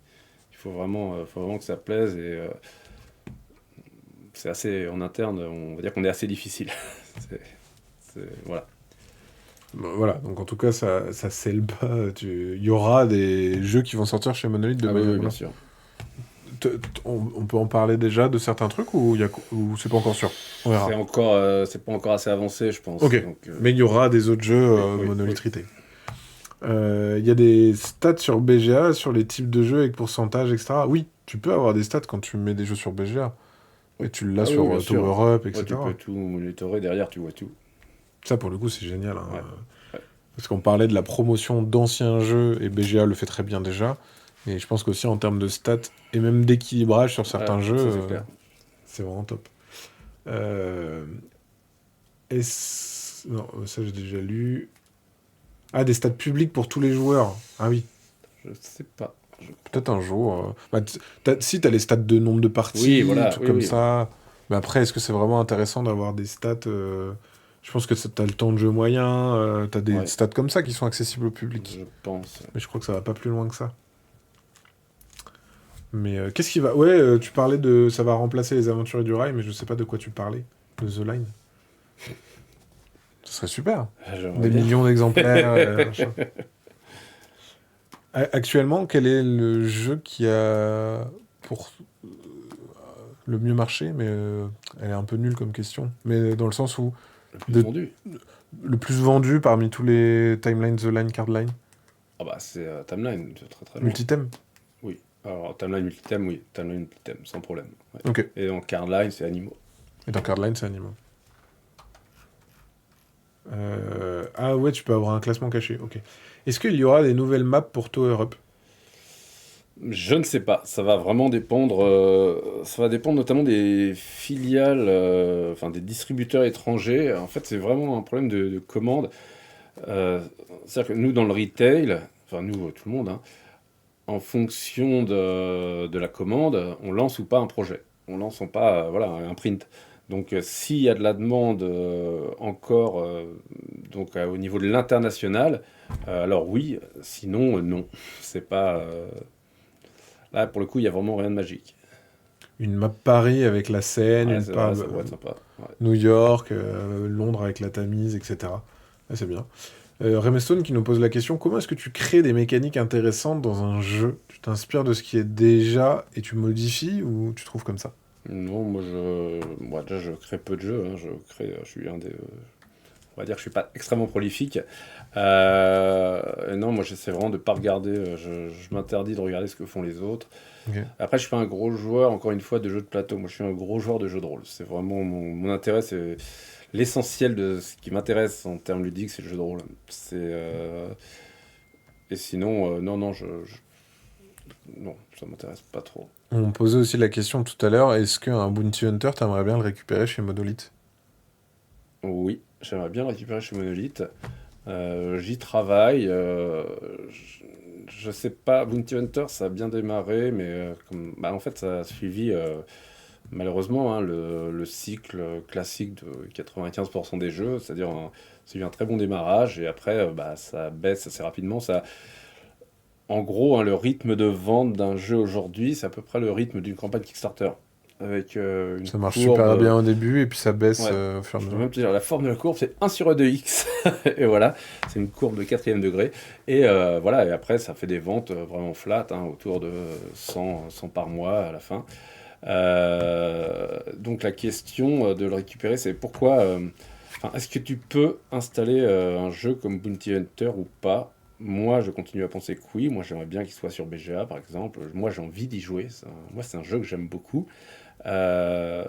Il faut vraiment que ça plaise, et c'est assez, en interne, on va dire qu'on est assez difficile. Voilà. Voilà, donc en tout cas, ça scelle pas. Il y aura des jeux qui vont sortir chez Monolith de oui, bien sûr. On peut en parler déjà de certains trucs, ou c'est pas encore sûr? On verra. C'est pas encore assez avancé, je pense. Ok, donc, mais il y aura des autres jeux Monolith Retail. Il y a des stats sur BGA, sur les types de jeux avec pourcentage, etc. Oui, tu peux avoir des stats quand tu mets des jeux sur BGA. Et tu l'as sur Tower Up, etc. Tu peux tout monitorer, derrière tu vois tout. Ça, pour le coup, c'est génial. Hein. Parce qu'on parlait de la promotion d'anciens jeux, et BGA le fait très bien déjà. Et je pense qu'aussi en termes de stats, et même d'équilibrage sur certains jeux, c'est vraiment top. Non, ça j'ai déjà lu. Ah, des stats publics pour tous les joueurs. Ah oui. Je sais pas. Peut-être un jour. Si t'as les stats de nombre de parties, tout comme ça. Mais après, est-ce que c'est vraiment intéressant d'avoir des stats Je pense que t'as le temps de jeu moyen, t'as des stats comme ça qui sont accessibles au public. Je pense. Mais je crois que ça va pas plus loin que ça. Mais qu'est-ce qui va... tu parlais de... Ça va remplacer les Aventuriers du Rail, mais je sais pas de quoi tu parlais. De The Line. Ce serait super. Des millions d'exemplaires. Actuellement, quel est le jeu qui a pour le mieux marché, mais elle est un peu nulle comme question. Mais dans le sens où... Le plus vendu parmi tous les Timeline, The Line, Card Line. Ah bah c'est Timeline, très très loin. Multithème. Oui. Alors Timeline, Multithème, oui. Timeline, Multithème, sans problème. Ouais. Ok. Et dans Card Line, c'est Animo. Et dans Card Line, c'est Animo. Ah ouais, tu peux avoir un classement caché, ok. Est-ce qu'il y aura des nouvelles maps pour Tower Up? Je ne sais pas, ça va dépendre notamment des filiales, enfin des distributeurs étrangers. En fait, c'est vraiment un problème de commande. Euh, C'est-à-dire que nous, dans le retail, enfin nous, tout le monde, hein, en fonction de la commande, on lance ou pas un projet. On lance ou pas, voilà, un print. Donc, s'il y a de la demande encore au niveau de l'international, alors oui, sinon non. C'est pas là pour le coup, il y a vraiment rien de magique. Une map Paris avec la Seine, Ouais, une c'est vrai, map ça pourrait être sympa. Ouais. New York, Londres avec la Tamise, etc. Ouais, c'est bien. Remestone qui nous pose la question, comment est-ce que tu crées des mécaniques intéressantes dans un jeu? Tu t'inspires de ce qui est déjà et tu modifies ou tu trouves comme ça? Non, moi déjà je crée peu de jeux, hein. Je suis un des, on va dire que je suis pas extrêmement prolifique. Et non, moi j'essaie vraiment de pas regarder. Je m'interdis de regarder ce que font les autres. Ok. Après, je suis pas un gros joueur, encore une fois, de jeux de plateau. Moi, je suis un gros joueur de jeux de rôle. C'est vraiment mon intérêt, c'est l'essentiel de ce qui m'intéresse en termes ludiques, c'est le jeu de rôle. Et sinon, non, non, ça m'intéresse pas trop. On posait aussi la question tout à l'heure, est-ce qu'un Bounty Hunter, t'aimerais bien le récupérer chez Monolith? Oui, j'aimerais bien le récupérer chez Monolith. J'y travaille. Je sais pas, Bounty Hunter, ça a bien démarré, mais en fait, ça a suivi malheureusement hein, le cycle classique de 95% des jeux, c'est-à-dire c'est eu un très bon démarrage et après ça baisse assez rapidement. En gros, hein, le rythme de vente d'un jeu aujourd'hui, c'est à peu près le rythme d'une campagne Kickstarter, avec une Ça marche courbe. super bien au début et puis ça baisse Ouais, au fur et à je peux mesure. même te dire, la forme de la courbe, c'est 1 sur E2X. Et voilà, c'est une courbe de quatrième degré. Et voilà, et après, ça fait des ventes vraiment flat, hein, autour de 100 par mois à la fin. Donc la question de le récupérer, c'est pourquoi... est-ce que tu peux installer un jeu comme Bounty Hunter ou pas? Moi, je continue à penser que oui. Moi, j'aimerais bien qu'il soit sur BGA, par exemple. Moi, j'ai envie d'y jouer. Moi, c'est un jeu que j'aime beaucoup. Euh,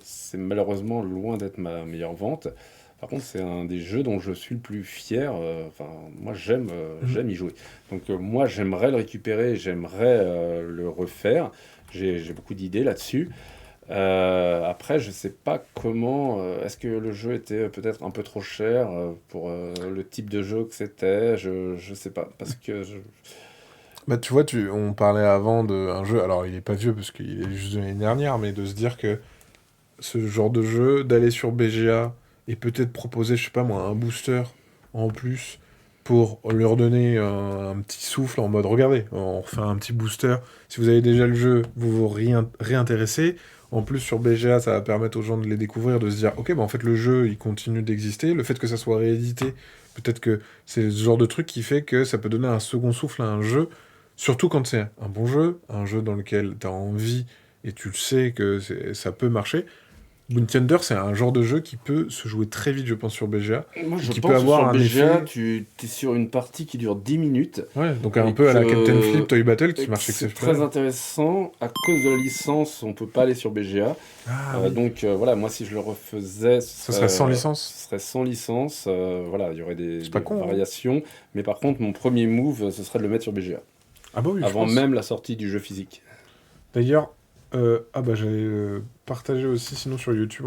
c'est malheureusement loin d'être ma meilleure vente. Par contre, c'est un des jeux dont je suis le plus fier. Enfin, moi, Mhm. j'aime y jouer. Donc, moi, j'aimerais le récupérer, j'aimerais le refaire. J'ai beaucoup d'idées là-dessus. Après, je sais pas comment. Est-ce que le jeu était peut-être un peu trop cher pour le type de jeu que c'était? Je sais pas. Parce que Bah, tu vois, on parlait avant d'un jeu, alors il est pas vieux parce qu'il est juste de l'année dernière, mais de se dire que ce genre de jeu, d'aller sur BGA et peut-être proposer, je sais pas moi, un booster en plus pour leur donner un petit souffle en mode, regardez, on refait un petit booster. Si vous avez déjà le jeu, vous vous réintéressez. En plus, sur BGA, ça va permettre aux gens de les découvrir, de se dire, ok, bah en fait, le jeu, il continue d'exister. Le fait que ça soit réédité, peut-être que c'est ce genre de truc qui fait que ça peut donner un second souffle à un jeu, surtout quand c'est un bon jeu, un jeu dans lequel tu as envie et tu le sais que ça peut marcher. Bounty Hunter, c'est un genre de jeu qui peut se jouer très vite, je pense, sur BGA, moi, et je qui peut pense que sur avoir un BGA, effet, tu es sur une partie qui dure 10 minutes ouais, donc un et peu à la Captain Flip que, Toy Battle qui et que marche c'est très exceptionnellement. intéressant. À cause de la licence, on peut pas aller sur BGA. Ah oui, Donc voilà, moi, si je le refaisais, ça serait sans ce licence. serait sans licence. Voilà, il y aurait C'est pas des con, hein. variations. Mais par contre, mon premier move, ce serait de le mettre sur BGA. Ah bah oui, je Avant pense. même la sortie du jeu physique. D'ailleurs, ah bah j'allais partager aussi, sinon sur YouTube,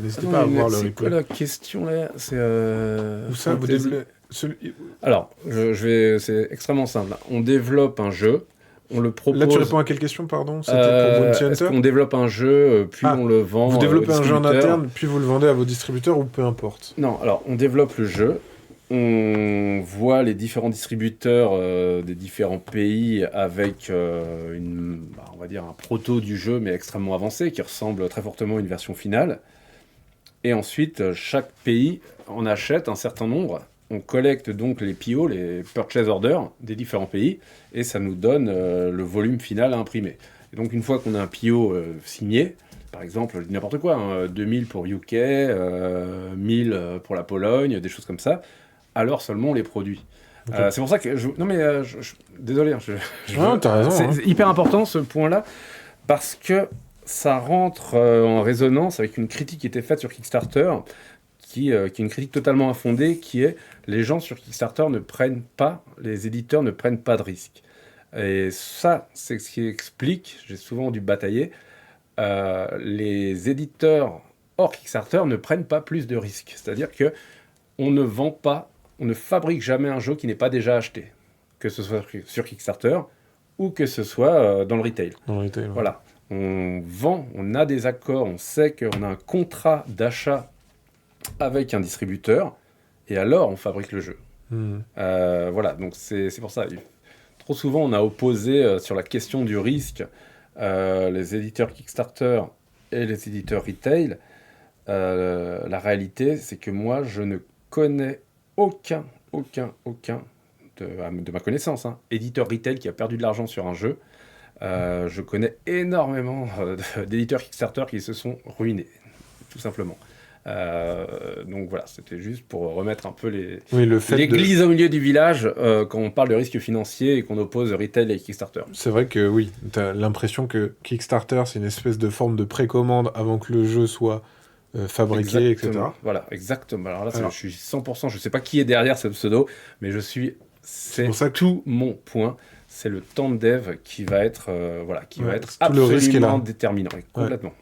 n'hésitez Attends, pas à voir le c'est quoi replay. la question là? C'est Où ça, vous fantasy. développez... Alors, c'est extrêmement simple. On développe un jeu, on le Là, tu propose. réponds à quelle question, pardon? C'était pour Bounty Est-ce Hunter? qu'on développe un jeu, puis Ah, on le vous vend aux développez un jeu en distributeurs? interne, puis vous le vendez à vos distributeurs, ou peu importe. Non, alors on développe le jeu, on voit les différents distributeurs des différents pays avec on va dire un proto du jeu, mais extrêmement avancé, qui ressemble très fortement à une version finale. Et ensuite, chaque pays en achète un certain nombre. On collecte donc les PO, les purchase orders des différents pays, et ça nous donne le volume final à imprimer. Et donc une fois qu'on a un PO signé, par exemple, je dis n'importe quoi, hein, 2000 pour UK, 1000 pour la Pologne, des choses comme ça, alors seulement on les produit. Ok. C'est pour ça que non mais désolé, hein, Ah, t'as raison, hein. c'est hyper important ce point-là parce que ça rentre en résonance avec une critique qui était faite sur Kickstarter, qui est une critique totalement infondée, qui est les gens sur Kickstarter ne prennent pas, les éditeurs ne prennent pas de risques. Et ça, c'est ce qui explique, j'ai souvent dû batailler, les éditeurs hors Kickstarter ne prennent pas plus de risques. C'est-à-dire que on ne vend pas, on ne fabrique jamais un jeu qui n'est pas déjà acheté, que ce soit sur Kickstarter ou que ce soit dans le retail. Dans le retail, ouais. Voilà. On vend, on a des accords, on sait qu'on a un contrat d'achat avec un distributeur, et alors on fabrique le jeu. Voilà, donc c'est pour ça. Trop souvent, on a opposé sur la question du risque les éditeurs Kickstarter et les éditeurs retail. La réalité, c'est que moi, je ne connais aucun de ma connaissance, éditeur retail qui a perdu de l'argent sur un jeu. Je connais énormément d'éditeurs Kickstarter qui se sont ruinés, tout simplement. Donc voilà, c'était juste pour remettre un peu l'église au milieu du village quand on parle de risque financier et qu'on oppose retail et Kickstarter. C'est vrai que oui, tu as l'impression que Kickstarter, c'est une espèce de forme de précommande avant que le jeu soit fabriqué, exactement. Etc. Voilà, exactement. Alors là, je suis 100%, je sais pas qui est derrière ce pseudo, mais c'est pour ça que tout mon point. C'est le temps de dev qui va être, va être absolument déterminant, complètement.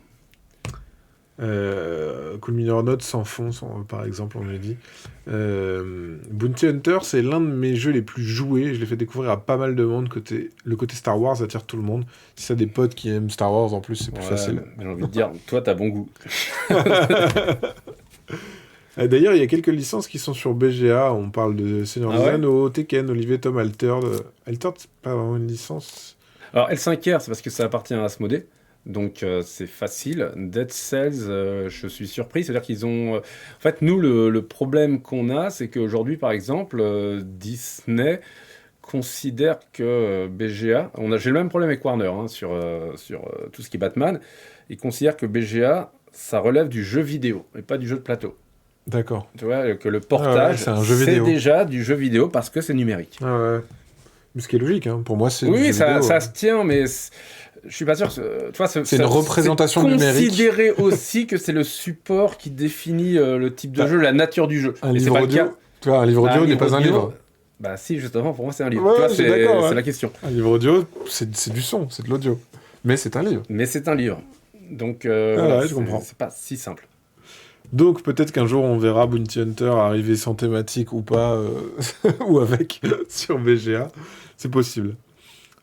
Cool Miner Note sans fond, par exemple, on l'a dit. Bounty Hunter, c'est l'un de mes jeux les plus joués. Je l'ai fait découvrir à pas mal de monde. Le côté Star Wars attire tout le monde. Si ça des potes qui aiment Star Wars, en plus, c'est plus facile. J'ai envie de dire, toi, t'as bon goût. D'ailleurs, il y a quelques licences qui sont sur BGA. On parle de Seigneur des Anneaux, Tekken, Olivier Tom, Altered. Altered, c'est pas vraiment une licence. Alors, L5R, c'est parce que ça appartient à Asmodée. Donc, c'est facile. Dead Cells, je suis surpris. C'est-à-dire qu'ils ont... En fait, nous, le problème qu'on a, c'est qu'aujourd'hui, par exemple, Disney considère que BGA... J'ai le même problème avec Warner sur tout ce qui est Batman. Ils considèrent que BGA, ça relève du jeu vidéo et pas du jeu de plateau. D'accord. Tu vois, que le portage, c'est déjà du jeu vidéo parce que c'est numérique. Ah ouais. Mais ce qui est logique, pour moi, c'est oui, ça se tient, mais je suis pas sûr. C'est une représentation numérique. Considérer aussi que c'est le support qui définit le type de jeu, la nature du jeu. Un livre audio, tu vois, un livre audio n'est pas un livre. Bah si, justement, pour moi, c'est un livre. Ouais, tu vois, c'est la question. Un livre audio, c'est du son, c'est de l'audio. Mais c'est un livre. Mais c'est un livre. Donc, je comprends. C'est pas si simple. Donc peut-être qu'un jour on verra Bounty Hunter arriver sans thématique ou pas, ou avec, sur BGA. C'est possible.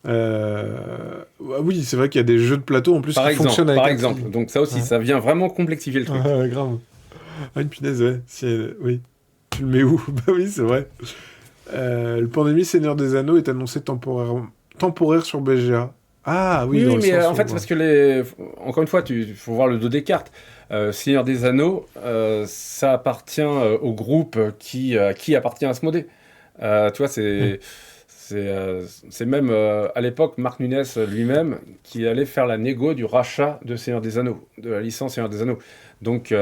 Oui, c'est vrai qu'il y a des jeux de plateau en plus qui fonctionnent avec... Par exemple, donc ça aussi, ça vient vraiment complexifier le truc. Grave. Ah, une punaise, ouais. Oui. Tu le mets où? Bah oui, c'est vrai. Le Pandémie Seigneur des Anneaux est annoncé temporaire sur BGA. Ah oui, oui, mais en fait, c'est parce que encore une fois, il faut voir le dos des cartes. Seigneur des Anneaux, ça appartient au groupe qui appartient à Asmodée. Tu vois, c'est même à l'époque Marc Nunes lui-même qui allait faire la négo du rachat de Seigneur des Anneaux, de la licence Seigneur des Anneaux. Donc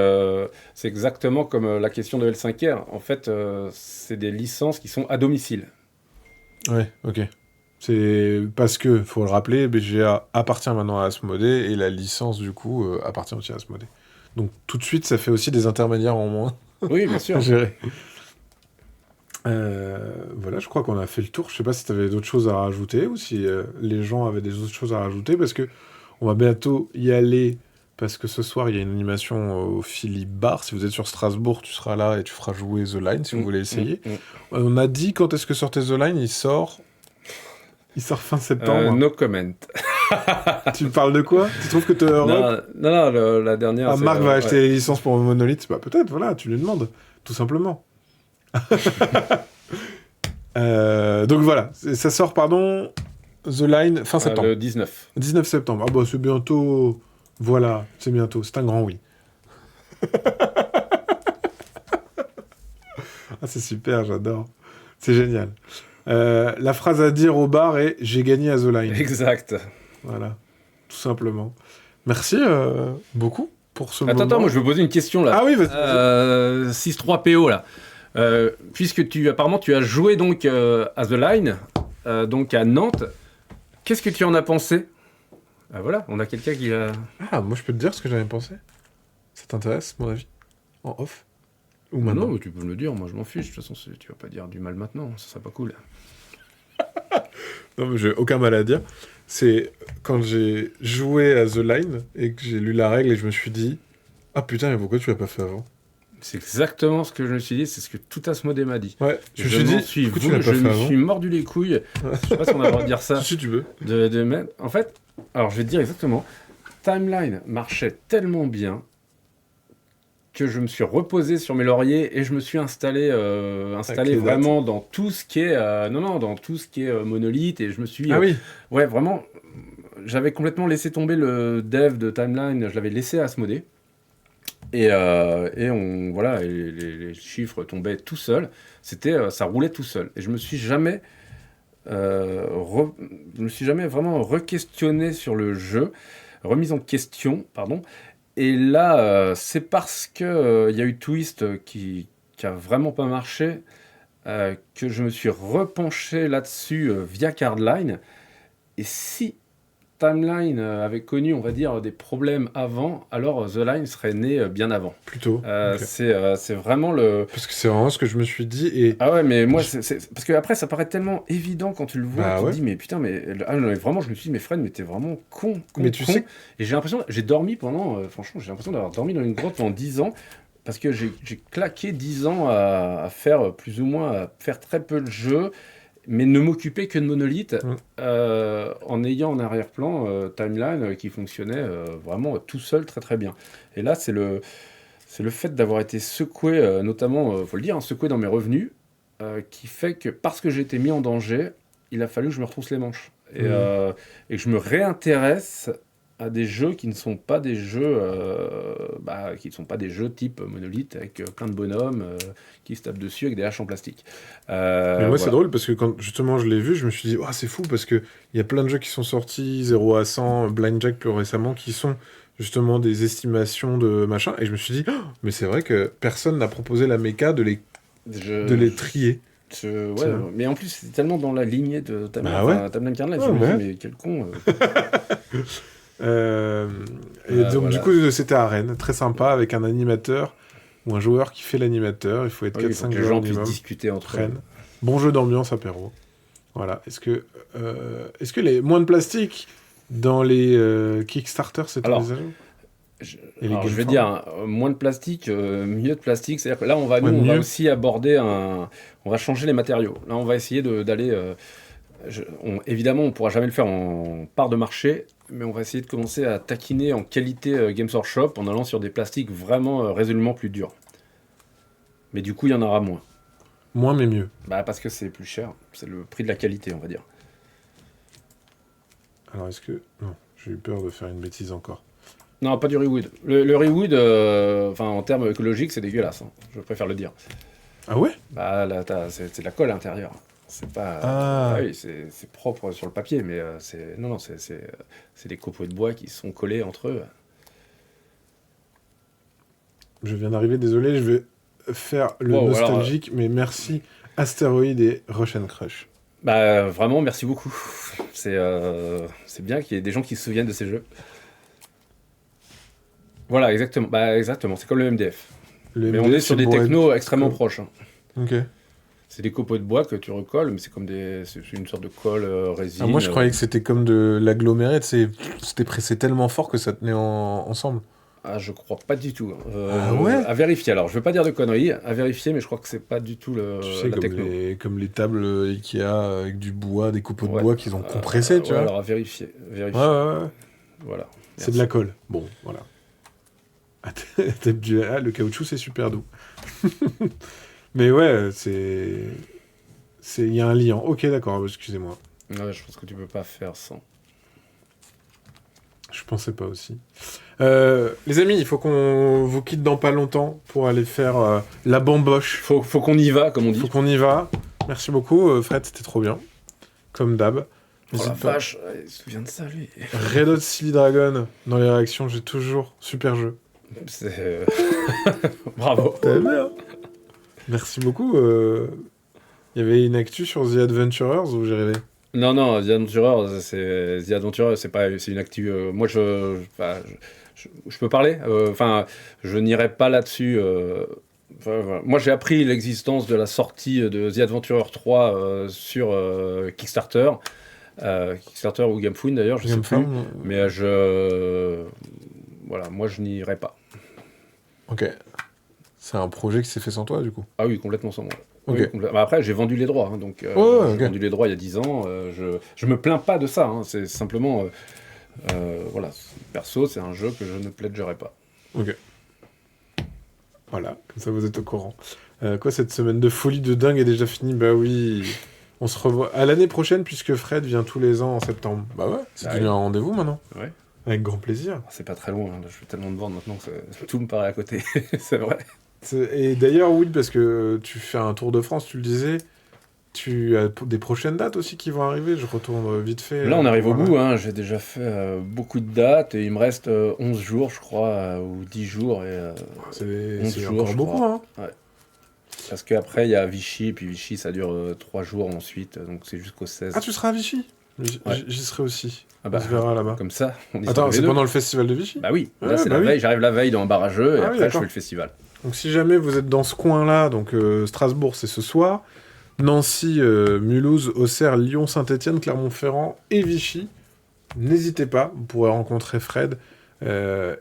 c'est exactement comme la question de L5R. En fait, c'est des licences qui sont à domicile. Ouais, ok. C'est parce que, faut le rappeler, BGA appartient maintenant à Asmodée et la licence, du coup, appartient aussi à Asmodée. Donc tout de suite, ça fait aussi des intermédiaires en moins. Oui, bien sûr. Voilà, je crois qu'on a fait le tour. Je sais pas si tu avais d'autres choses à rajouter ou si les gens avaient des autres choses à rajouter, parce que on va bientôt y aller, parce que ce soir, il y a une animation au Philippe Bar. Si vous êtes sur Strasbourg, tu seras là et tu feras jouer The Line, si vous voulez essayer. On a dit quand est-ce que sortait The Line. Il sort fin septembre. No comment. Tu parles de quoi? Tu trouves que tu Non, la dernière... Marc va acheter les licences pour Monolith. Bah peut-être, voilà, tu lui demandes, tout simplement. Donc voilà, ça sort, The Line, fin septembre. Le 19. 19 septembre. Ah bah c'est bientôt... Voilà, c'est bientôt. C'est un grand oui. Ah c'est super, j'adore. C'est génial. La phrase à dire au bar est « J'ai gagné à The Line ». Exact. Voilà, tout simplement. Merci beaucoup pour ce moment. Attends, moi je vais poser une question là. Ah oui, vas-y. 6-3 PO là. Puisque apparemment tu as joué donc à The Line, donc à Nantes, qu'est-ce que tu en as pensé? Ah voilà, on a quelqu'un qui a... Ah, moi je peux te dire ce que j'en ai pensé. Ça t'intéresse, mon avis? En off? Ou maintenant? Non, mais tu peux me le dire, moi je m'en fiche. De toute façon, tu vas pas dire du mal maintenant, ça serait pas cool. Non, mais j'ai aucun mal à dire. C'est quand j'ai joué à The Line et que j'ai lu la règle et je me suis dit ah putain, mais pourquoi tu l'as pas fait avant? C'est exactement ce que je me suis dit, c'est ce que tout Asmodée m'a dit. Ouais, je me suis mordu les couilles. Je sais pas si on a le droit de dire ça. Si tu veux. En fait, alors je vais te dire exactement. Timeline marchait tellement bien que je me suis reposé sur mes lauriers et je me suis installé vraiment dans tout ce qui est dans tout ce qui est monolithe et je me suis ouais vraiment j'avais complètement laissé tomber le dev de Timeline, je l'avais laissé à Asmodée et les chiffres tombaient tout seuls, ça roulait tout seul et je me suis jamais vraiment re-questionné sur le jeu, remise en question, pardon. Et là, c'est parce que y a eu Twist qui a vraiment pas marché que je me suis repenché là-dessus via Cardline. Et si Timeline avait connu, on va dire, des problèmes avant, alors The Line serait né bien avant. Plutôt. Okay. C'est vraiment le... Parce que c'est vraiment ce que je me suis dit. Et... Ah ouais, mais moi, parce que après, ça paraît tellement évident quand tu le vois. Tu te dis, mais putain, vraiment, je me suis dit, mais Fred, mais t'es vraiment con. Mais tu sais... Et j'ai l'impression, j'ai dormi pendant, franchement, j'ai l'impression d'avoir dormi dans une grotte pendant 10 ans. Parce que j'ai claqué 10 ans à faire plus ou moins, à faire très peu de jeux, mais ne m'occuper que de monolithes, en ayant en arrière-plan Timeline qui fonctionnait vraiment tout seul très très bien. Et là, c'est le fait d'avoir été secoué, notamment, faut le dire, secoué dans mes revenus, qui fait que parce que j'ai été mis en danger, il a fallu que je me retrousse les manches. Et que je me réintéresse à des jeux qui ne sont pas des jeux type monolithe avec plein de bonhommes qui se tapent dessus avec des haches en plastique. Mais moi c'est drôle parce que quand justement je l'ai vu, je me suis dit c'est fou parce que il y a plein de jeux qui sont sortis 0 à 100, Blind Jack plus récemment qui sont justement des estimations de machin et je me suis dit mais c'est vrai que personne n'a proposé la méca de les trier. Mais en plus c'est tellement dans la lignée de Timeline Cardline, mais quel con. Du coup, c'était à Rennes, très sympa, avec un animateur ou un joueur qui fait l'animateur. Il faut être 4-5 joueurs gens puissent discuter entre eux. Bon jeu d'ambiance apéro. Voilà. Est-ce que les moins de plastique dans les Kickstarter, c'est envisagé? Je vais dire, moins de plastique, mieux de plastique. C'est-à-dire que là, on va aussi aborder on va changer les matériaux. Là, on va essayer d'aller... évidemment, on ne pourra jamais le faire en part de marché, mais on va essayer de commencer à taquiner en qualité Games Workshop en allant sur des plastiques vraiment résolument plus durs. Mais du coup, il y en aura moins. Moins, mais mieux. Parce que c'est plus cher. C'est le prix de la qualité, on va dire. Alors, est-ce que... Non, j'ai eu peur de faire une bêtise encore. Non, pas du Rewood. Le Rewood, en termes écologiques, c'est dégueulasse. Hein. Je préfère le dire. Ah ouais? Là, c'est de la colle à l'intérieur. C'est pas... oui, c'est propre sur le papier, mais c'est des copeaux de bois qui sont collés entre eux. Je viens d'arriver, désolé, je vais faire le nostalgique, mais merci Astéroïde et Rush and Crush. Vraiment, merci beaucoup. C'est bien qu'il y ait des gens qui se souviennent de ces jeux. Voilà, exactement. Exactement, c'est comme le MDF. Mais on est sur des technos extrêmement proches. Hein. Ok. C'est des copeaux de bois que tu recolles, mais c'est comme c'est une sorte de colle résine. Moi, je croyais que c'était comme de l'aggloméré, c'était pressé tellement fort que ça tenait ensemble. Je crois pas du tout. Ouais. À vérifier. Alors, je veux pas dire de conneries, à vérifier, mais je crois que c'est pas du tout la techno. Comme les tables Ikea avec du bois, des copeaux de bois qu'ils ont compressés, tu vois. Alors, à vérifier. Ouais. Voilà. C'est de la colle. Bon, voilà. Le caoutchouc, c'est super doux. Mais ouais, il y a un liant. Ok, d'accord, excusez-moi. Ouais, je pense que tu peux pas faire sans. Je pensais pas aussi. Les amis, il faut qu'on vous quitte dans pas longtemps pour aller faire la bamboche. Faut qu'on y va, comme on dit. Faut qu'on y va. Merci beaucoup, Fred, c'était trop bien. Comme d'hab. Oh la vache, il se souvient de ça, lui. Red Hot Silly Dragon, dans les réactions, j'ai toujours super jeu. C'est... Bravo. T'as bien. Merci beaucoup. Il y avait une actu sur The Adventurers où j'ai rêvé. Non, The Adventurers, c'est une actu. Moi, je peux parler. Je n'irai pas là-dessus. Voilà. Moi, j'ai appris l'existence de la sortie de The Adventurer 3 sur Kickstarter. Kickstarter ou GameFound d'ailleurs, je sais plus. Mais voilà, moi je n'irai pas. Ok. C'est un projet qui s'est fait sans toi, du coup? Ah oui, complètement sans moi. Okay. Oui, bah après, j'ai vendu les droits, hein, donc j'ai vendu les droits il y a 10 ans. Je me plains pas de ça, hein, c'est simplement... voilà, perso, c'est un jeu que je ne pledgerai pas. Ok. Voilà, comme ça vous êtes au courant. Quoi, cette semaine de folie de dingue est déjà finie? Bah oui, on se revoit à l'année prochaine, puisque Fred vient tous les ans en septembre. Bah ouais, c'est devenu un rendez-vous maintenant. Ouais. Avec grand plaisir. C'est pas très loin, hein. Je fais tellement de ventes maintenant que tout me paraît à côté, c'est vrai. Et d'ailleurs, oui, parce que tu fais un tour de France, tu le disais, tu as des prochaines dates aussi qui vont arriver, je retourne vite fait. Là, on arrive au bout, hein. J'ai déjà fait beaucoup de dates, et il me reste 11 jours, je crois, ou 10 jours. C'est encore beaucoup, hein. Ouais. Parce qu'après, il y a Vichy, puis Vichy, ça dure 3 jours ensuite, donc c'est jusqu'au 16. Ah, tu seras à Vichy? Ouais. J'y serai aussi. Ah bah, on se verra là-bas. Comme ça, on y Attends, c'est pendant le festival de Vichy? Bah oui, là c'est la veille, j'arrive la veille dans un bar à jeu, et après je fais le festival. Donc si jamais vous êtes dans ce coin-là, donc Strasbourg c'est ce soir, Nancy, Mulhouse, Auxerre, Lyon, Saint-Étienne, Clermont-Ferrand et Vichy, n'hésitez pas, vous pourrez rencontrer Fred,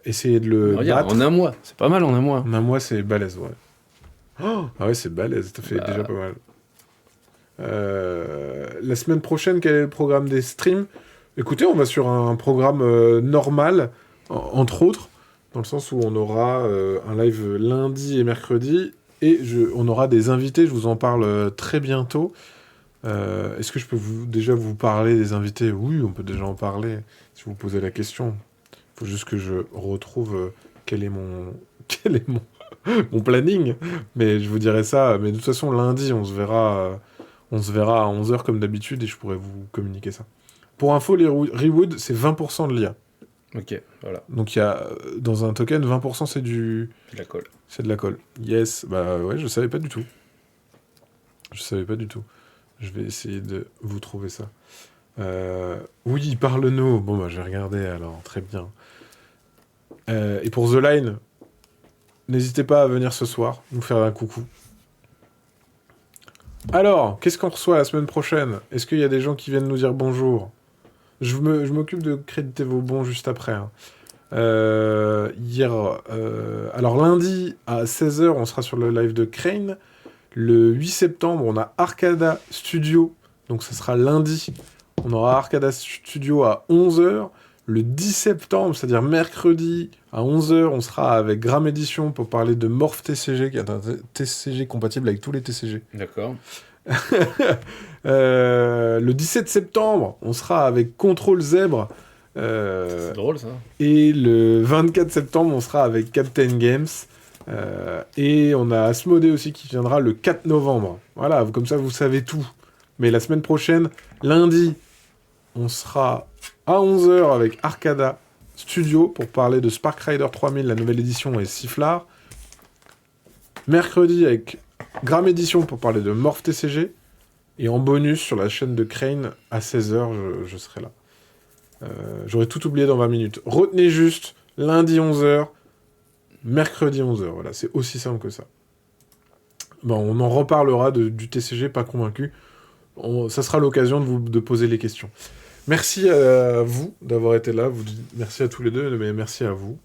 essayer de le battre. En un mois, c'est pas mal en un mois. En un mois c'est balèze, ouais. Oh ah ouais, c'est balèze, ça fait déjà pas mal. La semaine prochaine, quel est le programme des streams? Écoutez, on va sur un programme normal, entre autres, dans le sens où on aura un live lundi et mercredi, et on aura des invités, je vous en parle très bientôt. Est-ce que je peux déjà vous parler des invités? Oui, on peut déjà en parler, si vous posez la question. Il faut juste que je retrouve quel est mon mon planning, mais je vous dirai ça. Mais de toute façon, lundi, on se verra à 11h comme d'habitude, et je pourrai vous communiquer ça. Pour info, les Rewood, c'est 20% de l'IA. Ok, voilà. Donc il y a, dans un token, 20% c'est de la colle. C'est de la colle. Yes, bah ouais, je savais pas du tout. Je vais essayer de vous trouver ça. Oui, parle-nous. Bon, bah je vais regarder alors, très bien. Et pour The Line, n'hésitez pas à venir ce soir, nous faire un coucou. Alors, qu'est-ce qu'on reçoit la semaine prochaine? Est-ce qu'il y a des gens qui viennent nous dire bonjour? Je m'occupe de créditer vos bons juste après. Hein. Alors lundi à 16h, on sera sur le live de Crane. Le 8 septembre, on a Arcada Studio. Donc ça sera lundi. On aura Arcada Studio à 11h. Le 10 septembre, c'est-à-dire mercredi, à 11h, on sera avec Gram Edition pour parler de Morph TCG, qui est un TCG compatible avec tous les TCG. D'accord. Le 17 septembre, on sera avec Control Zèbre. C'est drôle, ça. Et le 24 septembre, on sera avec Captain Games. Et on a Asmodée aussi qui viendra le 4 novembre. Voilà, comme ça, vous savez tout. Mais la semaine prochaine, lundi, on sera à 11h avec Arcada Studio pour parler de Spark Rider 3000, la nouvelle édition, et Sifflard. Mercredi avec Gram Edition pour parler de Morph TCG. Et en bonus sur la chaîne de Crane à 16h, je serai là. J'aurais tout oublié dans 20 minutes. Retenez juste, lundi 11h, mercredi 11h. Voilà, c'est aussi simple que ça. Bon, on en reparlera du TCG, pas convaincu. Ça sera l'occasion de poser les questions. Merci à vous d'avoir été là. Merci à tous les deux, mais merci à vous.